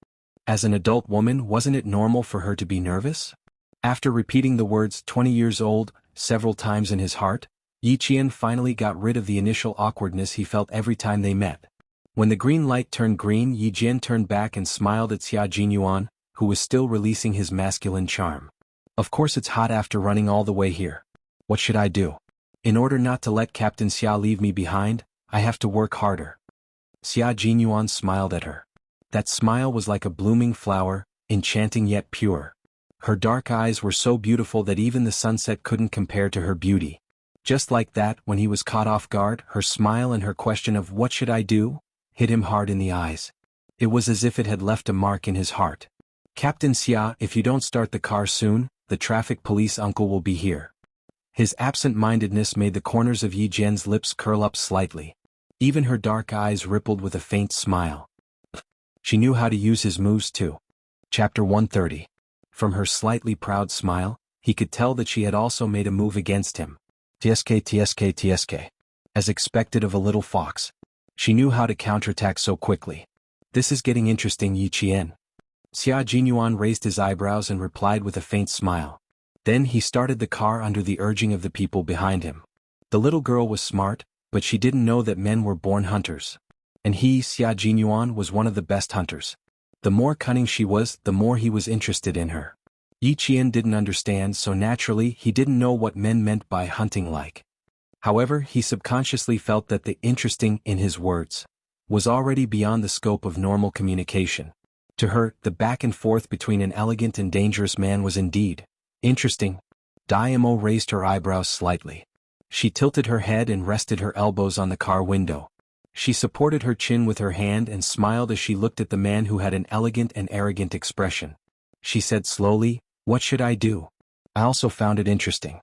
As an adult woman, wasn't it normal for her to be nervous? After repeating the words 20 years old several times in his heart, Yi Qian finally got rid of the initial awkwardness he felt every time they met. When the green light turned green, Yi Jian turned back and smiled at Xia Jinyuan, who was still releasing his masculine charm. Of course it's hot after running all the way here. What should I do? In order not to let Captain Xia leave me behind, I have to work harder. Xia Jinyuan smiled at her. That smile was like a blooming flower, enchanting yet pure. Her dark eyes were so beautiful that even the sunset couldn't compare to her beauty. Just like that, when he was caught off guard, her smile and her question of "what should I do?" hit him hard in the eyes. It was as if it had left a mark in his heart. "Captain Xia, if you don't start the car soon, the traffic police uncle will be here." His absent-mindedness made the corners of Yi Jian's lips curl up slightly. Even her dark eyes rippled with a faint smile. She knew how to use his moves too. Chapter 130. From her slightly proud smile, he could tell that she had also made a move against him. TSK. As expected of a little fox. She knew how to counterattack so quickly. "This is getting interesting, Yi Qian." Xia Jinyuan raised his eyebrows and replied with a faint smile. Then he started the car under the urging of the people behind him. The little girl was smart, but she didn't know that men were born hunters. And he, Xia Jinyuan, was one of the best hunters. The more cunning she was, the more he was interested in her. Yi Qian didn't understand, so naturally he didn't know what men meant by hunting like. However, he subconsciously felt that the interesting in his words was already beyond the scope of normal communication. To her, the back and forth between an elegant and dangerous man was indeed interesting. Diamo raised her eyebrows slightly. She tilted her head and rested her elbows on the car window. She supported her chin with her hand and smiled as she looked at the man who had an elegant and arrogant expression. She said slowly, "What should I do?" I also found it interesting.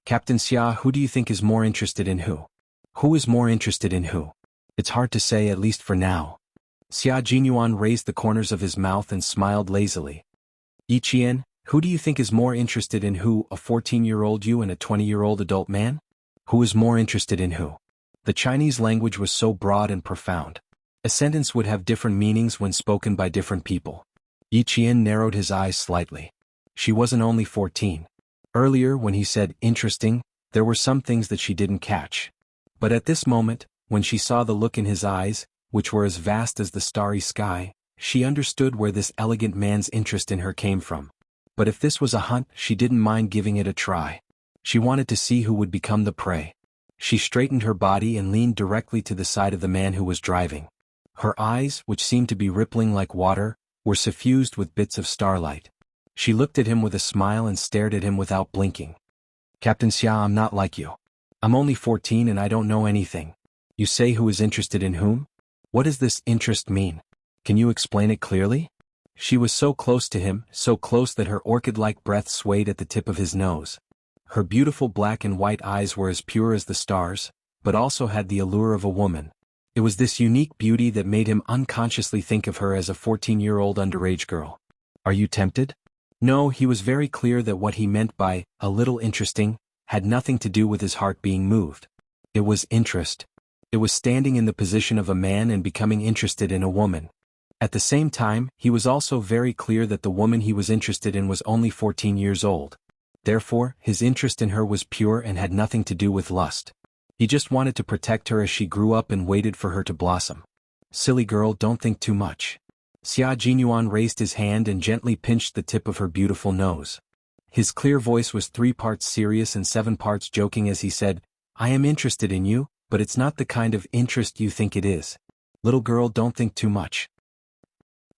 "Captain Xia, who do you think is more interested in who? Who is more interested in who? It's hard to say, at least for now." Xia Jinyuan raised the corners of his mouth and smiled lazily. "Yi Qian, who do you think is more interested in who, a 14-year-old you and a 20-year-old adult man? Who is more interested in who?" The Chinese language was so broad and profound. A sentence would have different meanings when spoken by different people. Yi Qian narrowed his eyes slightly. She wasn't only 14. Earlier, when he said interesting, there were some things that she didn't catch. But at this moment, when she saw the look in his eyes, which were as vast as the starry sky, she understood where this elegant man's interest in her came from. But if this was a hunt, she didn't mind giving it a try. She wanted to see who would become the prey. She straightened her body and leaned directly to the side of the man who was driving. Her eyes, which seemed to be rippling like water, were suffused with bits of starlight. She looked at him with a smile and stared at him without blinking. "Captain Xia, I'm not like you. I'm only 14 and I don't know anything. You say who is interested in whom? What does this interest mean? Can you explain it clearly?" She was so close to him, so close that her orchid-like breath swayed at the tip of his nose. Her beautiful black and white eyes were as pure as the stars, but also had the allure of a woman. It was this unique beauty that made him unconsciously think of her as a 14-year-old underage girl. "Are you tempted?" No, he was very clear that what he meant by "a little interesting" had nothing to do with his heart being moved. It was interest. It was standing in the position of a man and becoming interested in a woman. At the same time, he was also very clear that the woman he was interested in was only 14 years old. Therefore, his interest in her was pure and had nothing to do with lust. He just wanted to protect her as she grew up and waited for her to blossom. "Silly girl, don't think too much." Xia Jinyuan raised his hand and gently pinched the tip of her beautiful nose. His clear voice was 3 parts serious and 7 parts joking as he said, "I am interested in you, but it's not the kind of interest you think it is. Little girl, don't think too much."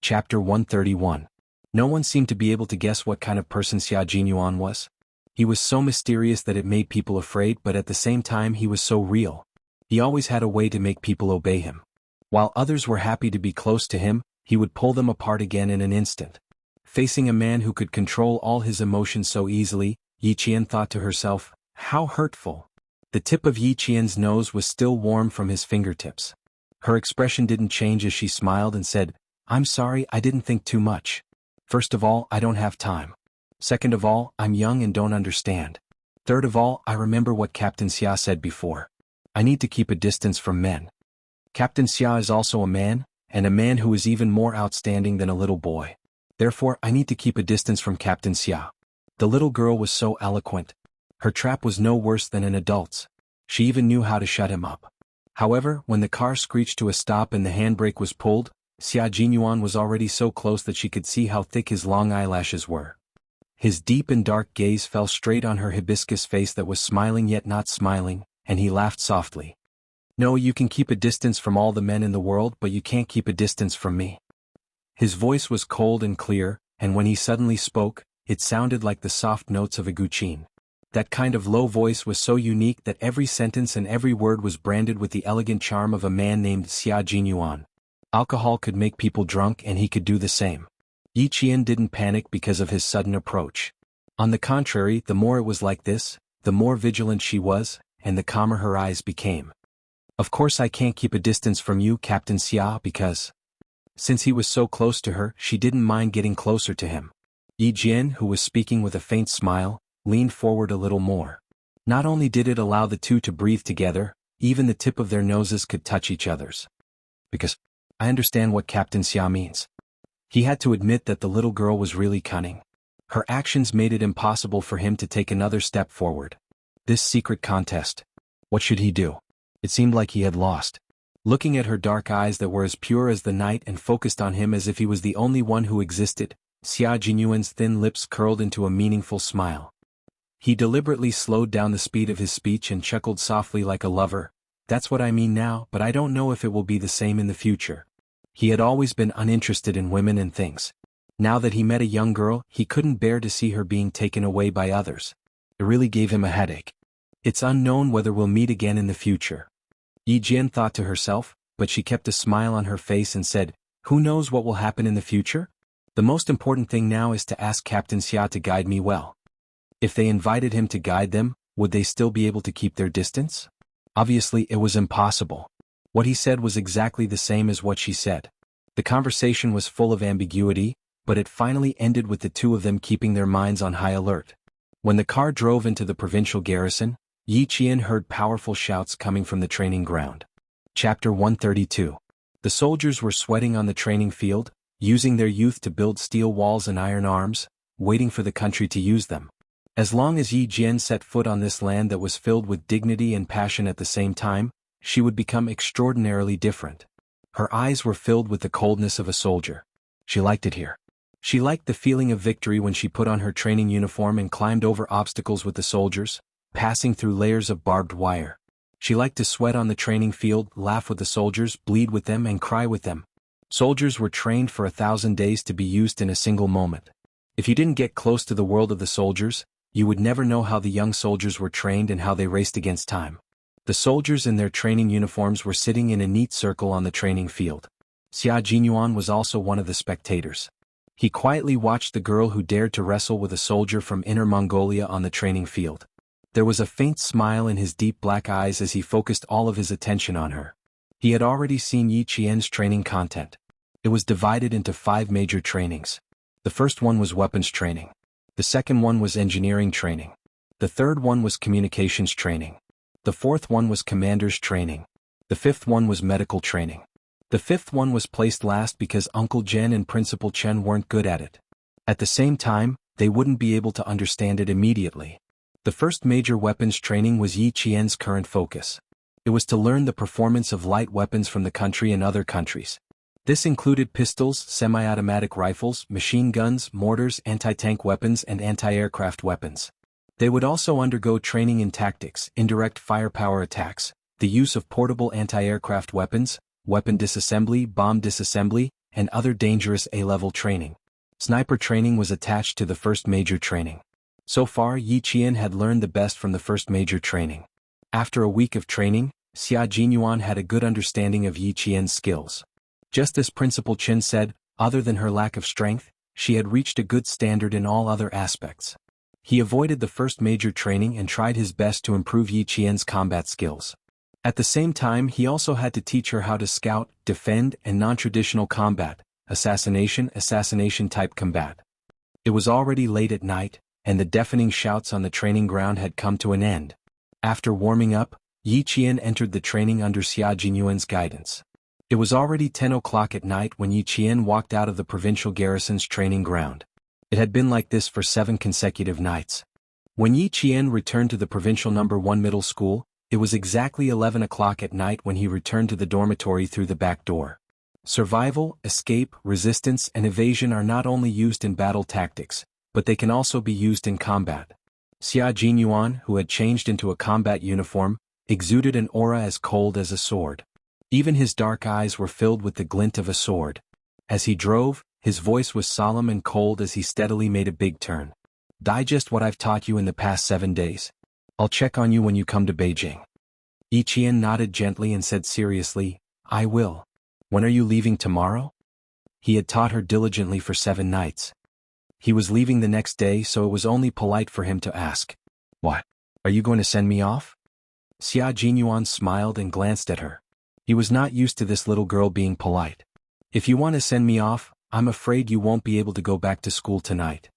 Chapter 131. No one seemed to be able to guess what kind of person Xia Jinyuan was. He was so mysterious that it made people afraid, but at the same time he was so real. He always had a way to make people obey him. While others were happy to be close to him, he would pull them apart again in an instant. Facing a man who could control all his emotions so easily, Yi Qian thought to herself, how hurtful. The tip of Yi Qian's nose was still warm from his fingertips. Her expression didn't change as she smiled and said, I'm sorry, I didn't think too much. First of all, I don't have time. Second of all, I'm young and don't understand. Third of all, I remember what Captain Xia said before. I need to keep a distance from men. Captain Xia is also a man, and a man who is even more outstanding than a little boy. Therefore, I need to keep a distance from Captain Xia. The little girl was so eloquent. Her trap was no worse than an adult's. She even knew how to shut him up. However, when the car screeched to a stop and the handbrake was pulled, Xia Jinyuan was already so close that she could see how thick his long eyelashes were. His deep and dark gaze fell straight on her hibiscus face that was smiling yet not smiling, and he laughed softly. No, you can keep a distance from all the men in the world, but you can't keep a distance from me. His voice was cold and clear, and when he suddenly spoke, it sounded like the soft notes of a guqin. That kind of low voice was so unique that every sentence and every word was branded with the elegant charm of a man named Xia Jinyuan. Alcohol could make people drunk and he could do the same. Yi Qian didn't panic because of his sudden approach. On the contrary, the more it was like this, the more vigilant she was, and the calmer her eyes became. Of course I can't keep a distance from you, Captain Xia, because... Since he was so close to her, she didn't mind getting closer to him. Yi Jian, who was speaking with a faint smile, leaned forward a little more. Not only did it allow the two to breathe together, even the tip of their noses could touch each other's. Because, I understand what Captain Xia means. He had to admit that the little girl was really cunning. Her actions made it impossible for him to take another step forward. This secret contest. What should he do? It seemed like he had lost. Looking at her dark eyes that were as pure as the night and focused on him as if he was the only one who existed, Xia Jinyuan's thin lips curled into a meaningful smile. He deliberately slowed down the speed of his speech and chuckled softly like a lover. That's what I mean now, but I don't know if it will be the same in the future. He had always been uninterested in women and things. Now that he met a young girl, he couldn't bear to see her being taken away by others. It really gave him a headache. It's unknown whether we'll meet again in the future. Yi Jian thought to herself, but she kept a smile on her face and said, who knows what will happen in the future? The most important thing now is to ask Captain Xia to guide me well. If they invited him to guide them, would they still be able to keep their distance? Obviously it was impossible. What he said was exactly the same as what she said. The conversation was full of ambiguity, but it finally ended with the two of them keeping their minds on high alert. When the car drove into the provincial garrison, Yi Qian heard powerful shouts coming from the training ground. Chapter 132. The soldiers were sweating on the training field, using their youth to build steel walls and iron arms, waiting for the country to use them. As long as Yi Jian set foot on this land that was filled with dignity and passion at the same time, she would become extraordinarily different. Her eyes were filled with the coldness of a soldier. She liked it here. She liked the feeling of victory when she put on her training uniform and climbed over obstacles with the soldiers, passing through layers of barbed wire. She liked to sweat on the training field, laugh with the soldiers, bleed with them and cry with them. Soldiers were trained for 1,000 days to be used in a single moment. If you didn't get close to the world of the soldiers, you would never know how the young soldiers were trained and how they raced against time. The soldiers in their training uniforms were sitting in a neat circle on the training field. Xia Jinyuan was also one of the spectators. He quietly watched the girl who dared to wrestle with a soldier from Inner Mongolia on the training field. There was a faint smile in his deep black eyes as he focused all of his attention on her. He had already seen Yi Qian's training content. It was divided into 5 major trainings. The first one was weapons training. The second one was engineering training. The third one was communications training. The fourth one was commander's training. The fifth one was medical training. The fifth one was placed last because Uncle Jen and Principal Chen weren't good at it. At the same time, they wouldn't be able to understand it immediately. The first major weapons training was Yi Qian's current focus. It was to learn the performance of light weapons from the country and other countries. This included pistols, semi-automatic rifles, machine guns, mortars, anti-tank weapons and anti-aircraft weapons. They would also undergo training in tactics, indirect firepower attacks, the use of portable anti-aircraft weapons, weapon disassembly, bomb disassembly, and other dangerous A-level training. Sniper training was attached to the first major training. So far, Yi Qian had learned the best from the first major training. After a week of training, Xia Jinyuan had a good understanding of Yi Qian's skills. Just as Principal Chen said, other than her lack of strength, she had reached a good standard in all other aspects. He avoided the first major training and tried his best to improve Yi Qian's combat skills. At the same time, he also had to teach her how to scout, defend, and non-traditional combat, assassination-type combat. It was already late at night, and the deafening shouts on the training ground had come to an end. After warming up, Yi Qian entered the training under Xia Jinyuan's guidance. It was already 10 o'clock at night when Yi Qian walked out of the provincial garrison's training ground. It had been like this for 7 consecutive nights. When Yi Qian returned to the provincial No. 1 middle school, it was exactly 11 o'clock at night when he returned to the dormitory through the back door. Survival, escape, resistance, and evasion are not only used in battle tactics, but they can also be used in combat. Xia Jinyuan, who had changed into a combat uniform, exuded an aura as cold as a sword. Even his dark eyes were filled with the glint of a sword. As he drove, his voice was solemn and cold as he steadily made a big turn. Digest what I've taught you in the past 7 days. I'll check on you when you come to Beijing. Yi Qian nodded gently and said seriously, I will. When are you leaving tomorrow? He had taught her diligently for 7 nights. He was leaving the next day, so it was only polite for him to ask. What? Are you going to send me off? Xia Jinyuan smiled and glanced at her. He was not used to this little girl being polite. If you want to send me off, I'm afraid you won't be able to go back to school tonight.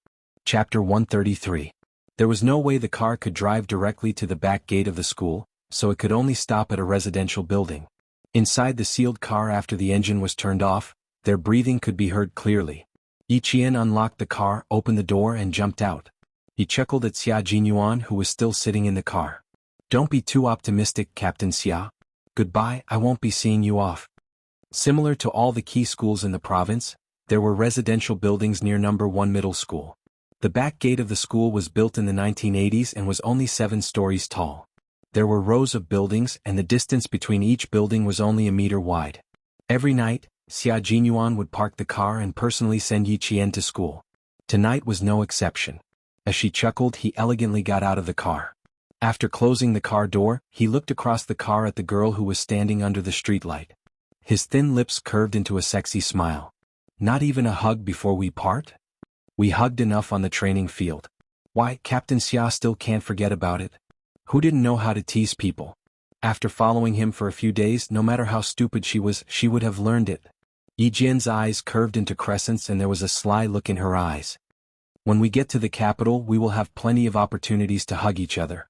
Chapter 133. There was no way the car could drive directly to the back gate of the school, so it could only stop at a residential building. Inside the sealed car after the engine was turned off, their breathing could be heard clearly. Yi Qian unlocked the car, opened the door and jumped out. He chuckled at Xia Jinyuan, who was still sitting in the car. Don't be too optimistic, Captain Xia. Goodbye, I won't be seeing you off. Similar to all the key schools in the province, there were residential buildings near No. 1 middle school. The back gate of the school was built in the 1980s and was only 7 stories tall. There were rows of buildings and the distance between each building was only a meter wide. Every night, Xia Jinyuan would park the car and personally send Yi Qian to school. Tonight was no exception. As she chuckled, he elegantly got out of the car. After closing the car door, he looked across the car at the girl who was standing under the streetlight. His thin lips curved into a sexy smile. Not even a hug before we part? We hugged enough on the training field. Why, Captain Xia still can't forget about it. Who didn't know how to tease people? After following him for a few days, no matter how stupid she was, she would have learned it. Yi Jian's eyes curved into crescents and there was a sly look in her eyes. When we get to the capital, we will have plenty of opportunities to hug each other.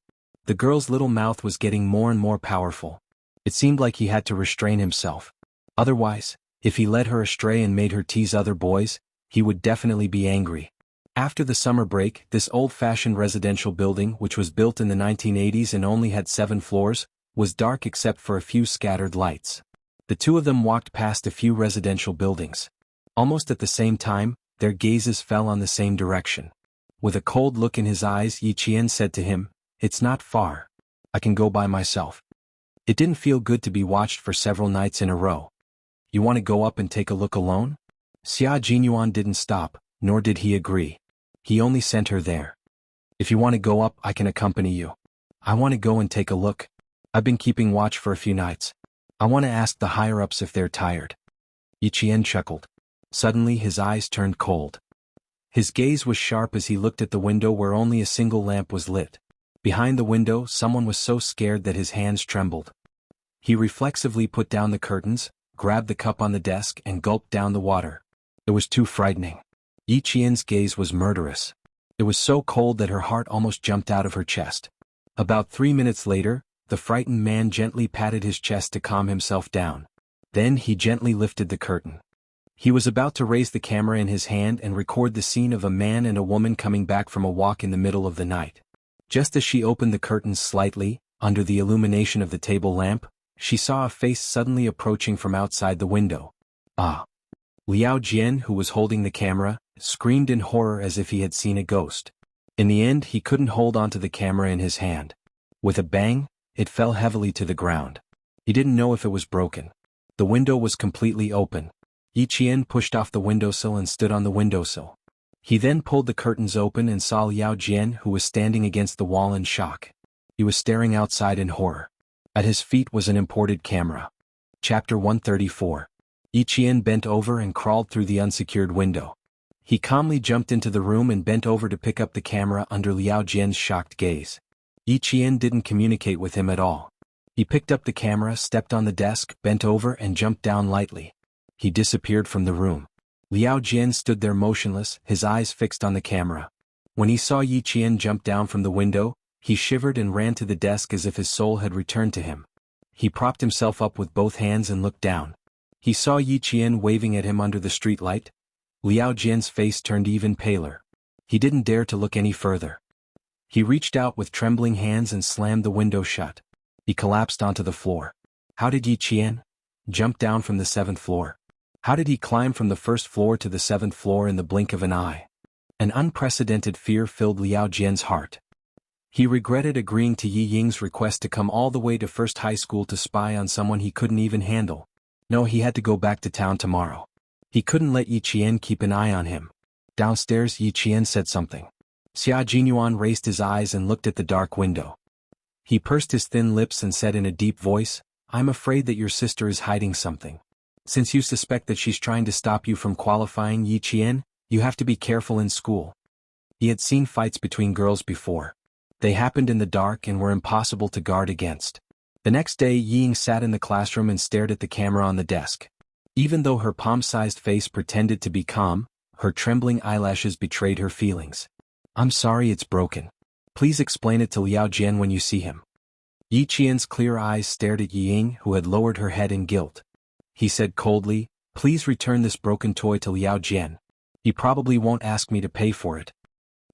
The girl's little mouth was getting more and more powerful. It seemed like he had to restrain himself. Otherwise, if he led her astray and made her tease other boys, he would definitely be angry. After the summer break, this old-fashioned residential building, which was built in the 1980s and only had 7 floors, was dark except for a few scattered lights. The two of them walked past a few residential buildings. Almost at the same time, their gazes fell on the same direction. With a cold look in his eyes, Yi Qian said to him, It's not far. I can go by myself. It didn't feel good to be watched for several nights in a row. You want to go up and take a look alone? Xia Jinyuan didn't stop, nor did he agree. He only sent her there. If you want to go up, I can accompany you. I want to go and take a look. I've been keeping watch for a few nights. I want to ask the higher-ups if they're tired. Yi Qian chuckled. Suddenly his eyes turned cold. His gaze was sharp as he looked at the window where only a single lamp was lit. Behind the window, someone was so scared that his hands trembled. He reflexively put down the curtains, grabbed the cup on the desk and gulped down the water. It was too frightening. Yi Qian's gaze was murderous. It was so cold that her heart almost jumped out of her chest. About 3 minutes later, the frightened man gently patted his chest to calm himself down. Then he gently lifted the curtain. He was about to raise the camera in his hand and record the scene of a man and a woman coming back from a walk in the middle of the night. Just as she opened the curtains slightly, under the illumination of the table lamp, she saw a face suddenly approaching from outside the window. Ah! Liao Jian, who was holding the camera, screamed in horror as if he had seen a ghost. In the end, he couldn't hold onto the camera in his hand. With a bang, it fell heavily to the ground. He didn't know if it was broken. The window was completely open. Yi Qian pushed off the windowsill and stood on the windowsill. He then pulled the curtains open and saw Liao Jian, who was standing against the wall in shock. He was staring outside in horror. At his feet was an imported camera. Chapter 134. Yi Qian bent over and crawled through the unsecured window. He calmly jumped into the room and bent over to pick up the camera under Liao Jian's shocked gaze. Yi Qian didn't communicate with him at all. He picked up the camera, stepped on the desk, bent over and jumped down lightly. He disappeared from the room. Liao Jian stood there motionless, his eyes fixed on the camera. When he saw Yi Qian jump down from the window, he shivered and ran to the desk as if his soul had returned to him. He propped himself up with both hands and looked down. He saw Yi Qian waving at him under the streetlight. Liao Jian's face turned even paler. He didn't dare to look any further. He reached out with trembling hands and slammed the window shut. He collapsed onto the floor. How did Yi Qian jump down from the 7th floor? How did he climb from the 1st floor to the 7th floor in the blink of an eye? An unprecedented fear filled Liao Jian's heart. He regretted agreeing to Yi Ying's request to come all the way to First High School to spy on someone he couldn't even handle. No, he had to go back to town tomorrow. He couldn't let Yi Qian keep an eye on him. Downstairs, Yi Qian said something. Xia Jinyuan raised his eyes and looked at the dark window. He pursed his thin lips and said in a deep voice, "I'm afraid that your sister is hiding something. Since you suspect that she's trying to stop you from qualifying, Yi Qian, you have to be careful in school." He had seen fights between girls before. They happened in the dark and were impossible to guard against. The next day, Yi Ying sat in the classroom and stared at the camera on the desk. Even though her palm-sized face pretended to be calm, her trembling eyelashes betrayed her feelings. "I'm sorry it's broken. Please explain it to Liao Jian when you see him." Yi Qian's clear eyes stared at Yi Ying, who had lowered her head in guilt. He said coldly, "Please return this broken toy to Liao Jian. He probably won't ask me to pay for it."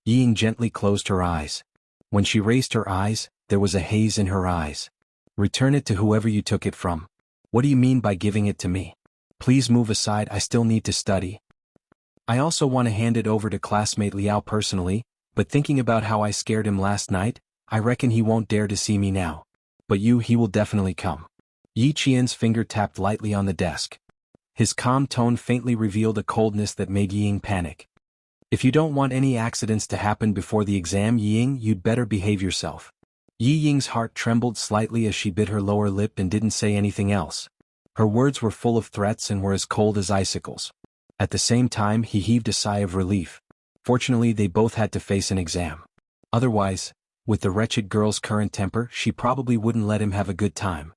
Yi Ying gently closed her eyes. When she raised her eyes, there was a haze in her eyes. "Return it to whoever you took it from." "What do you mean by giving it to me? Please move aside, I still need to study. I also want to hand it over to classmate Liao personally, but thinking about how I scared him last night, I reckon he won't dare to see me now. But he will definitely come." Yi Qian's finger tapped lightly on the desk. His calm tone faintly revealed a coldness that made Yi Ying panic. "If you don't want any accidents to happen before the exam, Yi Ying, you'd better behave yourself." Yi Ying's heart trembled slightly as she bit her lower lip and didn't say anything else. Her words were full of threats and were as cold as icicles. At the same time, he heaved a sigh of relief. Fortunately, they both had to face an exam. Otherwise, with the wretched girl's current temper, she probably wouldn't let him have a good time.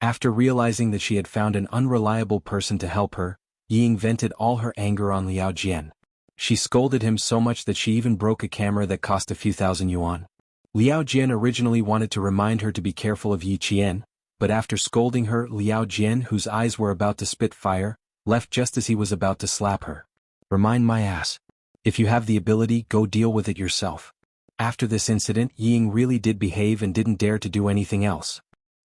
After realizing that she had found an unreliable person to help her, Yi Ying vented all her anger on Liao Jian. She scolded him so much that she even broke a camera that cost a few thousand yuan. Liao Jian originally wanted to remind her to be careful of Yi Qian, but after scolding her, Liao Jian, whose eyes were about to spit fire, left just as he was about to slap her. "Remind my ass. If you have the ability, go deal with it yourself." After this incident, Yi Ying really did behave and didn't dare to do anything else.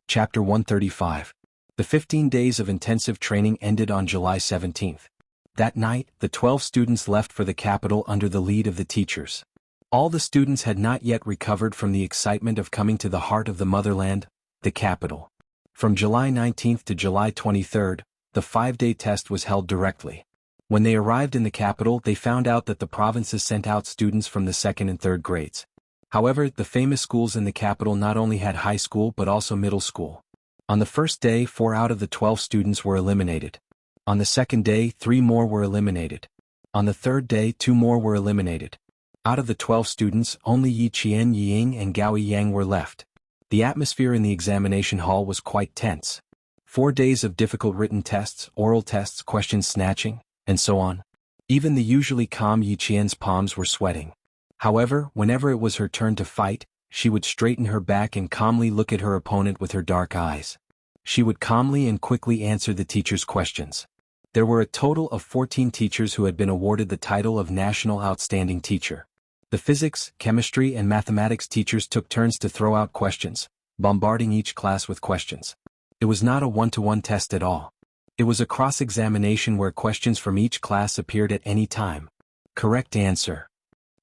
Chapter 135. The 15 days of intensive training ended on July 17th. That night, the 12 students left for the capital under the lead of the teachers. All the students had not yet recovered from the excitement of coming to the heart of the motherland, the capital. From July 19th to July 23rd, the 5-day test was held directly. When they arrived in the capital, they found out that the provinces sent out students from the 2nd and 3rd grades. However, the famous schools in the capital not only had high school but also middle school. On the first day, 4 out of the 12 students were eliminated. On the second day, 3 more were eliminated. On the third day, 2 more were eliminated. Out of the 12 students, only Yi Qian, Yi Ying, and Gao Yang were left. The atmosphere in the examination hall was quite tense. 4 days of difficult written tests, oral tests, question snatching, and so on. Even the usually calm Yi Qian's palms were sweating. However, whenever it was her turn to fight, she would straighten her back and calmly look at her opponent with her dark eyes. She would calmly and quickly answer the teacher's questions. There were a total of 14 teachers who had been awarded the title of National Outstanding Teacher. The physics, chemistry, and mathematics teachers took turns to throw out questions, bombarding each class with questions. It was not a one-to-one test at all. It was a cross-examination where questions from each class appeared at any time. Correct answer.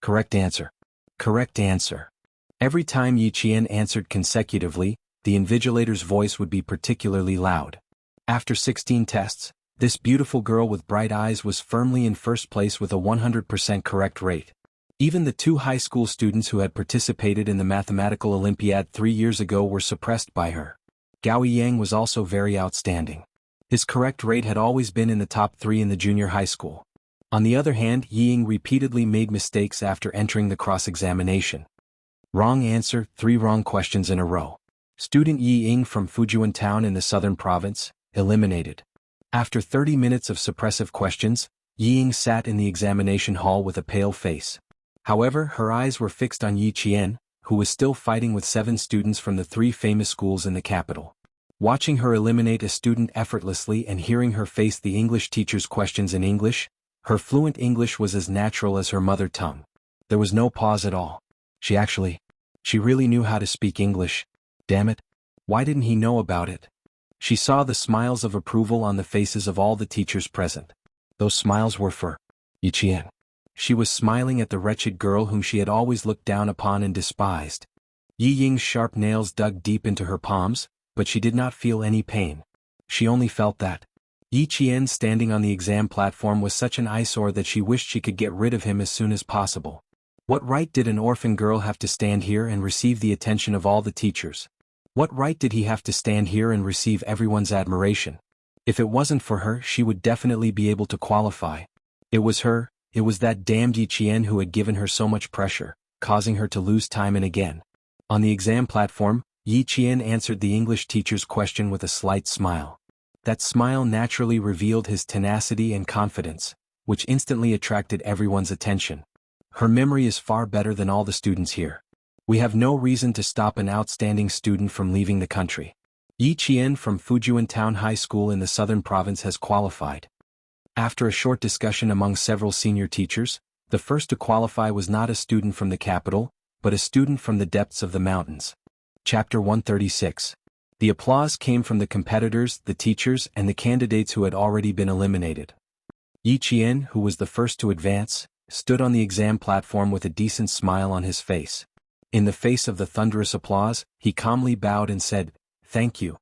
Correct answer. Correct answer. Every time Yi Qian answered consecutively, the invigilator's voice would be particularly loud. After 16 tests, this beautiful girl with bright eyes was firmly in first place with a 100% correct rate. Even the 2 high school students who had participated in the mathematical Olympiad 3 years ago were suppressed by her. Gao Yang was also very outstanding. His correct rate had always been in the top 3 in the junior high school. On the other hand, Ying repeatedly made mistakes after entering the cross-examination. Wrong answer, 3 wrong questions in a row. Student Yi Ying from Fujian Town in the southern province, eliminated. After 30 minutes of suppressive questions, Yi Ying sat in the examination hall with a pale face. However, her eyes were fixed on Yi Qian, who was still fighting with 7 students from the 3 famous schools in the capital. Watching her eliminate a student effortlessly and hearing her face the English teacher's questions in English, her fluent English was as natural as her mother tongue. There was no pause at all. She really knew how to speak English. Damn it. Why didn't he know about it? She saw the smiles of approval on the faces of all the teachers present. Those smiles were for Yi Qian. She was smiling at the wretched girl whom she had always looked down upon and despised. Yi Ying's sharp nails dug deep into her palms, but she did not feel any pain. She only felt that Yi Qian standing on the exam platform was such an eyesore that she wished she could get rid of him as soon as possible. What right did an orphan girl have to stand here and receive the attention of all the teachers? What right did he have to stand here and receive everyone's admiration? If it wasn't for her, she would definitely be able to qualify. It was that damned Yi Qian who had given her so much pressure, causing her to lose time and again. On the exam platform, Yi Qian answered the English teacher's question with a slight smile. That smile naturally revealed his tenacity and confidence, which instantly attracted everyone's attention. Her memory is far better than all the students here. We have no reason to stop an outstanding student from leaving the country. Yi Qian from Fujian Town High School in the southern province has qualified. After a short discussion among several senior teachers, the first to qualify was not a student from the capital, but a student from the depths of the mountains. Chapter 136. The applause came from the competitors, the teachers, and the candidates who had already been eliminated. Yi Qian, who was the first to advance, stood on the exam platform with a decent smile on his face. In the face of the thunderous applause, he calmly bowed and said, "Thank you."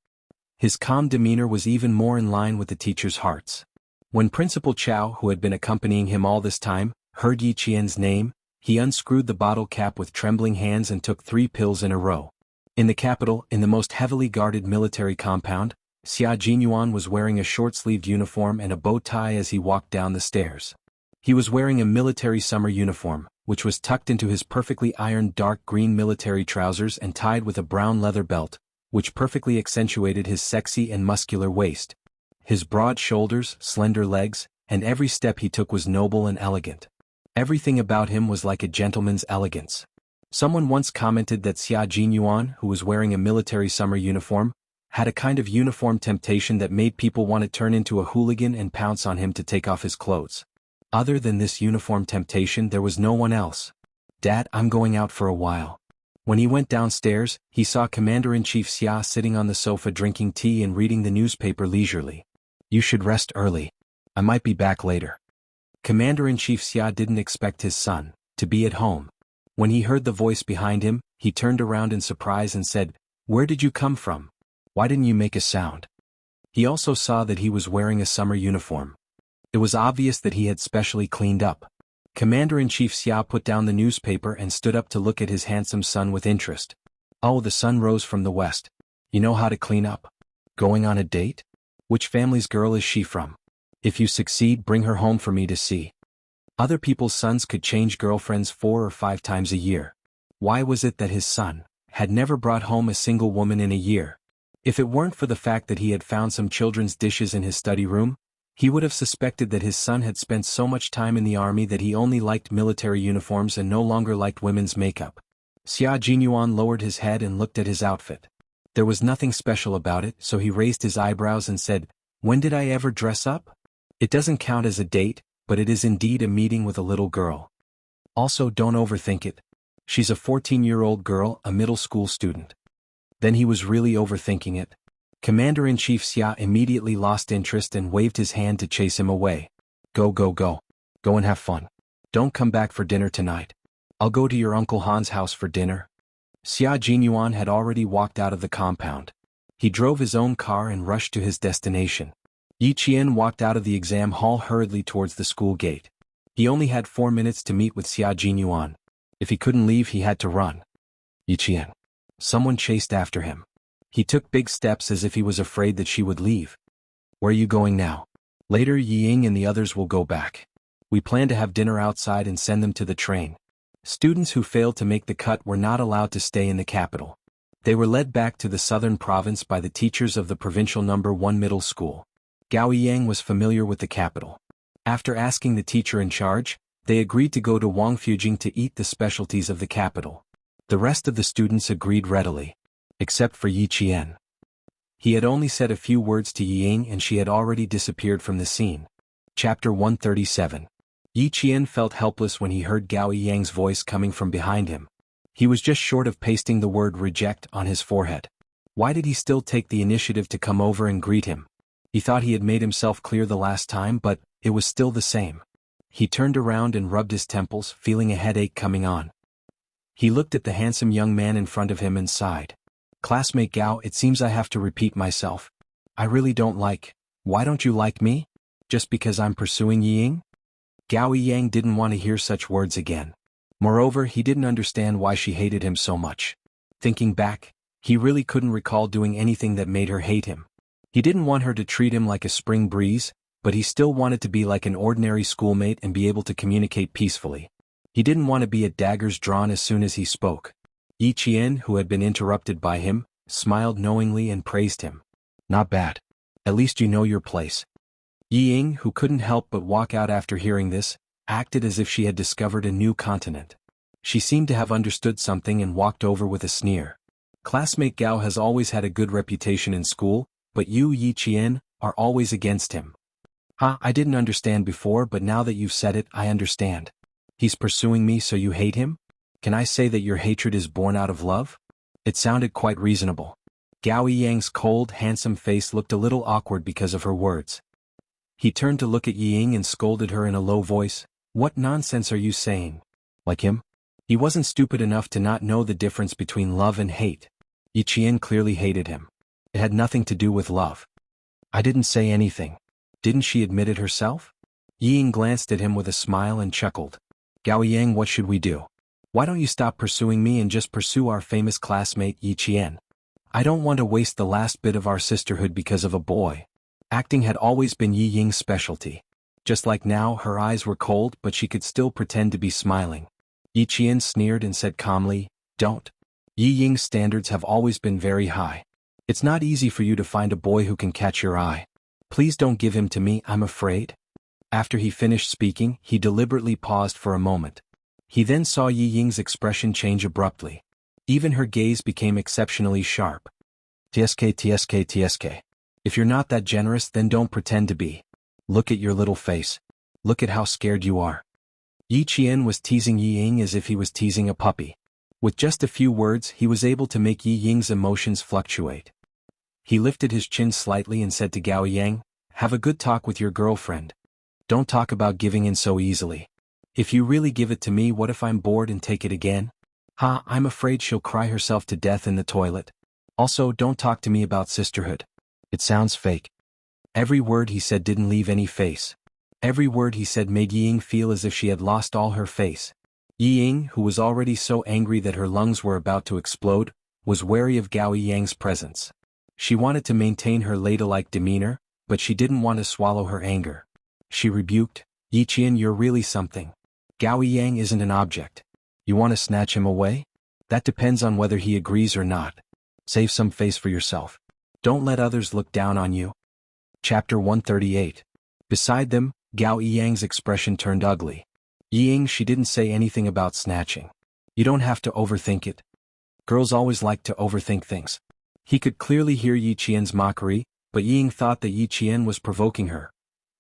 His calm demeanor was even more in line with the teachers' hearts. When Principal Chow, who had been accompanying him all this time, heard Yi Qian's name, he unscrewed the bottle cap with trembling hands and took 3 pills in a row. In the capital, in the most heavily guarded military compound, Xia Jinyuan was wearing a short-sleeved uniform and a bow tie as he walked down the stairs. He was wearing a military summer uniform, which was tucked into his perfectly ironed dark green military trousers and tied with a brown leather belt, which perfectly accentuated his sexy and muscular waist. His broad shoulders, slender legs, and every step he took was noble and elegant. Everything about him was like a gentleman's elegance. Someone once commented that Xia Jinyuan, who was wearing a military summer uniform, had a kind of uniform temptation that made people want to turn into a hooligan and pounce on him to take off his clothes. Other than this uniform temptation, there was no one else. "Dad, I'm going out for a while." When he went downstairs, he saw Commander-in-Chief Xia sitting on the sofa drinking tea and reading the newspaper leisurely. "You should rest early. I might be back later." Commander-in-Chief Xia didn't expect his son to be at home. When he heard the voice behind him, he turned around in surprise and said, "Where did you come from? Why didn't you make a sound?" He also saw that he was wearing a summer uniform. It was obvious that he had specially cleaned up. Commander-in-Chief Xia put down the newspaper and stood up to look at his handsome son with interest. "Oh, the sun rose from the west. You know how to clean up? Going on a date? Which family's girl is she from? If you succeed, bring her home for me to see." Other people's sons could change girlfriends 4 or 5 times a year. Why was it that his son had never brought home a single woman in a year? If it weren't for the fact that he had found some children's dishes in his study room, he would have suspected that his son had spent so much time in the army that he only liked military uniforms and no longer liked women's makeup. Xia Jinyuan lowered his head and looked at his outfit. There was nothing special about it, so he raised his eyebrows and said, "When did I ever dress up? It doesn't count as a date, but it is indeed a meeting with a little girl. Also, don't overthink it. She's a 14-year-old girl, a middle school student." Then he was really overthinking it. Commander-in-Chief Xia immediately lost interest and waved his hand to chase him away. Go, go, go. Go and have fun. Don't come back for dinner tonight. I'll go to your Uncle Han's house for dinner." Xia Jinyuan had already walked out of the compound. He drove his own car and rushed to his destination. Yi Qian walked out of the exam hall hurriedly towards the school gate. He only had 4 minutes to meet with Xia Jinyuan. If he couldn't leave, he had to run. "Yi Qian." Someone chased after him. He took big steps as if he was afraid that she would leave. Where are you going now? Later Yi Ying and the others will go back. We plan to have dinner outside and send them to the train. Students who failed to make the cut were not allowed to stay in the capital. They were led back to the southern province by the teachers of the provincial number 1 middle school. Gao Yiyang was familiar with the capital. After asking the teacher in charge, they agreed to go to Wangfujing to eat the specialties of the capital. The rest of the students agreed readily, except for Yi Qian. He had only said a few words to Yi Ying and she had already disappeared from the scene. Chapter 137. Yi Qian felt helpless when he heard Gao Yiyang's voice coming from behind him. He was just short of pasting the word reject on his forehead. Why did he still take the initiative to come over and greet him? He thought he had made himself clear the last time, but it was still the same. He turned around and rubbed his temples, feeling a headache coming on. He looked at the handsome young man in front of him and sighed. Classmate Gao, it seems I have to repeat myself. I really don't like. Why don't you like me? Just because I'm pursuing Yi Ying? Gao Yiyang didn't want to hear such words again. Moreover, he didn't understand why she hated him so much. Thinking back, he really couldn't recall doing anything that made her hate him. He didn't want her to treat him like a spring breeze, but he still wanted to be like an ordinary schoolmate and be able to communicate peacefully. He didn't want to be at daggers drawn as soon as he spoke. Yi Qian, who had been interrupted by him, smiled knowingly and praised him. Not bad. At least you know your place. Yi Ying, who couldn't help but walk out after hearing this, acted as if she had discovered a new continent. She seemed to have understood something and walked over with a sneer. Classmate Gao has always had a good reputation in school, but you, Yi Qian, are always against him. I didn't understand before, but now that you've said it, I understand. He's pursuing me, so you hate him? Can I say that your hatred is born out of love? It sounded quite reasonable. Gao Yiyang's cold, handsome face looked a little awkward because of her words. He turned to look at Yi Ying and scolded her in a low voice. What nonsense are you saying? Like him? He wasn't stupid enough to not know the difference between love and hate. Yi Qian clearly hated him. It had nothing to do with love. I didn't say anything. Didn't she admit it herself? Yi Ying glanced at him with a smile and chuckled. Gao Yiyang, what should we do? Why don't you stop pursuing me and just pursue our famous classmate Yi Qian? I don't want to waste the last bit of our sisterhood because of a boy. Acting had always been Yi Ying's specialty. Just like now, her eyes were cold, but she could still pretend to be smiling. Yi Qian sneered and said calmly, Don't. Yi Ying's standards have always been very high. It's not easy for you to find a boy who can catch your eye. Please don't give him to me, I'm afraid. After he finished speaking, he deliberately paused for a moment. He then saw Yi Ying's expression change abruptly. Even her gaze became exceptionally sharp. TSK. If you're not that generous, then don't pretend to be. Look at your little face. Look at how scared you are. Yi Qian was teasing Yi Ying as if he was teasing a puppy. With just a few words, he was able to make Yi Ying's emotions fluctuate. He lifted his chin slightly and said to Gao Yang, have a good talk with your girlfriend. Don't talk about giving in so easily. If you really give it to me, what if I'm bored and take it again? I'm afraid she'll cry herself to death in the toilet. Also, don't talk to me about sisterhood. It sounds fake. Every word he said didn't leave any face. Every word he said made Yi Ying feel as if she had lost all her face. Yi Ying, who was already so angry that her lungs were about to explode, was wary of Gao Yiyang's presence. She wanted to maintain her ladylike demeanor, but she didn't want to swallow her anger. She rebuked, Yi Qian, you're really something. Gao Yiyang isn't an object. You want to snatch him away? That depends on whether he agrees or not. Save some face for yourself. Don't let others look down on you. Chapter 138. Beside them, Gao Yiyang's expression turned ugly. Yi Ying, she didn't say anything about snatching. You don't have to overthink it. Girls always like to overthink things. He could clearly hear Yi Qian's mockery, but Yi Ying thought that Yi Qian was provoking her.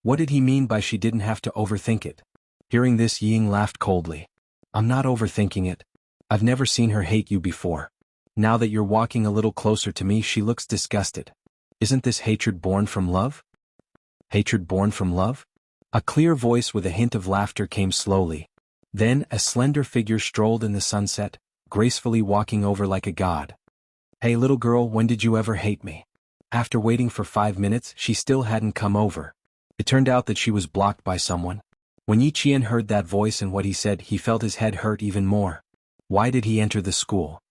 What did he mean by she didn't have to overthink it? Hearing this, Yi Ying laughed coldly. I'm not overthinking it. I've never seen her hate you before. Now that you're walking a little closer to me, she looks disgusted. Isn't this hatred born from love? Hatred born from love? A clear voice with a hint of laughter came slowly. Then, a slender figure strolled in the sunset, gracefully walking over like a god. Hey little girl, when did you ever hate me? After waiting for 5 minutes, she still hadn't come over. It turned out that she was blocked by someone. When Yi Qian heard that voice and what he said, he felt his head hurt even more. Why did he enter the school?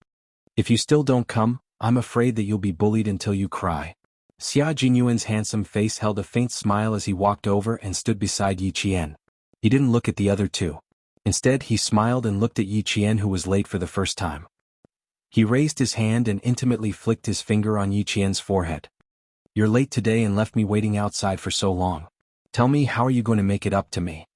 If you still don't come, I'm afraid that you'll be bullied until you cry. Xia Jinyuan's handsome face held a faint smile as he walked over and stood beside Yi Qian. He didn't look at the other two. Instead, he smiled and looked at Yi Qian, who was late for the first time. He raised his hand and intimately flicked his finger on Yi Qian's forehead. You're late today and left me waiting outside for so long. Tell me, how are you going to make it up to me?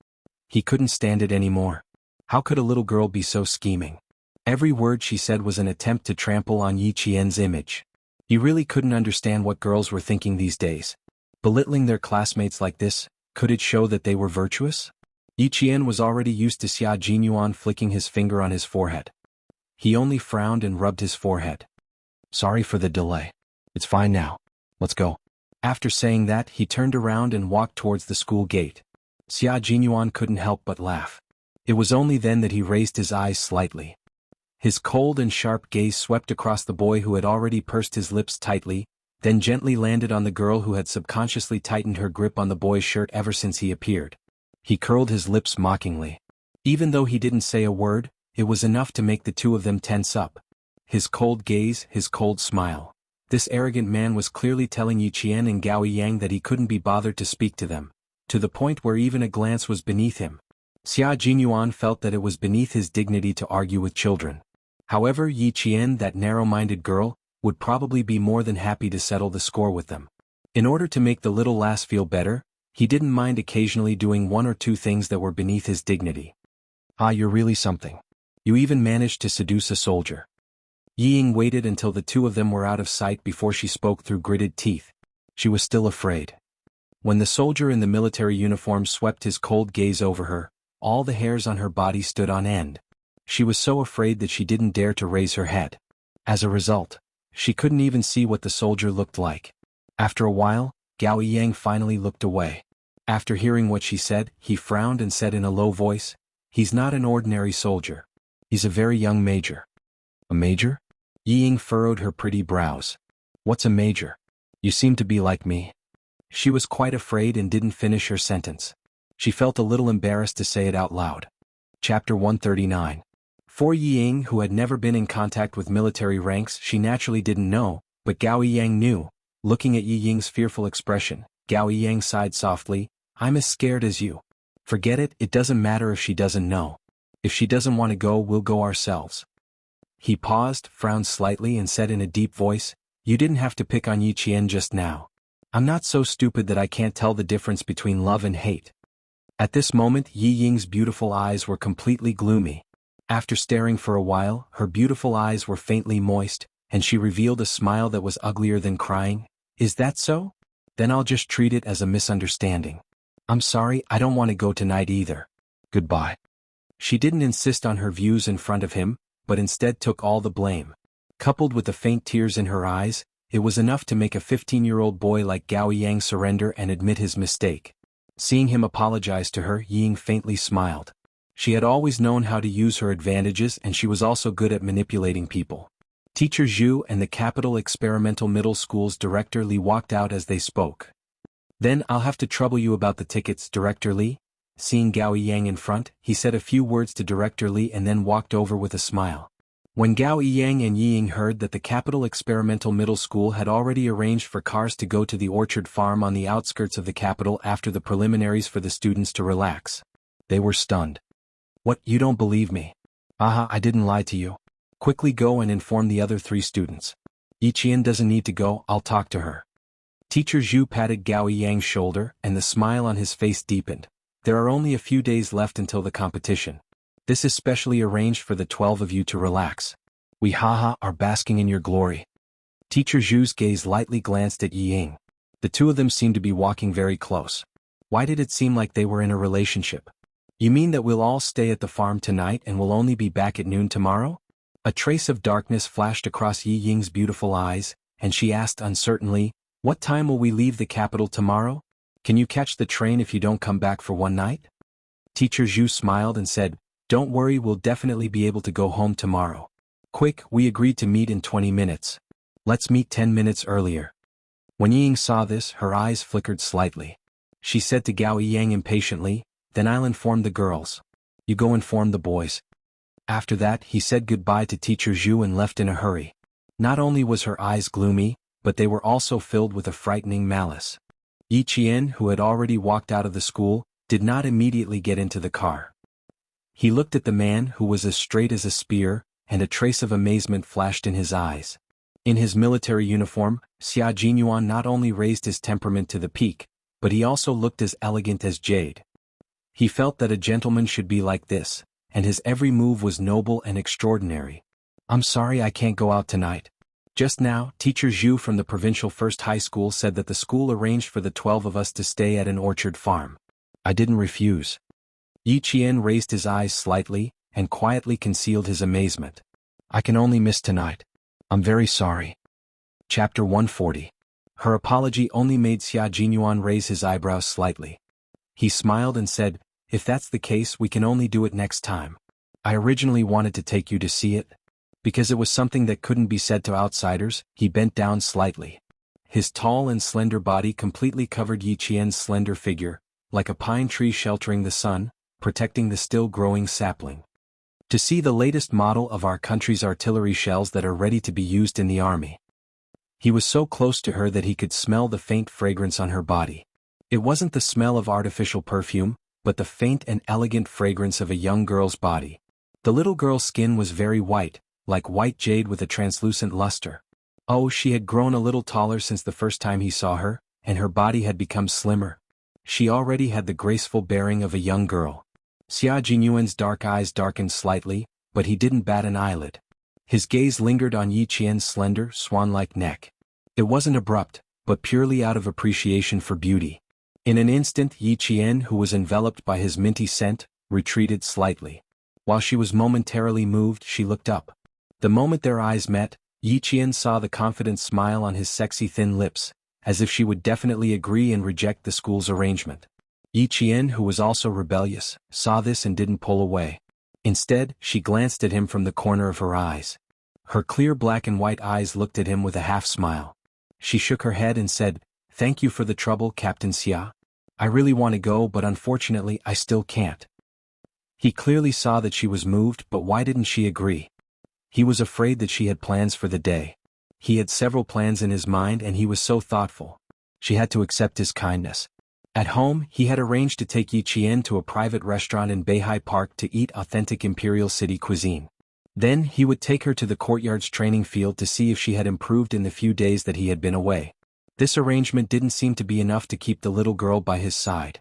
He couldn't stand it anymore. How could a little girl be so scheming? Every word she said was an attempt to trample on Yi Qian's image. He really couldn't understand what girls were thinking these days. Belittling their classmates like this, could it show that they were virtuous? Yi Qian was already used to Xia Jinyuan flicking his finger on his forehead. He only frowned and rubbed his forehead. Sorry for the delay. It's fine now. Let's go. After saying that, he turned around and walked towards the school gate. Xia Jinyuan couldn't help but laugh. It was only then that he raised his eyes slightly. His cold and sharp gaze swept across the boy who had already pursed his lips tightly, then gently landed on the girl who had subconsciously tightened her grip on the boy's shirt ever since he appeared. He curled his lips mockingly. Even though he didn't say a word, it was enough to make the two of them tense up. His cold gaze, his cold smile. This arrogant man was clearly telling Yi Qian and Gao Yang that he couldn't be bothered to speak to them, to the point where even a glance was beneath him. Xia Jinyuan felt that it was beneath his dignity to argue with children. However, Yi Qian, that narrow-minded girl, would probably be more than happy to settle the score with them. In order to make the little lass feel better, he didn't mind occasionally doing one or two things that were beneath his dignity. Ah, you're really something. You even managed to seduce a soldier. Yi Ying waited until the two of them were out of sight before she spoke through gritted teeth. She was still afraid. When the soldier in the military uniform swept his cold gaze over her, all the hairs on her body stood on end. She was so afraid that she didn't dare to raise her head. As a result, she couldn't even see what the soldier looked like. After a while, Gao Yang finally looked away. After hearing what she said, he frowned and said in a low voice, "He's not an ordinary soldier. He's a very young major." "A major?" Yi Ying furrowed her pretty brows. "What's a major? You seem to be like me." She was quite afraid and didn't finish her sentence. She felt a little embarrassed to say it out loud. Chapter 139. For Yi Ying, who had never been in contact with military ranks, she naturally didn't know, but Gao Yang knew. Looking at Yi Ying's fearful expression, Gao Yang sighed softly, "I'm as scared as you. Forget it, it doesn't matter if she doesn't know. If she doesn't want to go, we'll go ourselves." He paused, frowned slightly and said in a deep voice, "You didn't have to pick on Yi Qian just now. I'm not so stupid that I can't tell the difference between love and hate." At this moment, Yi Ying's beautiful eyes were completely gloomy. After staring for a while, her beautiful eyes were faintly moist, and she revealed a smile that was uglier than crying. "Is that so? Then I'll just treat it as a misunderstanding. I'm sorry, I don't want to go tonight either. Goodbye." She didn't insist on her views in front of him, but instead took all the blame. Coupled with the faint tears in her eyes, it was enough to make a 15-year-old boy like Gao Yang surrender and admit his mistake. Seeing him apologize to her, Yi Ying faintly smiled. She had always known how to use her advantages, and she was also good at manipulating people. Teacher Zhu and the Capital Experimental Middle School's Director Li walked out as they spoke. "Then I'll have to trouble you about the tickets, Director Li." Seeing Gao Yang in front, he said a few words to Director Li and then walked over with a smile. When Gao Yang and Yi Ying heard that the Capital Experimental Middle School had already arranged for cars to go to the orchard farm on the outskirts of the capital after the preliminaries for the students to relax, they were stunned. "What, you don't believe me?" "Aha, I didn't lie to you. Quickly go and inform the other 3 students. Yi Qian doesn't need to go, I'll talk to her." Teacher Zhu patted Gao Yang's shoulder, and the smile on his face deepened. "There are only a few days left until the competition. This is specially arranged for the 12 of you to relax. We are basking in your glory." Teacher Zhu's gaze lightly glanced at Yi Ying. The two of them seemed to be walking very close. Why did it seem like they were in a relationship? "You mean that we'll all stay at the farm tonight and we'll only be back at noon tomorrow?" A trace of darkness flashed across Yi Ying's beautiful eyes, and she asked uncertainly, "What time will we leave the capital tomorrow? Can you catch the train if you don't come back for one night?" Teacher Zhu smiled and said, "Don't worry, we'll definitely be able to go home tomorrow. Quick, we agreed to meet in 20 minutes. Let's meet 10 minutes earlier." When Yi Ying saw this, her eyes flickered slightly. She said to Gao Yang impatiently, "Then I'll inform the girls. You go inform the boys." After that, he said goodbye to Teacher Zhu and left in a hurry. Not only was her eyes gloomy, but they were also filled with a frightening malice. Yi Qian, who had already walked out of the school, did not immediately get into the car. He looked at the man who was as straight as a spear, and a trace of amazement flashed in his eyes. In his military uniform, Xia Jinyuan not only raised his temperament to the peak, but he also looked as elegant as jade. He felt that a gentleman should be like this, and his every move was noble and extraordinary. "I'm sorry I can't go out tonight. Just now, Teacher Zhu from the provincial first high school said that the school arranged for the 12 of us to stay at an orchard farm. I didn't refuse." Yi Qian raised his eyes slightly, and quietly concealed his amazement. "I can only miss tonight. I'm very sorry." Chapter 140. Her apology only made Xia Jinyuan raise his eyebrows slightly. He smiled and said, "If that's the case, we can only do it next time. I originally wanted to take you to see it. Because it was something that couldn't be said to outsiders." He bent down slightly. His tall and slender body completely covered Yi Qian's slender figure, like a pine tree sheltering the sun, protecting the still-growing sapling. "To see the latest model of our country's artillery shells that are ready to be used in the army." He was so close to her that he could smell the faint fragrance on her body. It wasn't the smell of artificial perfume, but the faint and elegant fragrance of a young girl's body. The little girl's skin was very white, like white jade with a translucent luster. Oh, she had grown a little taller since the first time he saw her, and her body had become slimmer. She already had the graceful bearing of a young girl. Xia Jinyuan's dark eyes darkened slightly, but he didn't bat an eyelid. His gaze lingered on Yi Qian's slender, swan-like neck. It wasn't abrupt, but purely out of appreciation for beauty. In an instant, Yi Qian, who was enveloped by his minty scent, retreated slightly. While she was momentarily moved, she looked up. The moment their eyes met, Yi Qian saw the confident smile on his sexy thin lips, as if she would definitely agree and reject the school's arrangement. Yi Qian, who was also rebellious, saw this and didn't pull away. Instead, she glanced at him from the corner of her eyes. Her clear black and white eyes looked at him with a half-smile. She shook her head and said, "Thank you for the trouble, Captain Xia. I really want to go, but unfortunately I still can't." He clearly saw that she was moved, but why didn't she agree? He was afraid that she had plans for the day. He had several plans in his mind and he was so thoughtful. She had to accept his kindness. At home, he had arranged to take Yi Qian to a private restaurant in Beihai Park to eat authentic Imperial City cuisine. Then he would take her to the courtyard's training field to see if she had improved in the few days that he had been away. This arrangement didn't seem to be enough to keep the little girl by his side.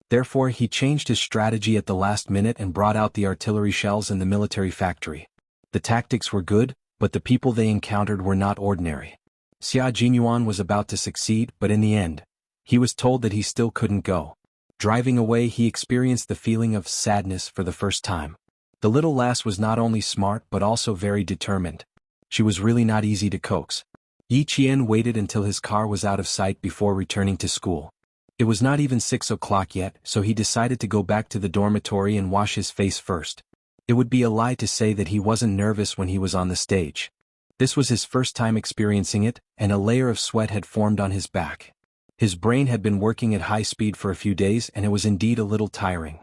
Therefore, he changed his strategy at the last minute and brought out the artillery shells in the military factory. The tactics were good, but the people they encountered were not ordinary. Xia Jinyuan was about to succeed, but in the end, he was told that he still couldn't go. Driving away, he experienced the feeling of sadness for the first time. The little lass was not only smart but also very determined. She was really not easy to coax. Yi Qian waited until his car was out of sight before returning to school. It was not even 6 o'clock yet, so he decided to go back to the dormitory and wash his face first. It would be a lie to say that he wasn't nervous when he was on the stage. This was his first time experiencing it, and a layer of sweat had formed on his back. His brain had been working at high speed for a few days and it was indeed a little tiring.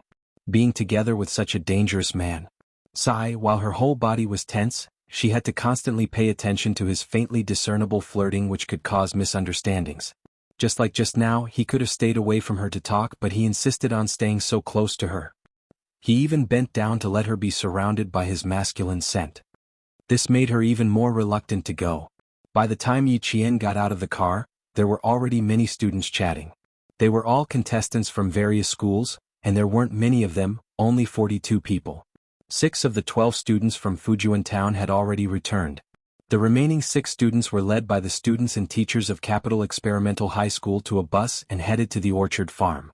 Being together with such a dangerous man. While her whole body was tense, she had to constantly pay attention to his faintly discernible flirting which could cause misunderstandings. Just like just now, he could have stayed away from her to talk, but he insisted on staying so close to her. He even bent down to let her be surrounded by his masculine scent. This made her even more reluctant to go. By the time Yi Qian got out of the car, there were already many students chatting. They were all contestants from various schools, and there weren't many of them, only 42 people. 6 of the 12 students from Fujian town had already returned. The remaining 6 students were led by the students and teachers of Capital Experimental High School to a bus and headed to the orchard farm.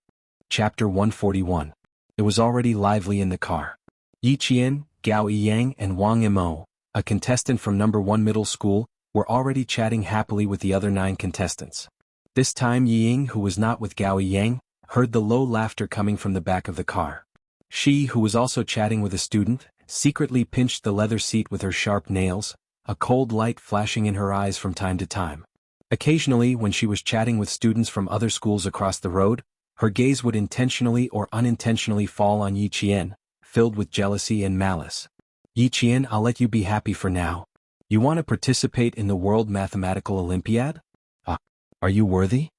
Chapter 141. It was already lively in the car. Yi Qian, Gao Yiyang and Wang Yimou, a contestant from No. 1 middle school, were already chatting happily with the other 9 contestants. This time Yiying, who was not with Gao Yiyang, heard the low laughter coming from the back of the car. She, who was also chatting with a student, secretly pinched the leather seat with her sharp nails, a cold light flashing in her eyes from time to time. Occasionally, when she was chatting with students from other schools across the road, her gaze would intentionally or unintentionally fall on Yi Qian, filled with jealousy and malice. "Yi Qian, I'll let you be happy for now. You want to participate in the World Mathematical Olympiad? Ah, are you worthy?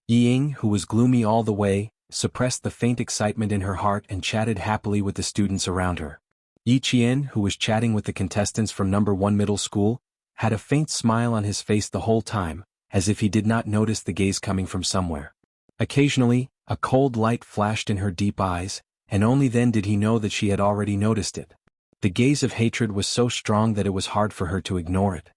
Ying, who was gloomy all the way, suppressed the faint excitement in her heart and chatted happily with the students around her. Yi Qian, who was chatting with the contestants from number 1 middle school, had a faint smile on his face the whole time, as if he did not notice the gaze coming from somewhere. Occasionally, a cold light flashed in her deep eyes, and only then did he know that she had already noticed it. The gaze of hatred was so strong that it was hard for her to ignore it.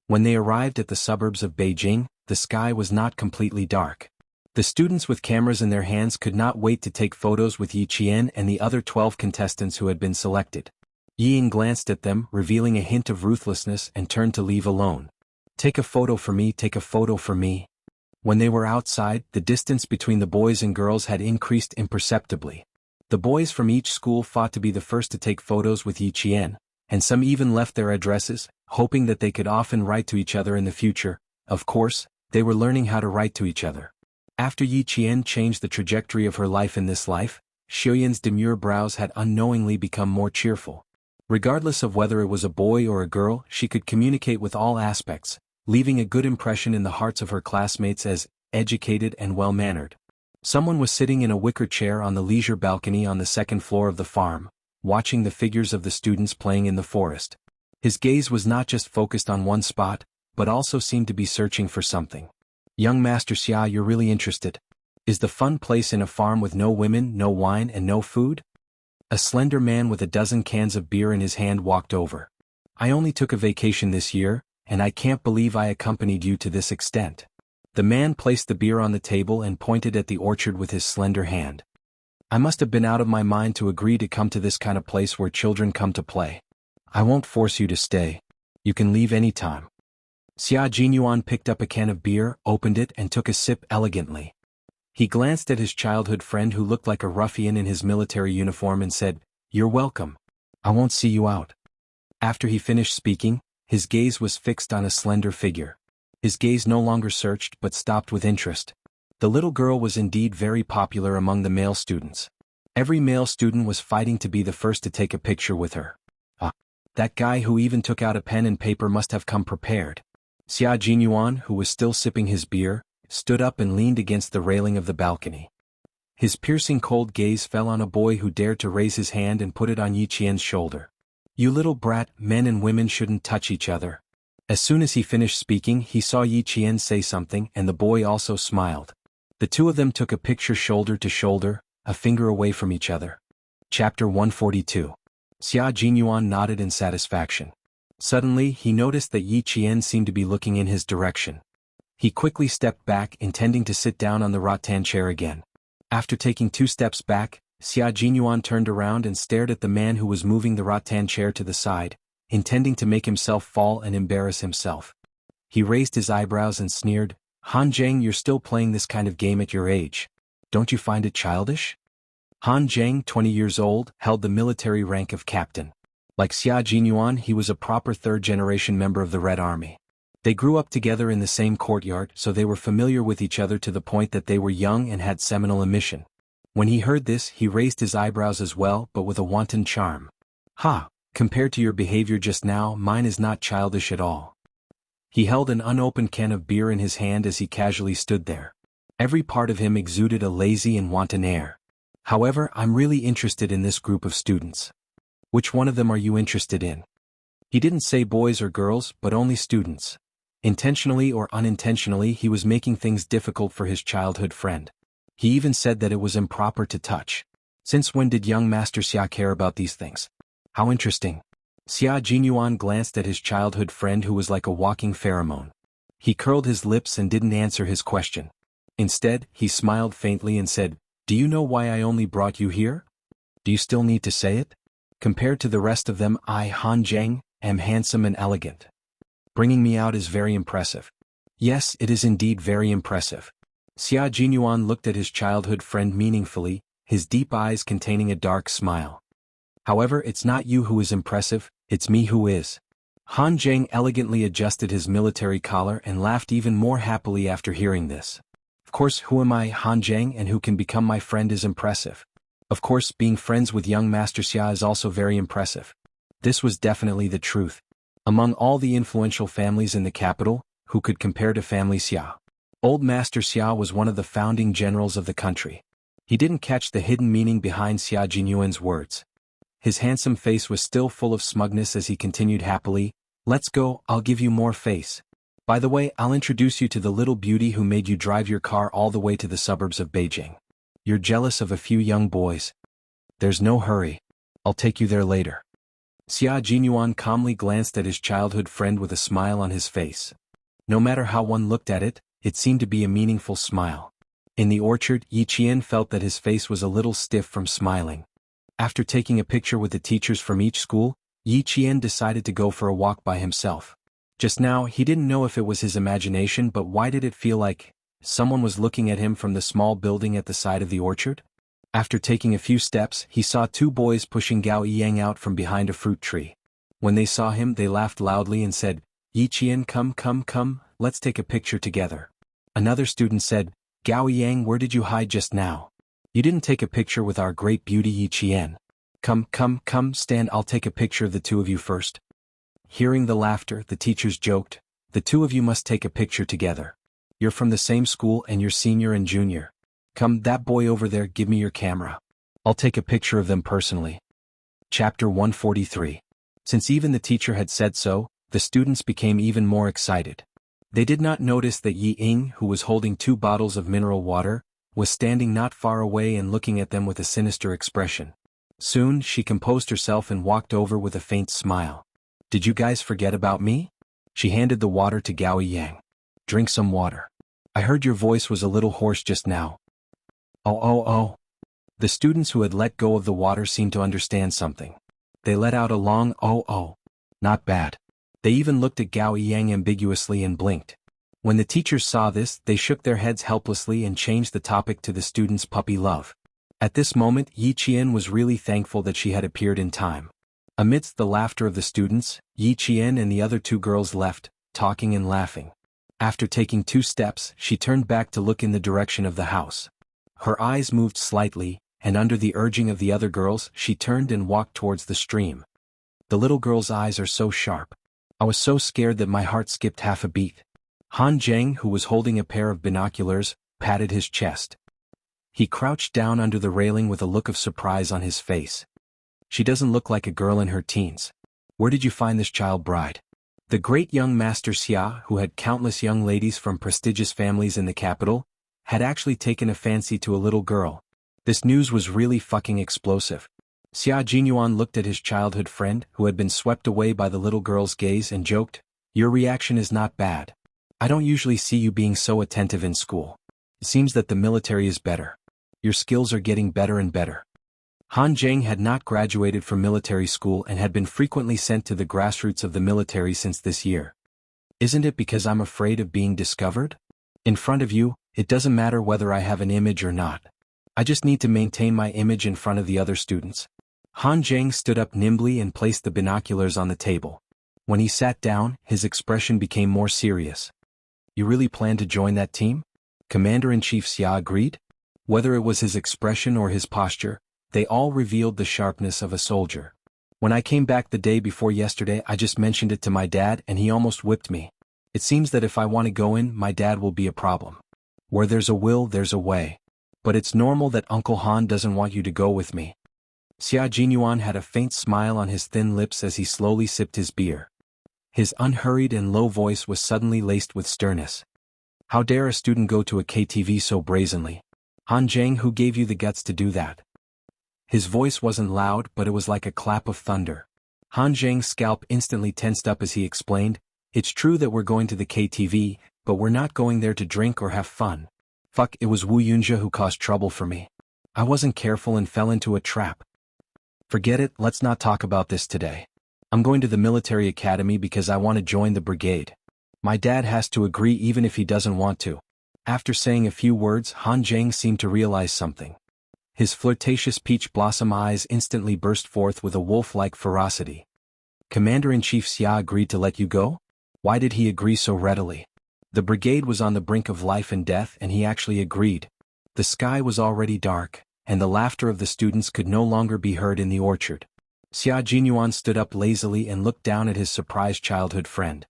When they arrived at the suburbs of Beijing, the sky was not completely dark. The students with cameras in their hands could not wait to take photos with Yi Qian and the other 12 contestants who had been selected. Ying glanced at them, revealing a hint of ruthlessness, and turned to leave alone. Take a photo for me, take a photo for me. When they were outside, the distance between the boys and girls had increased imperceptibly. The boys from each school fought to be the first to take photos with Yi Qian, and some even left their addresses, hoping that they could often write to each other in the future. Of course, they were learning how to write to each other. After Yi Qian changed the trajectory of her life in this life, Xiuyan's demure brows had unknowingly become more cheerful. Regardless of whether it was a boy or a girl, she could communicate with all aspects, leaving a good impression in the hearts of her classmates as educated and well-mannered. Someone was sitting in a wicker chair on the leisure balcony on the 2nd floor of the farm, watching the figures of the students playing in the forest. His gaze was not just focused on one spot, but also seemed to be searching for something. Young Master Xia, you're really interested. Is the fun place in a farm with no women, no wine, and no food? A slender man with a dozen cans of beer in his hand walked over. I only took a vacation this year, and I can't believe I accompanied you to this extent. The man placed the beer on the table and pointed at the orchard with his slender hand. I must have been out of my mind to agree to come to this kind of place where children come to play. I won't force you to stay. You can leave any time. Xia Jinyuan picked up a can of beer, opened it, and took a sip elegantly. He glanced at his childhood friend who looked like a ruffian in his military uniform and said, "You're welcome. I won't see you out." After he finished speaking, his gaze was fixed on a slender figure. His gaze no longer searched but stopped with interest. The little girl was indeed very popular among the male students. Every male student was fighting to be the first to take a picture with her. Ah, that guy who even took out a pen and paper must have come prepared. Xia Jinyuan, who was still sipping his beer, stood up and leaned against the railing of the balcony. His piercing cold gaze fell on a boy who dared to raise his hand and put it on Yi Qian's shoulder. "You little brat, men and women shouldn't touch each other." As soon as he finished speaking, he saw Yi Qian say something, and the boy also smiled. The two of them took a picture shoulder to shoulder, a finger away from each other. Chapter 142. Xia Jinyuan nodded in satisfaction. Suddenly, he noticed that Yi Qian seemed to be looking in his direction. He quickly stepped back, intending to sit down on the rattan chair again. After taking 2 steps back, Xia Jinyuan turned around and stared at the man who was moving the rattan chair to the side, intending to make himself fall and embarrass himself. He raised his eyebrows and sneered, "Han Zheng, you're still playing this kind of game at your age. Don't you find it childish?" Han Zheng, 20 years old, held the military rank of captain. Like Xia Jinyuan, he was a proper 3rd-generation member of the Red Army. They grew up together in the same courtyard, so they were familiar with each other to the point that they were young and had seminal emission. When he heard this, he raised his eyebrows as well, but with a wanton charm. "Ha! Compared to your behavior just now, mine is not childish at all." He held an unopened can of beer in his hand as he casually stood there. Every part of him exuded a lazy and wanton air. "However, I'm really interested in this group of students." "Which one of them are you interested in?" He didn't say boys or girls, but only students. Intentionally or unintentionally, he was making things difficult for his childhood friend. He even said that it was improper to touch. Since when did young Master Xia care about these things? How interesting. Xia Jinyuan glanced at his childhood friend who was like a walking pheromone. He curled his lips and didn't answer his question. Instead, he smiled faintly and said, "Do you know why I only brought you here? Do you still need to say it? Compared to the rest of them, I, Han Zheng, am handsome and elegant. Bringing me out is very impressive." "Yes, it is indeed very impressive." Xia Jinyuan looked at his childhood friend meaningfully, his deep eyes containing a dark smile. "However, it's not you who is impressive, it's me who is." Han Zheng elegantly adjusted his military collar and laughed even more happily after hearing this. "Of course, who am I, Han Zheng, and who can become my friend is impressive. Of course, being friends with young Master Xia is also very impressive." This was definitely the truth. Among all the influential families in the capital, who could compare to family Xia? Old Master Xia was one of the founding generals of the country. He didn't catch the hidden meaning behind Xia Jinyuan's words. His handsome face was still full of smugness as he continued happily, "Let's go, I'll give you more face. By the way, I'll introduce you to the little beauty who made you drive your car all the way to the suburbs of Beijing. You're jealous of a few young boys. There's no hurry. I'll take you there later." Xia Jinyuan calmly glanced at his childhood friend with a smile on his face. No matter how one looked at it, it seemed to be a meaningful smile. In the orchard, Yi Qian felt that his face was a little stiff from smiling. After taking a picture with the teachers from each school, Yi Qian decided to go for a walk by himself. Just now, he didn't know if it was his imagination, but why did it feel like someone was looking at him from the small building at the side of the orchard? After taking a few steps, he saw two boys pushing Gao Yang out from behind a fruit tree. When they saw him, they laughed loudly and said, "Yi Qian, come, let's take a picture together." Another student said, "Gao Yang, where did you hide just now? You didn't take a picture with our great beauty Yi Qian. Come, stand, I'll take a picture of the two of you first." Hearing the laughter, the teachers joked, "The two of you must take a picture together. You're from the same school and you're senior and junior. Come, that boy over there, give me your camera. I'll take a picture of them personally." Chapter 143. Since even the teacher had said so, the students became even more excited. They did not notice that Yi Ying, who was holding 2 bottles of mineral water, was standing not far away and looking at them with a sinister expression. Soon, she composed herself and walked over with a faint smile. "Did you guys forget about me?" She handed the water to Gao Yang. "Drink some water. I heard your voice was a little hoarse just now." Oh. The students who had let go of the water seemed to understand something. They let out a long oh. Not bad. They even looked at Gao Yang ambiguously and blinked. When the teachers saw this, they shook their heads helplessly and changed the topic to the students' puppy love. At this moment, Yi Qian was really thankful that she had appeared in time. Amidst the laughter of the students, Yi Qian and the other 2 girls left, talking and laughing. After taking 2 steps, she turned back to look in the direction of the house. Her eyes moved slightly, and under the urging of the other girls, she turned and walked towards the stream. The little girl's eyes are so sharp. I was so scared that my heart skipped half a beat. Han Zheng, who was holding a pair of binoculars, patted his chest. He crouched down under the railing with a look of surprise on his face. "She doesn't look like a girl in her teens. Where did you find this child bride?" The great young Master Xia, who had countless young ladies from prestigious families in the capital, had actually taken a fancy to a little girl. This news was really fucking explosive. Xia Jinyuan looked at his childhood friend, who had been swept away by the little girl's gaze, and joked, "Your reaction is not bad. I don't usually see you being so attentive in school. It seems that the military is better. Your skills are getting better and better." Han Zheng had not graduated from military school and had been frequently sent to the grassroots of the military since this year. "Isn't it because I'm afraid of being discovered? In front of you, it doesn't matter whether I have an image or not. I just need to maintain my image in front of the other students." Han Zheng stood up nimbly and placed the binoculars on the table. When he sat down, his expression became more serious. "You really plan to join that team?" Commander-in-Chief Xia agreed. Whether it was his expression or his posture, they all revealed the sharpness of a soldier. "When I came back the day before yesterday, I just mentioned it to my dad and he almost whipped me. It seems that if I want to go in, my dad will be a problem. Where there's a will, there's a way. But it's normal that Uncle Han doesn't want you to go with me." Xia Jinyuan had a faint smile on his thin lips as he slowly sipped his beer. His unhurried and low voice was suddenly laced with sternness. "How dare a student go to a KTV so brazenly? Han Zheng, who gave you the guts to do that?" His voice wasn't loud, but it was like a clap of thunder. Han Zheng's scalp instantly tensed up as he explained, "It's true that we're going to the KTV, but we're not going there to drink or have fun. Fuck, it was Wu Yunjia who caused trouble for me. I wasn't careful and fell into a trap. Forget it, let's not talk about this today. I'm going to the military academy because I want to join the brigade. My dad has to agree even if he doesn't want to." After saying a few words, Han Zheng seemed to realize something. His flirtatious peach blossom eyes instantly burst forth with a wolf-like ferocity. "Commander-in-Chief Xia agreed to let you go? Why did he agree so readily? The brigade was on the brink of life and death and he actually agreed." The sky was already dark, and the laughter of the students could no longer be heard in the orchard. Xia Jinyuan stood up lazily and looked down at his surprised childhood friend.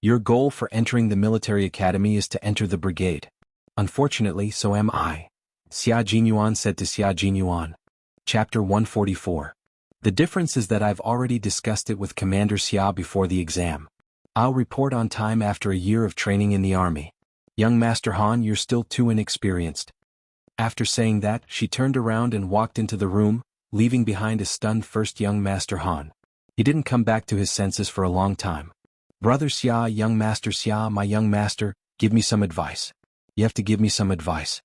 Your goal for entering the military academy is to enter the brigade. Unfortunately, so am I, Xia Jinyuan said to Xia Jinyuan. Chapter 144. The difference is that I've already discussed it with Commander Xia before the exam. I'll report on time after a year of training in the army. Young Master Han, you're still too inexperienced. After saying that, she turned around and walked into the room, leaving behind a stunned first young Master Han. He didn't come back to his senses for a long time. Brother Xia, young Master Xia, my young master, give me some advice. You have to give me some advice.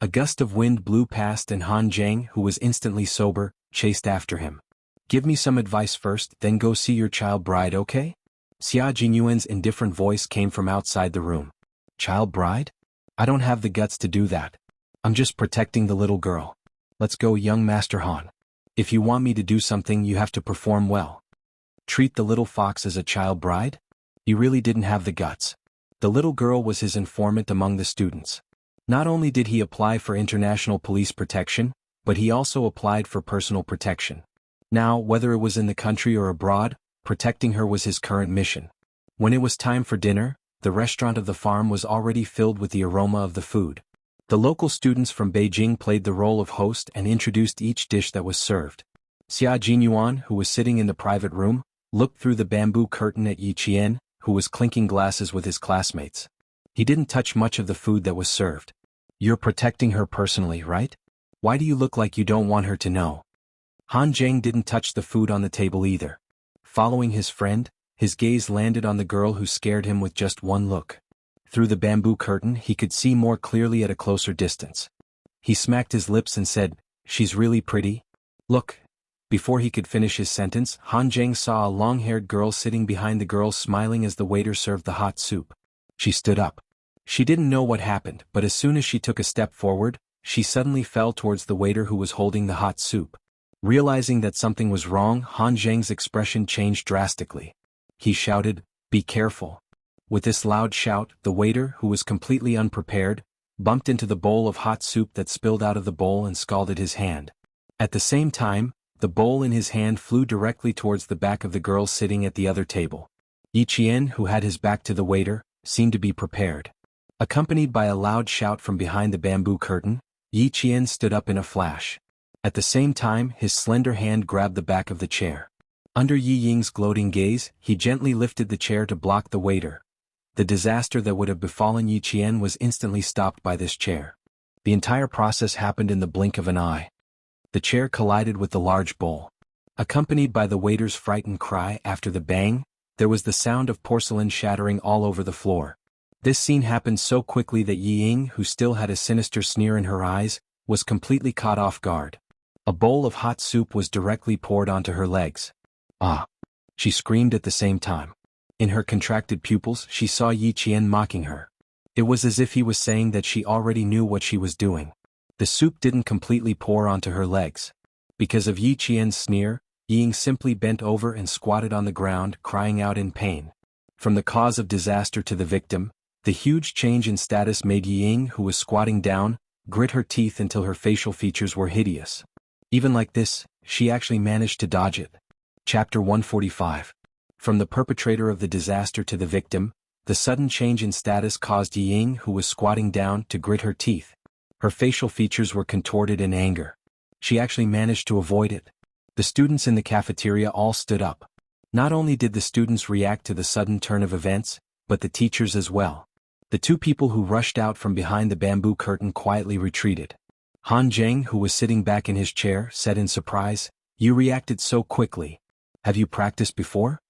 A gust of wind blew past and Han Zhang, who was instantly sober, chased after him. Give me some advice first, then go see your child bride, okay? Xia Jinyuan's indifferent voice came from outside the room. Child bride? I don't have the guts to do that. I'm just protecting the little girl. Let's go, young Master Han. If you want me to do something, you have to perform well. Treat the little fox as a child bride? He really didn't have the guts. The little girl was his informant among the students. Not only did he apply for international police protection, but he also applied for personal protection. Now, whether it was in the country or abroad, protecting her was his current mission. When it was time for dinner, the restaurant of the farm was already filled with the aroma of the food. The local students from Beijing played the role of host and introduced each dish that was served. Xia Jinyuan, who was sitting in the private room, looked through the bamboo curtain at Yi Qian, who was clinking glasses with his classmates. He didn't touch much of the food that was served. You're protecting her personally, right? Why do you look like you don't want her to know? Han Zhang didn't touch the food on the table either. Following his friend, his gaze landed on the girl who scared him with just one look. Through the bamboo curtain, he could see more clearly at a closer distance. He smacked his lips and said, "She's really pretty. Look." Before he could finish his sentence, Han Zhang saw a long-haired girl sitting behind the girl smiling as the waiter served the hot soup. She stood up. She didn't know what happened, but as soon as she took a step forward, she suddenly fell towards the waiter who was holding the hot soup. Realizing that something was wrong, Han Zhang's expression changed drastically. He shouted, "Be careful." With this loud shout, the waiter, who was completely unprepared, bumped into the bowl of hot soup that spilled out of the bowl and scalded his hand. At the same time, the bowl in his hand flew directly towards the back of the girl sitting at the other table. Yi Qian, who had his back to the waiter, seemed to be prepared. Accompanied by a loud shout from behind the bamboo curtain, Yi Qian stood up in a flash. At the same time, his slender hand grabbed the back of the chair. Under Yi Ying's gloating gaze, he gently lifted the chair to block the waiter. The disaster that would have befallen Yi Qian was instantly stopped by this chair. The entire process happened in the blink of an eye. The chair collided with the large bowl. Accompanied by the waiter's frightened cry after the bang, there was the sound of porcelain shattering all over the floor. This scene happened so quickly that Yi Ying, who still had a sinister sneer in her eyes, was completely caught off guard. A bowl of hot soup was directly poured onto her legs. "Ah!" she screamed at the same time. In her contracted pupils, she saw Yi Qian mocking her. It was as if he was saying that she already knew what she was doing. The soup didn't completely pour onto her legs. Because of Yi Qian's sneer, Ying simply bent over and squatted on the ground, crying out in pain. From the cause of disaster to the victim, the huge change in status made Ying, who was squatting down, grit her teeth until her facial features were hideous. Even like this, she actually managed to dodge it. Chapter 145. From the perpetrator of the disaster to the victim, the sudden change in status caused Ying, who was squatting down, to grit her teeth. Her facial features were contorted in anger. She actually managed to avoid it. The students in the cafeteria all stood up. Not only did the students react to the sudden turn of events, but the teachers as well. The two people who rushed out from behind the bamboo curtain quietly retreated. Han Zhang, who was sitting back in his chair, said in surprise, "You reacted so quickly. Have you practiced before?"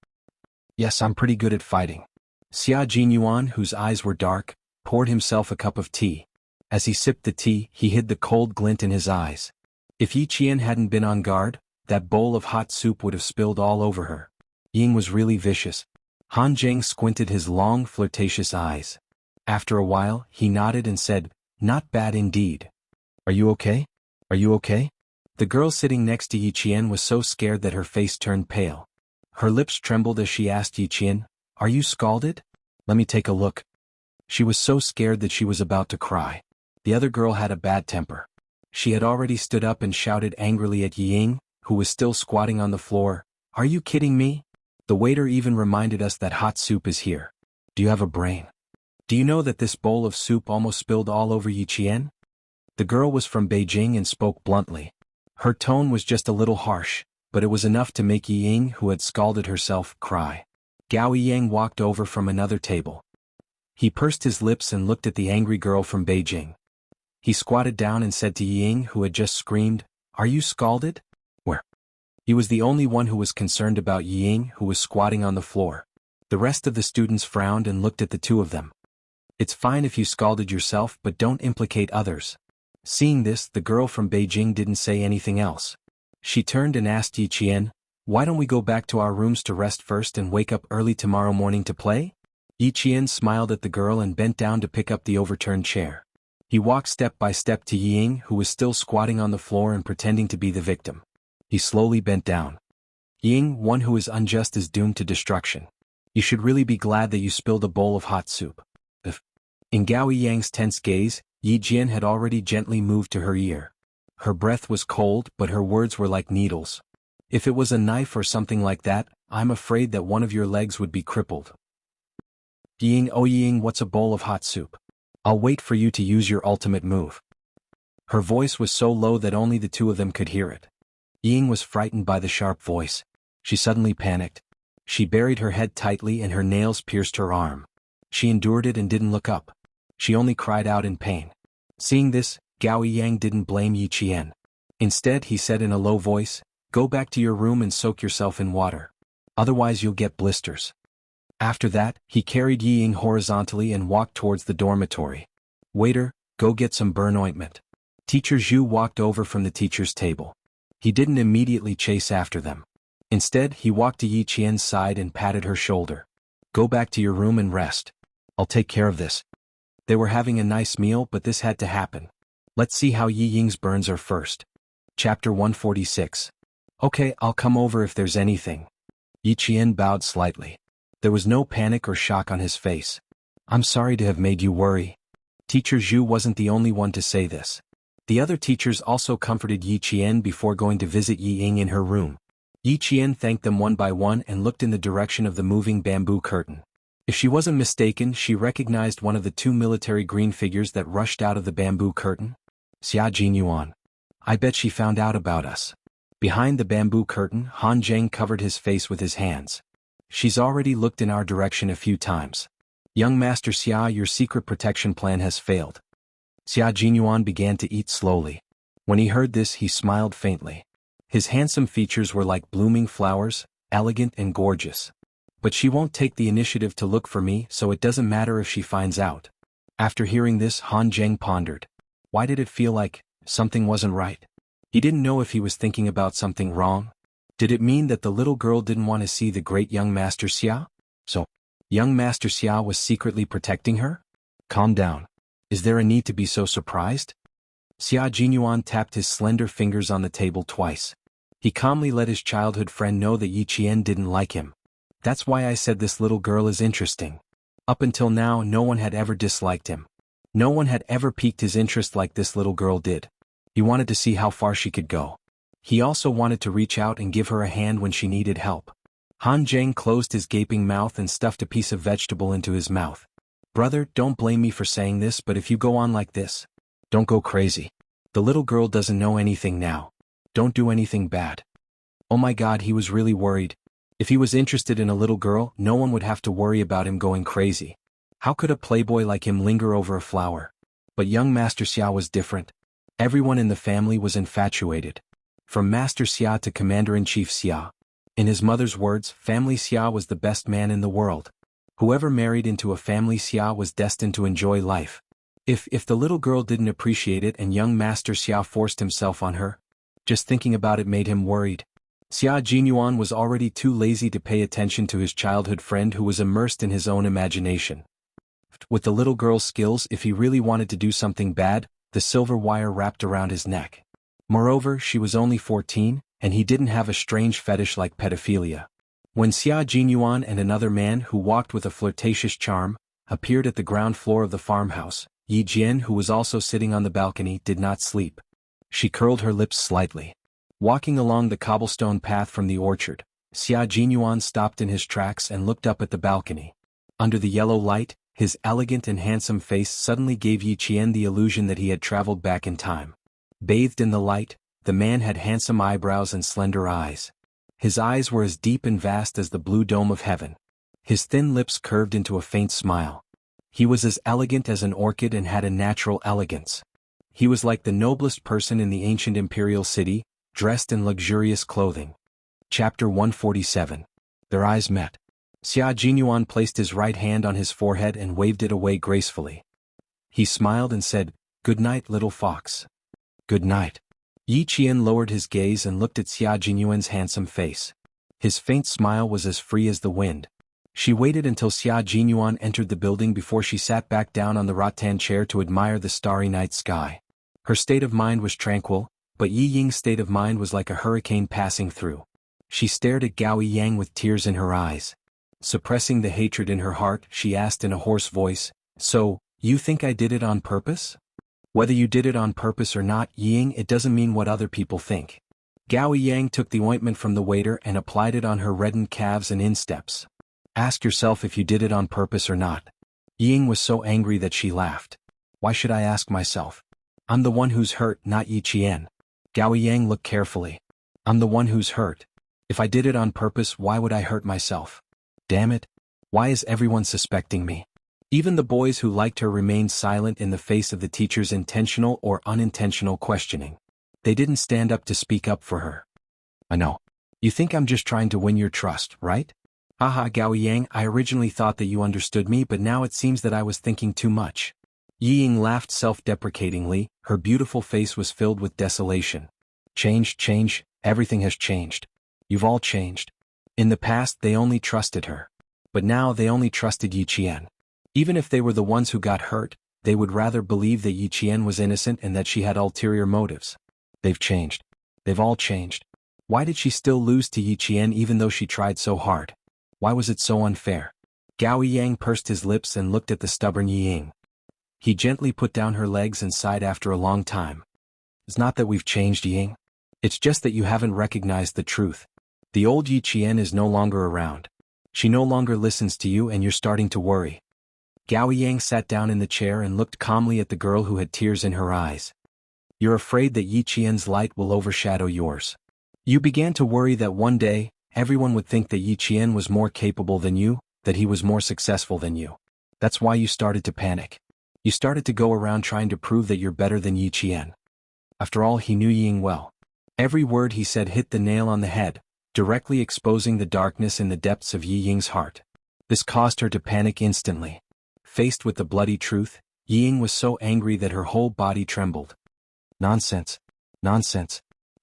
"Yes, I'm pretty good at fighting." Xia Jinyuan, whose eyes were dark, poured himself a cup of tea. As he sipped the tea, he hid the cold glint in his eyes. If Yi Qian hadn't been on guard, that bowl of hot soup would have spilled all over her. Ying was really vicious. Han Zhang squinted his long, flirtatious eyes. After a while, he nodded and said, "Not bad indeed. Are you okay? Are you okay?" The girl sitting next to Yi Qian was so scared that her face turned pale. Her lips trembled as she asked Yi Qian, "Are you scalded? Let me take a look." She was so scared that she was about to cry. The other girl had a bad temper. She had already stood up and shouted angrily at Yi Ying, who was still squatting on the floor. "Are you kidding me? The waiter even reminded us that hot soup is here. Do you have a brain? Do you know that this bowl of soup almost spilled all over Yi Qian?" The girl was from Beijing and spoke bluntly. Her tone was just a little harsh, but it was enough to make Yi Ying, who had scalded herself, cry. Gao Yang walked over from another table. He pursed his lips and looked at the angry girl from Beijing. He squatted down and said to Yi Ying, who had just screamed, "Are you scalded?" "Where?" He was the only one who was concerned about Yi Ying, who was squatting on the floor. The rest of the students frowned and looked at the two of them. "It's fine if you scalded yourself, but don't implicate others." Seeing this, the girl from Beijing didn't say anything else. She turned and asked Yi Qian, "Why don't we go back to our rooms to rest first and wake up early tomorrow morning to play?" Yi Qian smiled at the girl and bent down to pick up the overturned chair. He walked step by step to Yi Ying, who was still squatting on the floor and pretending to be the victim. He slowly bent down. "Ying, one who is unjust is doomed to destruction. You should really be glad that you spilled a bowl of hot soup." In Gao Yang's tense gaze, Yi Jian had already gently moved to her ear. Her breath was cold, but her words were like needles. "If it was a knife or something like that, I'm afraid that one of your legs would be crippled." "Ying, oh Ying, what's a bowl of hot soup? I'll wait for you to use your ultimate move." Her voice was so low that only the two of them could hear it. Ying was frightened by the sharp voice. She suddenly panicked. She buried her head tightly and her nails pierced her arm. She endured it and didn't look up. She only cried out in pain. Seeing this, Gao Yang didn't blame Yi Qian. Instead, he said in a low voice, "Go back to your room and soak yourself in water. Otherwise you'll get blisters." After that, he carried Yi Ying horizontally and walked towards the dormitory. "Waiter, go get some burn ointment." Teacher Zhu walked over from the teacher's table. He didn't immediately chase after them. Instead, he walked to Yi Qian's side and patted her shoulder. "Go back to your room and rest. I'll take care of this." They were having a nice meal, but this had to happen. Let's see how Yi Ying's burns are first. Chapter 146. "Okay, I'll come over if there's anything." Yi Qian bowed slightly. There was no panic or shock on his face. "I'm sorry to have made you worry." Teacher Zhu wasn't the only one to say this. The other teachers also comforted Yi Qian before going to visit Yi Ying in her room. Yi Qian thanked them one by one and looked in the direction of the moving bamboo curtain. If she wasn't mistaken, she recognized one of the two military green figures that rushed out of the bamboo curtain. Xia Jinyuan. I bet she found out about us. Behind the bamboo curtain, Han Zheng covered his face with his hands. She's already looked in our direction a few times. Young Master Xia, your secret protection plan has failed. Xia Jinyuan began to eat slowly. When he heard this, he smiled faintly. His handsome features were like blooming flowers, elegant and gorgeous. But she won't take the initiative to look for me, so it doesn't matter if she finds out. After hearing this, Han Zheng pondered. Why did it feel like something wasn't right? He didn't know if he was thinking about something wrong. Did it mean that the little girl didn't want to see the great young Master Xia? So, young Master Xia was secretly protecting her? Calm down. Is there a need to be so surprised? Xia Jinyuan tapped his slender fingers on the table twice. He calmly let his childhood friend know that Yi Qian didn't like him. That's why I said this little girl is interesting. Up until now, no one had ever disliked him. No one had ever piqued his interest like this little girl did. He wanted to see how far she could go. He also wanted to reach out and give her a hand when she needed help. Han Zheng closed his gaping mouth and stuffed a piece of vegetable into his mouth. Brother, don't blame me for saying this, but if you go on like this, don't go crazy. The little girl doesn't know anything now. Don't do anything bad. Oh my God, he was really worried. If he was interested in a little girl, no one would have to worry about him going crazy. How could a playboy like him linger over a flower? But young Master Xia was different. Everyone in the family was infatuated. From Master Xia to Commander-in-Chief Xia. In his mother's words, Family Xia was the best man in the world. Whoever married into a family Xia was destined to enjoy life. If the little girl didn't appreciate it and young Master Xia forced himself on her, just thinking about it made him worried. Xia Jinyuan was already too lazy to pay attention to his childhood friend who was immersed in his own imagination. With the little girl's skills, if he really wanted to do something bad, the silver wire wrapped around his neck. Moreover, she was only 14, and he didn't have a strange fetish like pedophilia. When Xia Jinyuan and another man who walked with a flirtatious charm appeared at the ground floor of the farmhouse, Yi Jian, who was also sitting on the balcony, did not sleep. She curled her lips slightly. Walking along the cobblestone path from the orchard, Xia Jinyuan stopped in his tracks and looked up at the balcony. Under the yellow light, his elegant and handsome face suddenly gave Yi Qian the illusion that he had traveled back in time. Bathed in the light, the man had handsome eyebrows and slender eyes. His eyes were as deep and vast as the blue dome of heaven. His thin lips curved into a faint smile. He was as elegant as an orchid and had a natural elegance. He was like the noblest person in the ancient imperial city, dressed in luxurious clothing. Chapter 147. Their eyes met. Xia Jinyuan placed his right hand on his forehead and waved it away gracefully. He smiled and said, "Good night, little fox." "Good night." Yi Qian lowered his gaze and looked at Xia Jinyuan's handsome face. His faint smile was as free as the wind. She waited until Xia Jinyuan entered the building before she sat back down on the rattan chair to admire the starry night sky. Her state of mind was tranquil, but Yi Ying's state of mind was like a hurricane passing through. She stared at Gao Yang with tears in her eyes. Suppressing the hatred in her heart, she asked in a hoarse voice, "So, you think I did it on purpose?" "Whether you did it on purpose or not, Ying, it doesn't mean what other people think." Gao Yang took the ointment from the waiter and applied it on her reddened calves and insteps. "Ask yourself if you did it on purpose or not." Ying was so angry that she laughed. "Why should I ask myself? I'm the one who's hurt, not Yi Qian." Gao Yang looked carefully. "I'm the one who's hurt. If I did it on purpose, why would I hurt myself? Damn it. Why is everyone suspecting me?" Even the boys who liked her remained silent in the face of the teacher's intentional or unintentional questioning. They didn't stand up to speak up for her. "I know. You think I'm just trying to win your trust, right?" "Haha, Gao Yang, I originally thought that you understood me, but now it seems that I was thinking too much." Yi Ying laughed self-deprecatingly. Her beautiful face was filled with desolation. Change, everything has changed. You've all changed. In the past they only trusted her. But now they only trusted Yi Qian. Even if they were the ones who got hurt, they would rather believe that Yi Qian was innocent and that she had ulterior motives. They've changed. They've all changed. Why did she still lose to Yi Qian even though she tried so hard? Why was it so unfair? Gao Yang pursed his lips and looked at the stubborn Yi Ying. He gently put down her legs and sighed after a long time. "It's not that we've changed, Ying. It's just that you haven't recognized the truth. The old Yi Qian is no longer around. She no longer listens to you and you're starting to worry." Gao Yang sat down in the chair and looked calmly at the girl who had tears in her eyes. "You're afraid that Yi Qian's light will overshadow yours. You began to worry that one day, everyone would think that Yi Qian was more capable than you, that he was more successful than you. That's why you started to panic. You started to go around trying to prove that you're better than Yi Qian." After all, he knew Ying well. Every word he said hit the nail on the head, directly exposing the darkness in the depths of Yi Ying's heart. This caused her to panic instantly. Faced with the bloody truth, Yi Ying was so angry that her whole body trembled. Nonsense.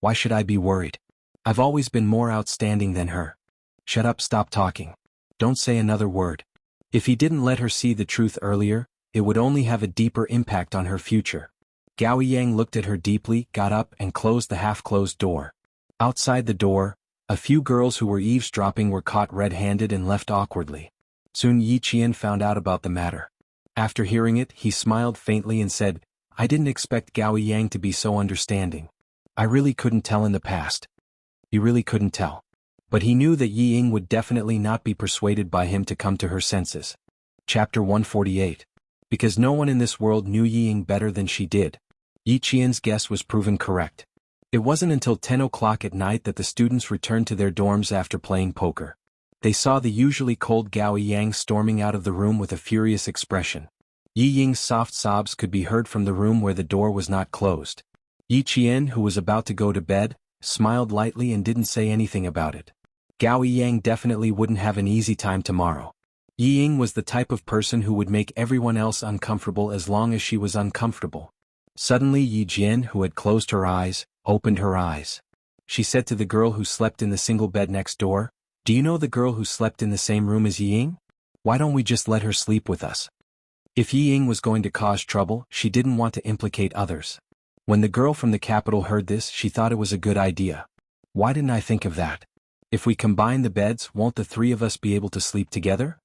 Why should I be worried? I've always been more outstanding than her. Shut up, stop talking. Don't say another word. If he didn't let her see the truth earlier, it would only have a deeper impact on her future. Gao Yang looked at her deeply, got up and closed the half-closed door. Outside the door, a few girls who were eavesdropping were caught red-handed and left awkwardly. Soon Yi Qian found out about the matter. After hearing it, he smiled faintly and said, "I didn't expect Gao Yang to be so understanding. I really couldn't tell in the past." He really couldn't tell. But he knew that Yi Ying would definitely not be persuaded by him to come to her senses. Chapter 148. Because no one in this world knew Yi Ying better than she did. Yi Qian's guess was proven correct. It wasn't until 10 o'clock at night that the students returned to their dorms after playing poker. They saw the usually cold Gao Yang storming out of the room with a furious expression. Yi Ying's soft sobs could be heard from the room where the door was not closed. Yi Qian, who was about to go to bed, smiled lightly and didn't say anything about it. Gao Yang definitely wouldn't have an easy time tomorrow. Yi Ying was the type of person who would make everyone else uncomfortable as long as she was uncomfortable. Suddenly Yi Jian, who had closed her eyes, opened her eyes. She said to the girl who slept in the single bed next door, "Do you know the girl who slept in the same room as Yi Ying? Why don't we just let her sleep with us?" If Yi Ying was going to cause trouble, she didn't want to implicate others. When the girl from the capital heard this, she thought it was a good idea. "Why didn't I think of that? If we combine the beds, won't the three of us be able to sleep together?"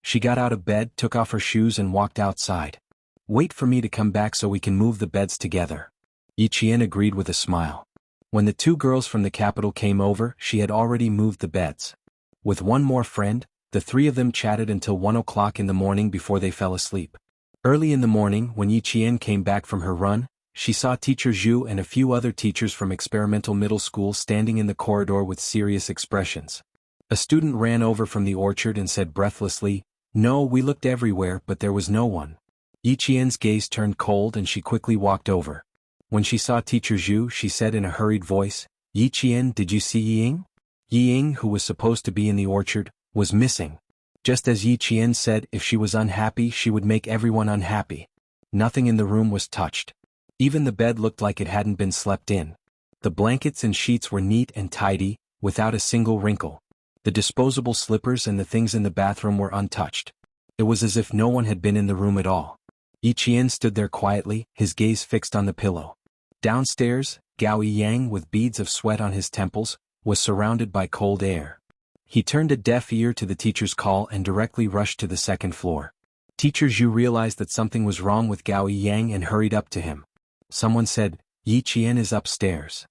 She got out of bed, took off her shoes and walked outside. "Wait for me to come back so we can move the beds together." Yi Qian agreed with a smile. When the two girls from the capital came over, she had already moved the beds. With one more friend, the three of them chatted until 1 o'clock in the morning before they fell asleep. Early in the morning, when Yi Qian came back from her run, she saw Teacher Zhu and a few other teachers from experimental middle school standing in the corridor with serious expressions. A student ran over from the orchard and said breathlessly, "No, we looked everywhere, but there was no one." Yi Qian's gaze turned cold and she quickly walked over. When she saw Teacher Zhu, she said in a hurried voice, "Yi Qian, did you see Ying?" Ying, who was supposed to be in the orchard, was missing. Just as Yi Qian said if she was unhappy she would make everyone unhappy. Nothing in the room was touched. Even the bed looked like it hadn't been slept in. The blankets and sheets were neat and tidy, without a single wrinkle. The disposable slippers and the things in the bathroom were untouched. It was as if no one had been in the room at all. Yi Qian stood there quietly, his gaze fixed on the pillow. Downstairs, Gao Yang, with beads of sweat on his temples, was surrounded by cold air. He turned a deaf ear to the teacher's call and directly rushed to the second floor. Teacher Zhu realized that something was wrong with Gao Yang and hurried up to him. Someone said, "Yi Qian is upstairs."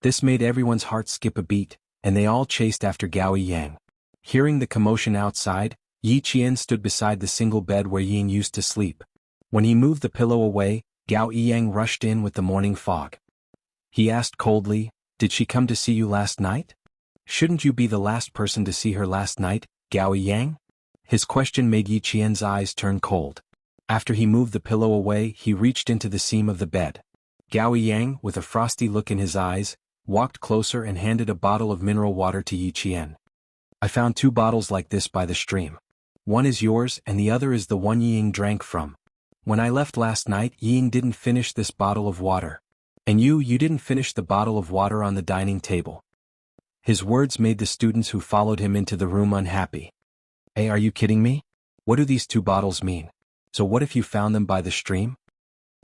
This made everyone's heart skip a beat, and they all chased after Gao Yang. Hearing the commotion outside, Yi Qian stood beside the single bed where Ying used to sleep. When he moved the pillow away, Gao Yang rushed in with the morning fog. He asked coldly, "Did she come to see you last night? Shouldn't you be the last person to see her last night, Gao Yang?" His question made Yi Qian's eyes turn cold. After he moved the pillow away, he reached into the seam of the bed. Gao Yang, with a frosty look in his eyes, walked closer and handed a bottle of mineral water to Yi Qian. "I found 2 bottles like this by the stream. One is yours and the other is the one Ying drank from. When I left last night, Ying didn't finish this bottle of water. And you didn't finish the bottle of water on the dining table." His words made the students who followed him into the room unhappy. "Hey, are you kidding me? What do these 2 bottles mean? So what if you found them by the stream?"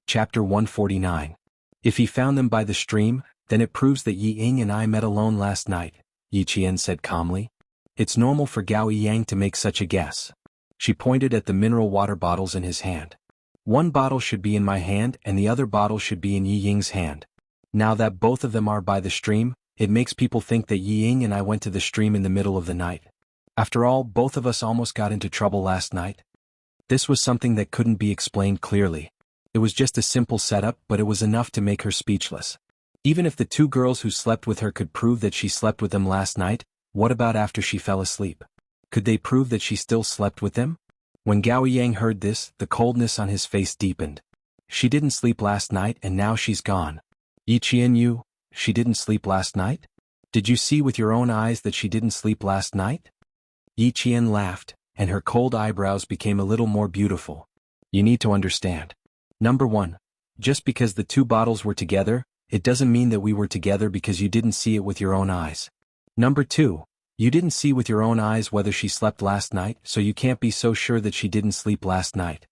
Chapter 149. "If he found them by the stream, then it proves that Yi Ying and I met alone last night," Yi Qian said calmly. "It's normal for Gao Yang to make such a guess." She pointed at the mineral water bottles in his hand. "One bottle should be in my hand and the other bottle should be in Yi Ying's hand. Now that both of them are by the stream, it makes people think that Yi Ying and I went to the stream in the middle of the night. After all, both of us almost got into trouble last night." This was something that couldn't be explained clearly. It was just a simple setup, but it was enough to make her speechless. Even if the 2 girls who slept with her could prove that she slept with them last night, what about after she fell asleep? Could they prove that she still slept with them? When Gao Yang heard this, the coldness on his face deepened. "She didn't sleep last night and now she's gone. Yi Qian, she didn't sleep last night? Did you see with your own eyes that she didn't sleep last night?" Yi Qian laughed, and her cold eyebrows became a little more beautiful. "You need to understand. Number 1, just because the 2 bottles were together, it doesn't mean that we were together because you didn't see it with your own eyes. Number 2, you didn't see with your own eyes whether she slept last night, so you can't be so sure that she didn't sleep last night.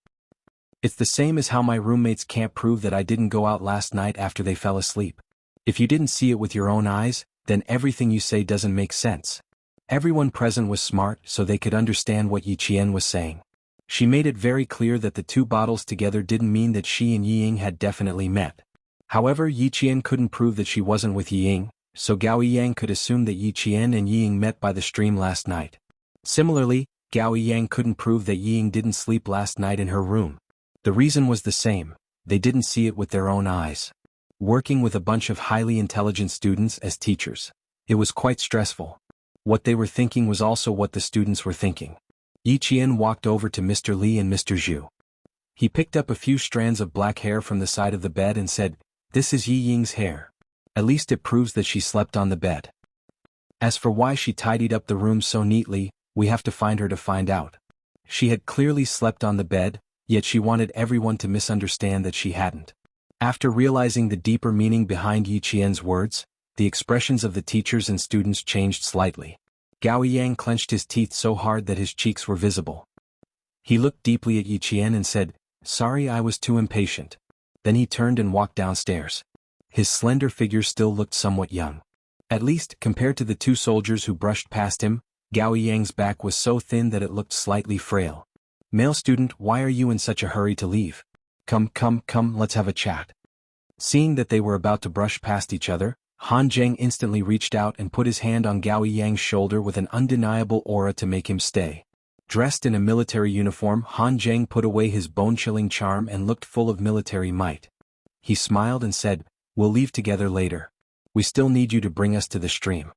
It's the same as how my roommates can't prove that I didn't go out last night after they fell asleep. If you didn't see it with your own eyes, then everything you say doesn't make sense." Everyone present was smart, so they could understand what Yi Qian was saying. She made it very clear that the 2 bottles together didn't mean that she and Yi Ying had definitely met. However, Yi Qian couldn't prove that she wasn't with Yi Ying, so Gao Yang could assume that Yi Qian and Yi Ying met by the stream last night. Similarly, Gao Yang couldn't prove that Yi Ying didn't sleep last night in her room. The reason was the same: they didn't see it with their own eyes. Working with a bunch of highly intelligent students as teachers, it was quite stressful. What they were thinking was also what the students were thinking. Yi Qian walked over to Mr. Li and Mr. Zhu. He picked up a few strands of black hair from the side of the bed and said, "This is Yi Ying's hair. At least it proves that she slept on the bed. As for why she tidied up the room so neatly, we have to find her to find out. She had clearly slept on the bed, yet she wanted everyone to misunderstand that she hadn't." After realizing the deeper meaning behind Yi Qian's words, the expressions of the teachers and students changed slightly. Gao Yang clenched his teeth so hard that his cheeks were visible. He looked deeply at Yi Qian and said, "Sorry, I was too impatient." Then he turned and walked downstairs. His slender figure still looked somewhat young. At least, compared to the 2 soldiers who brushed past him, Gao Yang's back was so thin that it looked slightly frail. "Male student, why are you in such a hurry to leave? Come, let's have a chat." Seeing that they were about to brush past each other, Han Zheng instantly reached out and put his hand on Gao Yang's shoulder with an undeniable aura to make him stay. Dressed in a military uniform, Han Zheng put away his bone-chilling charm and looked full of military might. He smiled and said, "We'll leave together later. We still need you to bring us to the stream."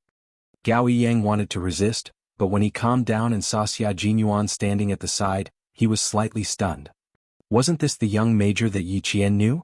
Gao Yang wanted to resist, but when he calmed down and saw Xia Jinyuan standing at the side, he was slightly stunned. Wasn't this the young major that Yi Qian knew?